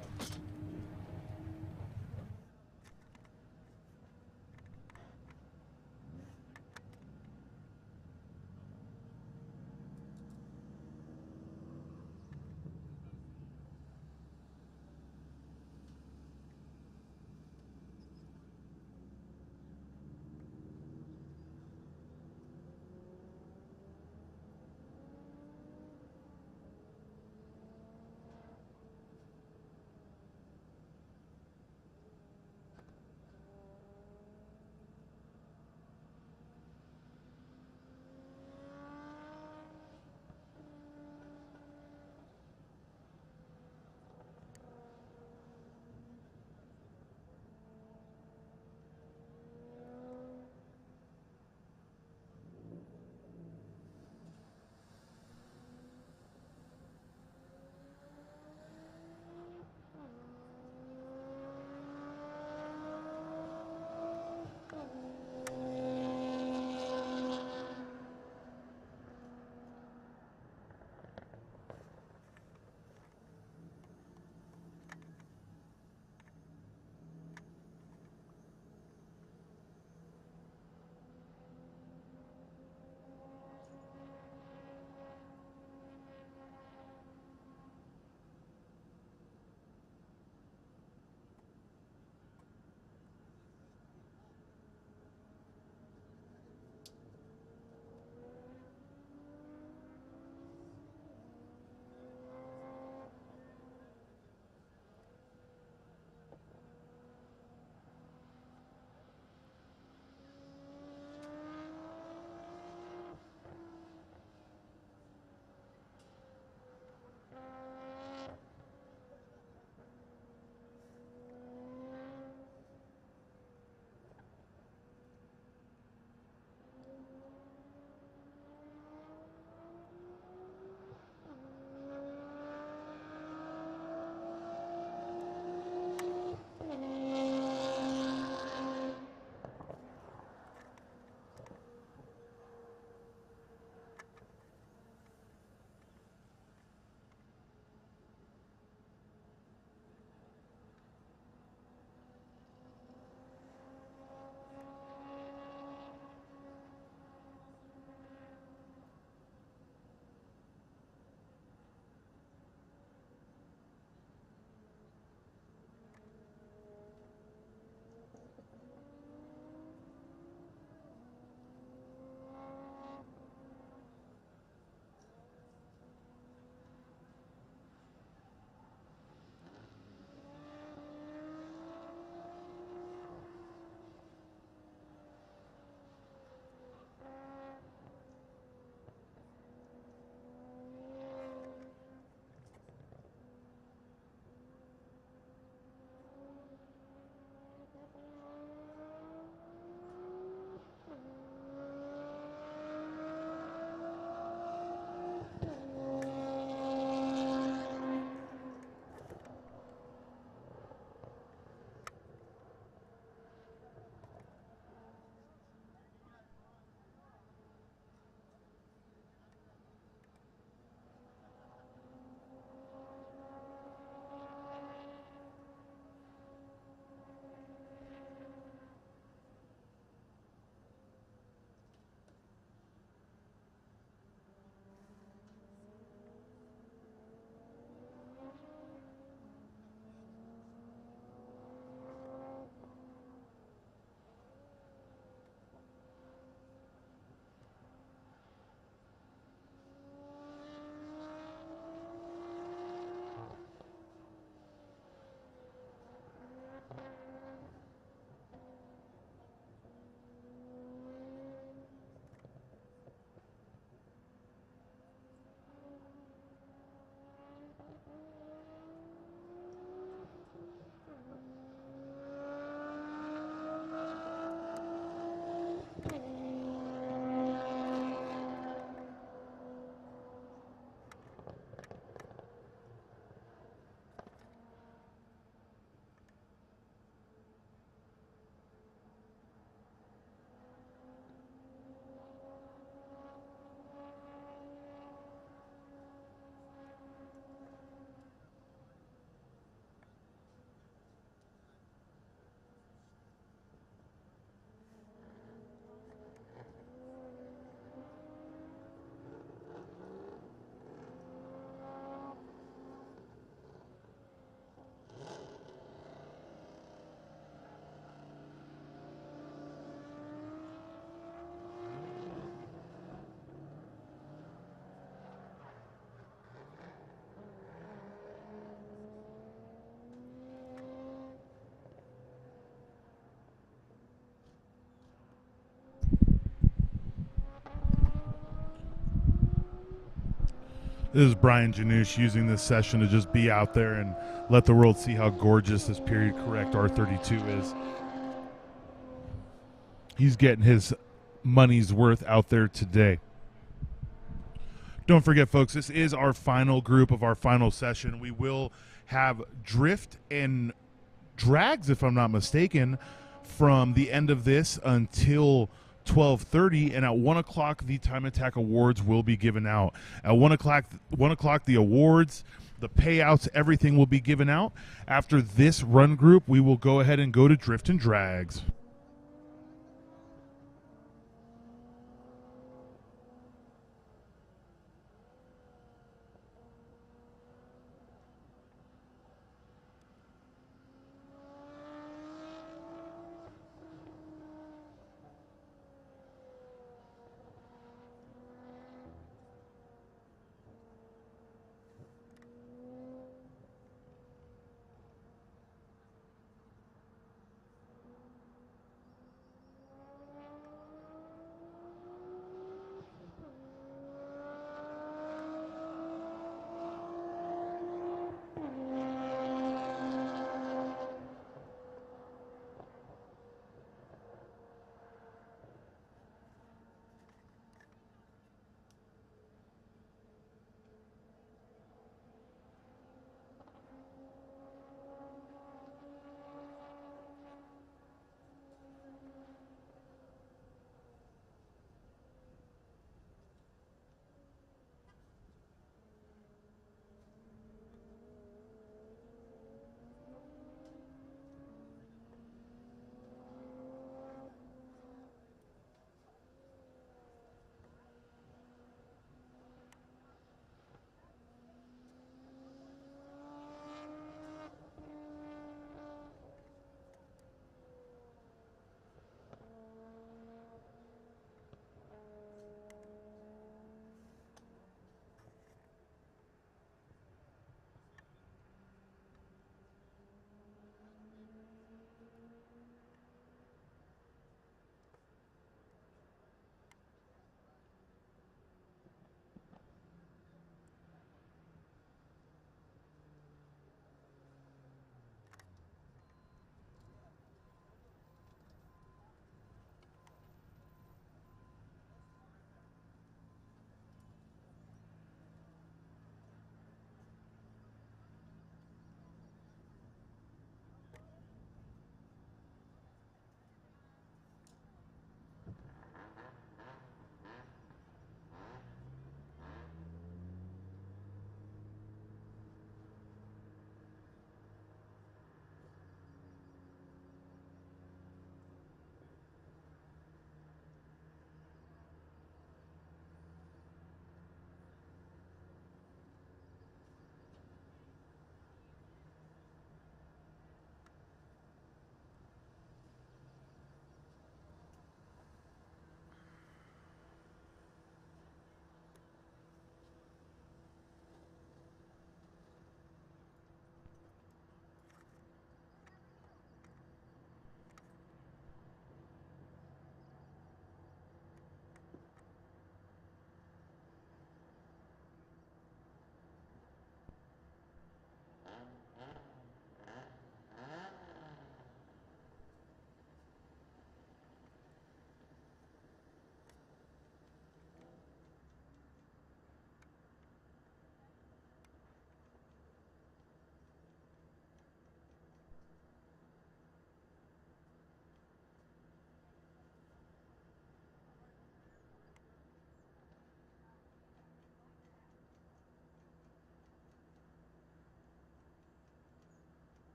A: This is Brian Janusz using this session to just be out there and let the world see how gorgeous this period correct R32 is. He's getting his money's worth out there today. Don't forget, folks, this is our final group of our final session. We will have drift and drags, if I'm not mistaken, from the end of this until 12:30, and at 1 o'clock the Time Attack Awards will be given out. At 1 o'clock the awards, the payouts, everything will be given out. After this run group, we will go ahead and go to drift and drags.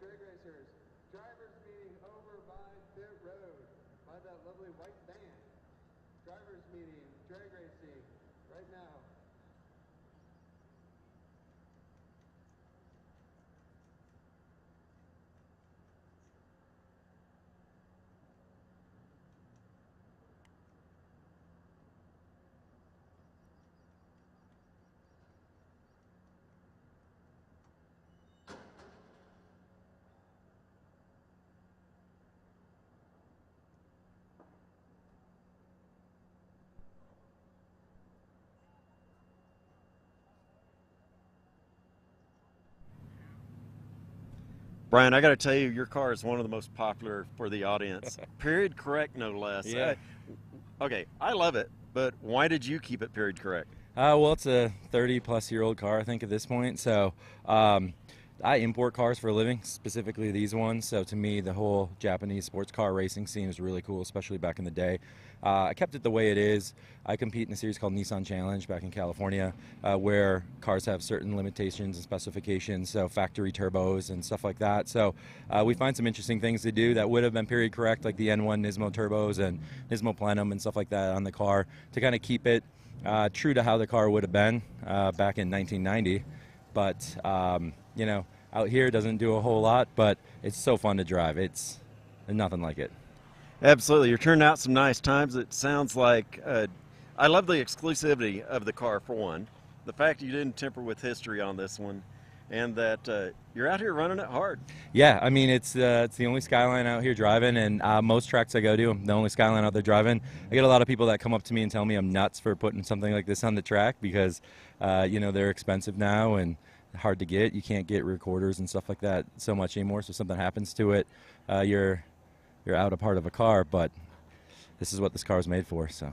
Q: Drag racers, drivers meeting over by pit road, by that lovely white van. Drivers meeting drag racing right now.
B: Brian, I got to tell you, your car is one of the most popular for the audience. Period correct, no less.
E: Yeah.
B: Okay, I love it, but why did you keep it period correct?
E: Well, it's a 30-plus-year-old car, I think, at this point. So I import cars for a living, specifically these ones. So to me, the whole Japanese sports car racing scene is really cool, especially back in the day. I kept it the way it is. I compete in a series called Nissan Challenge back in California, where cars have certain limitations and specifications, so factory turbos and stuff like that. So we find some interesting things to do that would have been period correct, like the N1 Nismo turbos and Nismo Plenum and stuff like that on the car, to kind of keep it true to how the car would have been back in 1990. But, you know, out here it doesn't do a whole lot, but it's so fun to drive. It's nothing like it.
B: Absolutely. You're turning out some nice times. It sounds like I love the exclusivity of the car, for one. The fact that you didn't temper with history on this one, and that you're out here running it hard.
E: Yeah, I mean, it's the only Skyline out here driving, and most tracks I go to, I'm the only Skyline out there driving. I get a lot of people that come up to me and tell me I'm nuts for putting something like this on the track because, you know, they're expensive now and hard to get. You can't get recorders and stuff like that so much anymore, so if something happens to it, you're out a part of a car, but this is what this car is made for. So,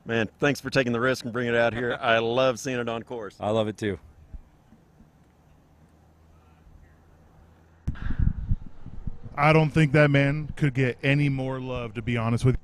B: man, thanks for taking the risk and bringing it out here. I love seeing it on course.
E: I love it too.
A: I don't think that man could get any more love, to be honest with you.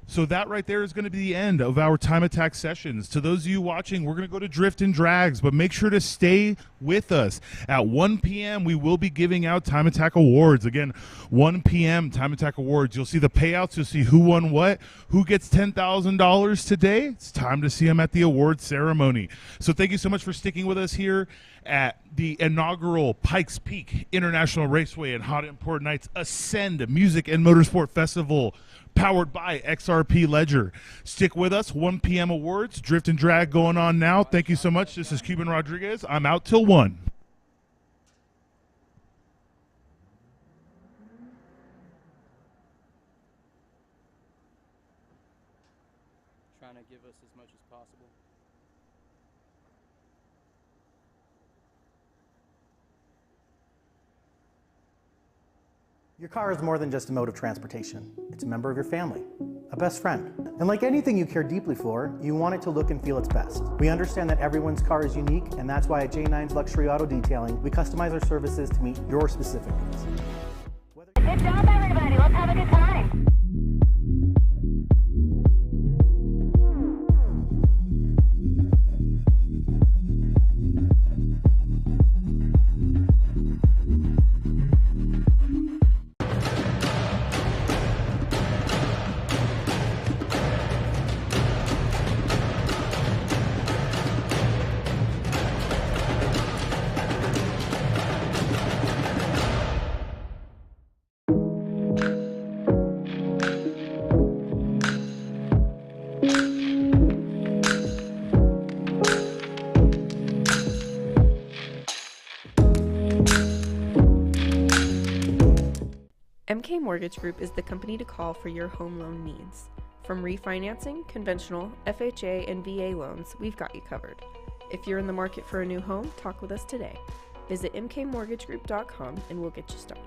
A: So that right there is going to be the end of our Time Attack sessions. To those of you watching, we're going to go to Drift and Drags, but make sure to stay with us. At 1 p.m., we will be giving out Time Attack Awards. Again, 1 p.m., Time Attack Awards. You'll see the payouts. You'll see who won what, who gets $10,000 today. It's time to see them at the award ceremony. So thank you so much for sticking with us here at the inaugural Pikes Peak International Raceway and Hot Import Nights Ascend Music and Motorsport Festival, powered by XRP Ledger. Stick with us. 1 p.m. awards. Drift and Drag going on now. Thank you so much. This is Cuban Rodriguez. I'm out till 1.
V: Trying to give us as much as possible.
N: Your car is more than just a mode of transportation. It's a member of your family, a best friend. And like anything you care deeply for, you want it to look and feel its best. We understand that everyone's car is unique, and that's why at J9's Luxury Auto Detailing, we customize our services to meet your specific needs.
W: Good job, everybody. Let's have a good time. MK Mortgage Group is the company to call for your home loan needs. From refinancing, conventional, FHA, and VA loans, we've got you covered. If you're in the market for a new home, talk with us today. Visit mkmortgagegroup.com and we'll get you started.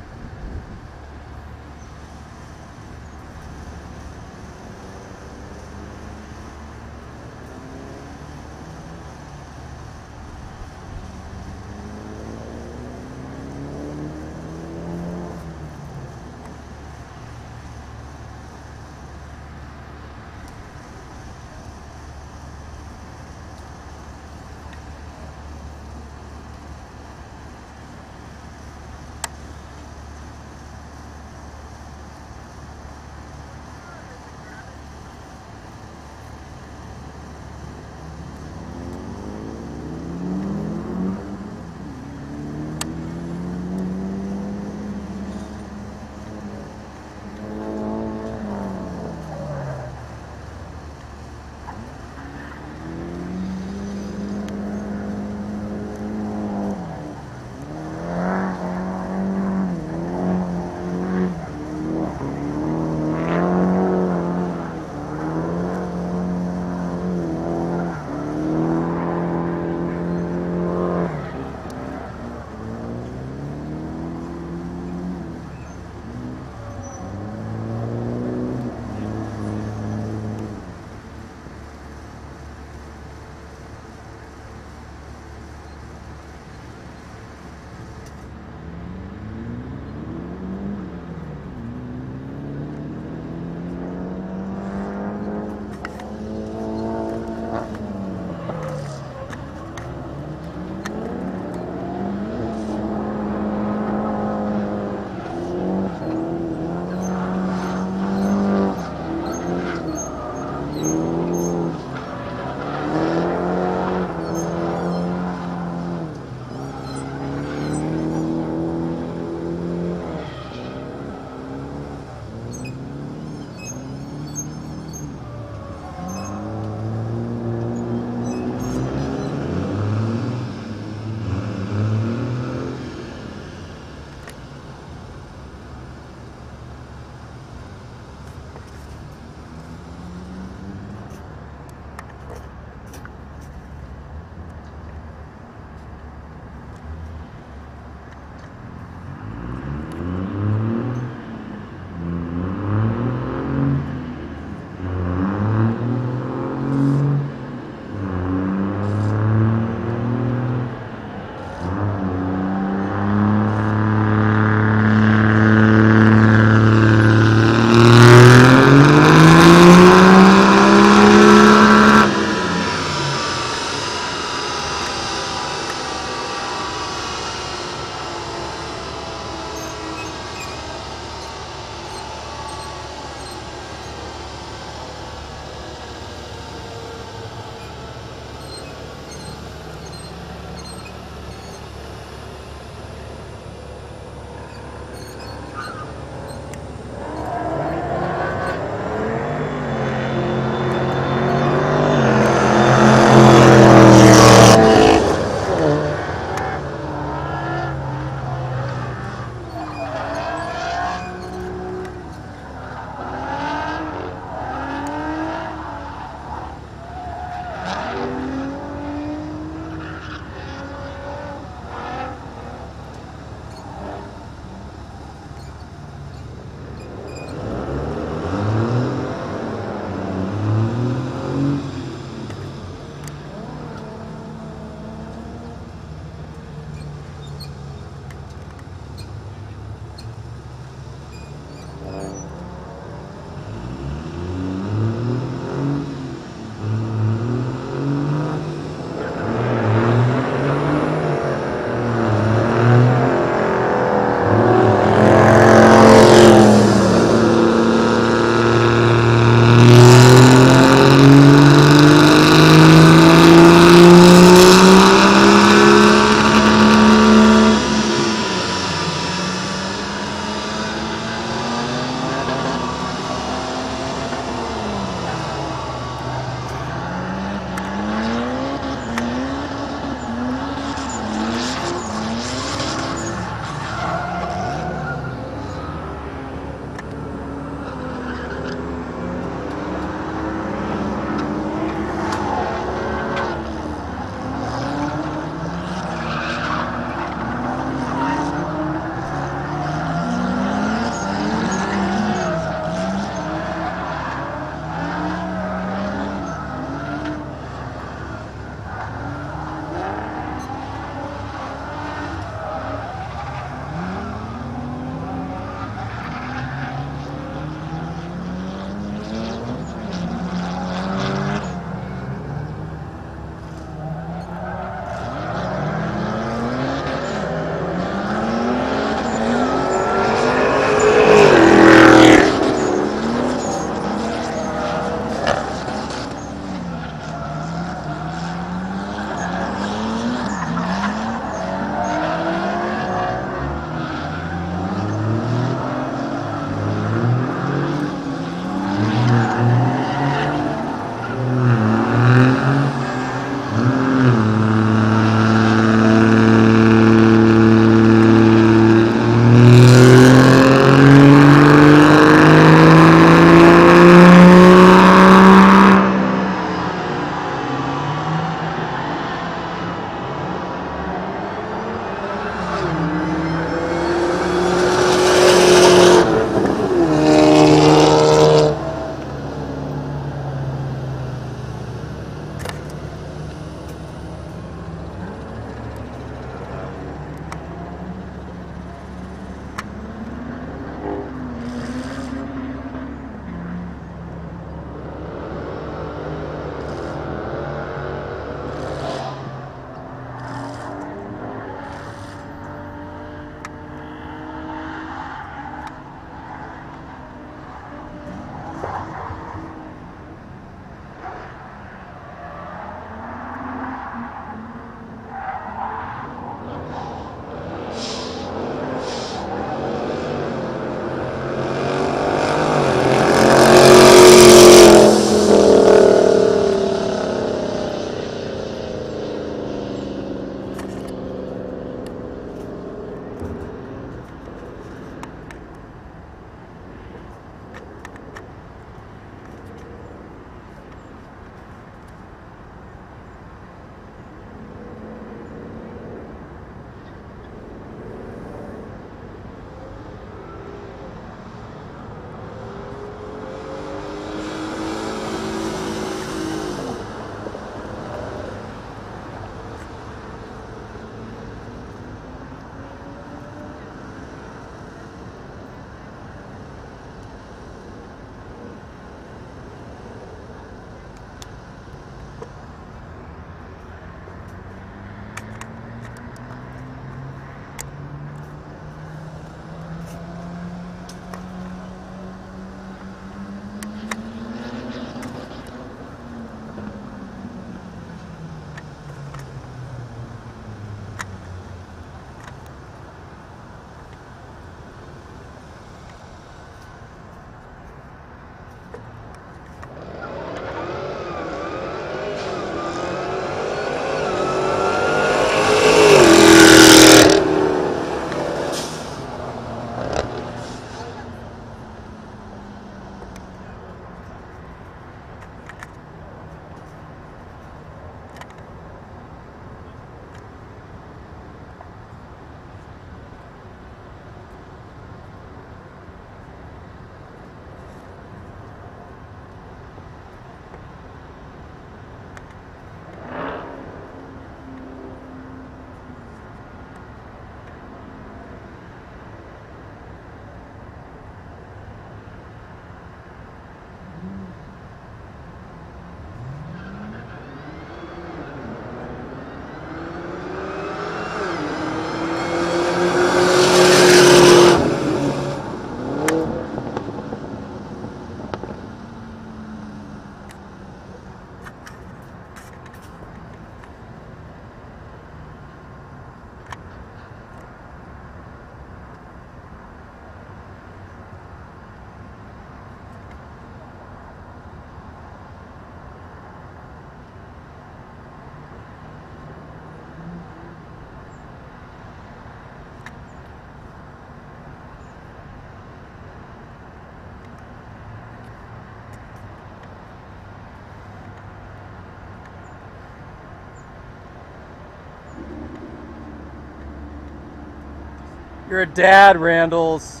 F: You're a dad, Randalls.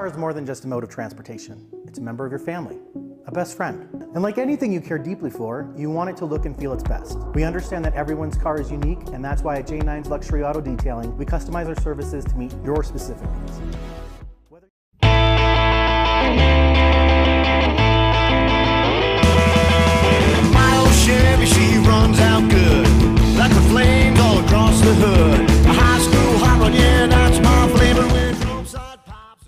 N: car is more than just a mode of transportation. It's a member of your family, a best friend. And like anything you care deeply for, you want it to look and feel its best. We understand that everyone's car is unique, and that's why at J9's Luxury Auto Detailing, we customize our services to meet your specific needs.
G: My old Chevy, she runs out good, like the flames all across the hood. A high school hot rod, yeah, that's my flavor with roadside pops.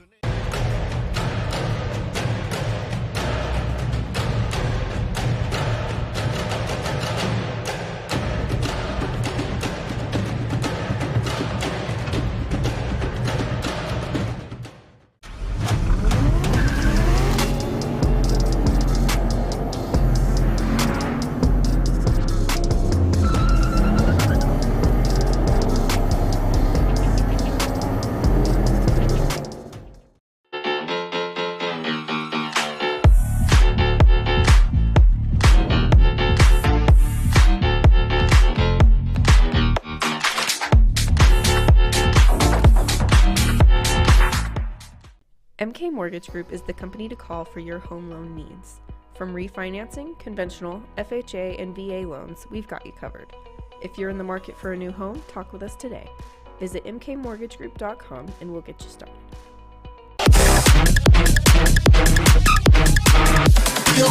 W: MK Mortgage Group is the company to call for your home loan needs. From refinancing, conventional, FHA, and VA loans, we've got you covered. If you're in the market for a new home, talk with us today. Visit mkmortgagegroup.com and we'll get you started.
G: Yo,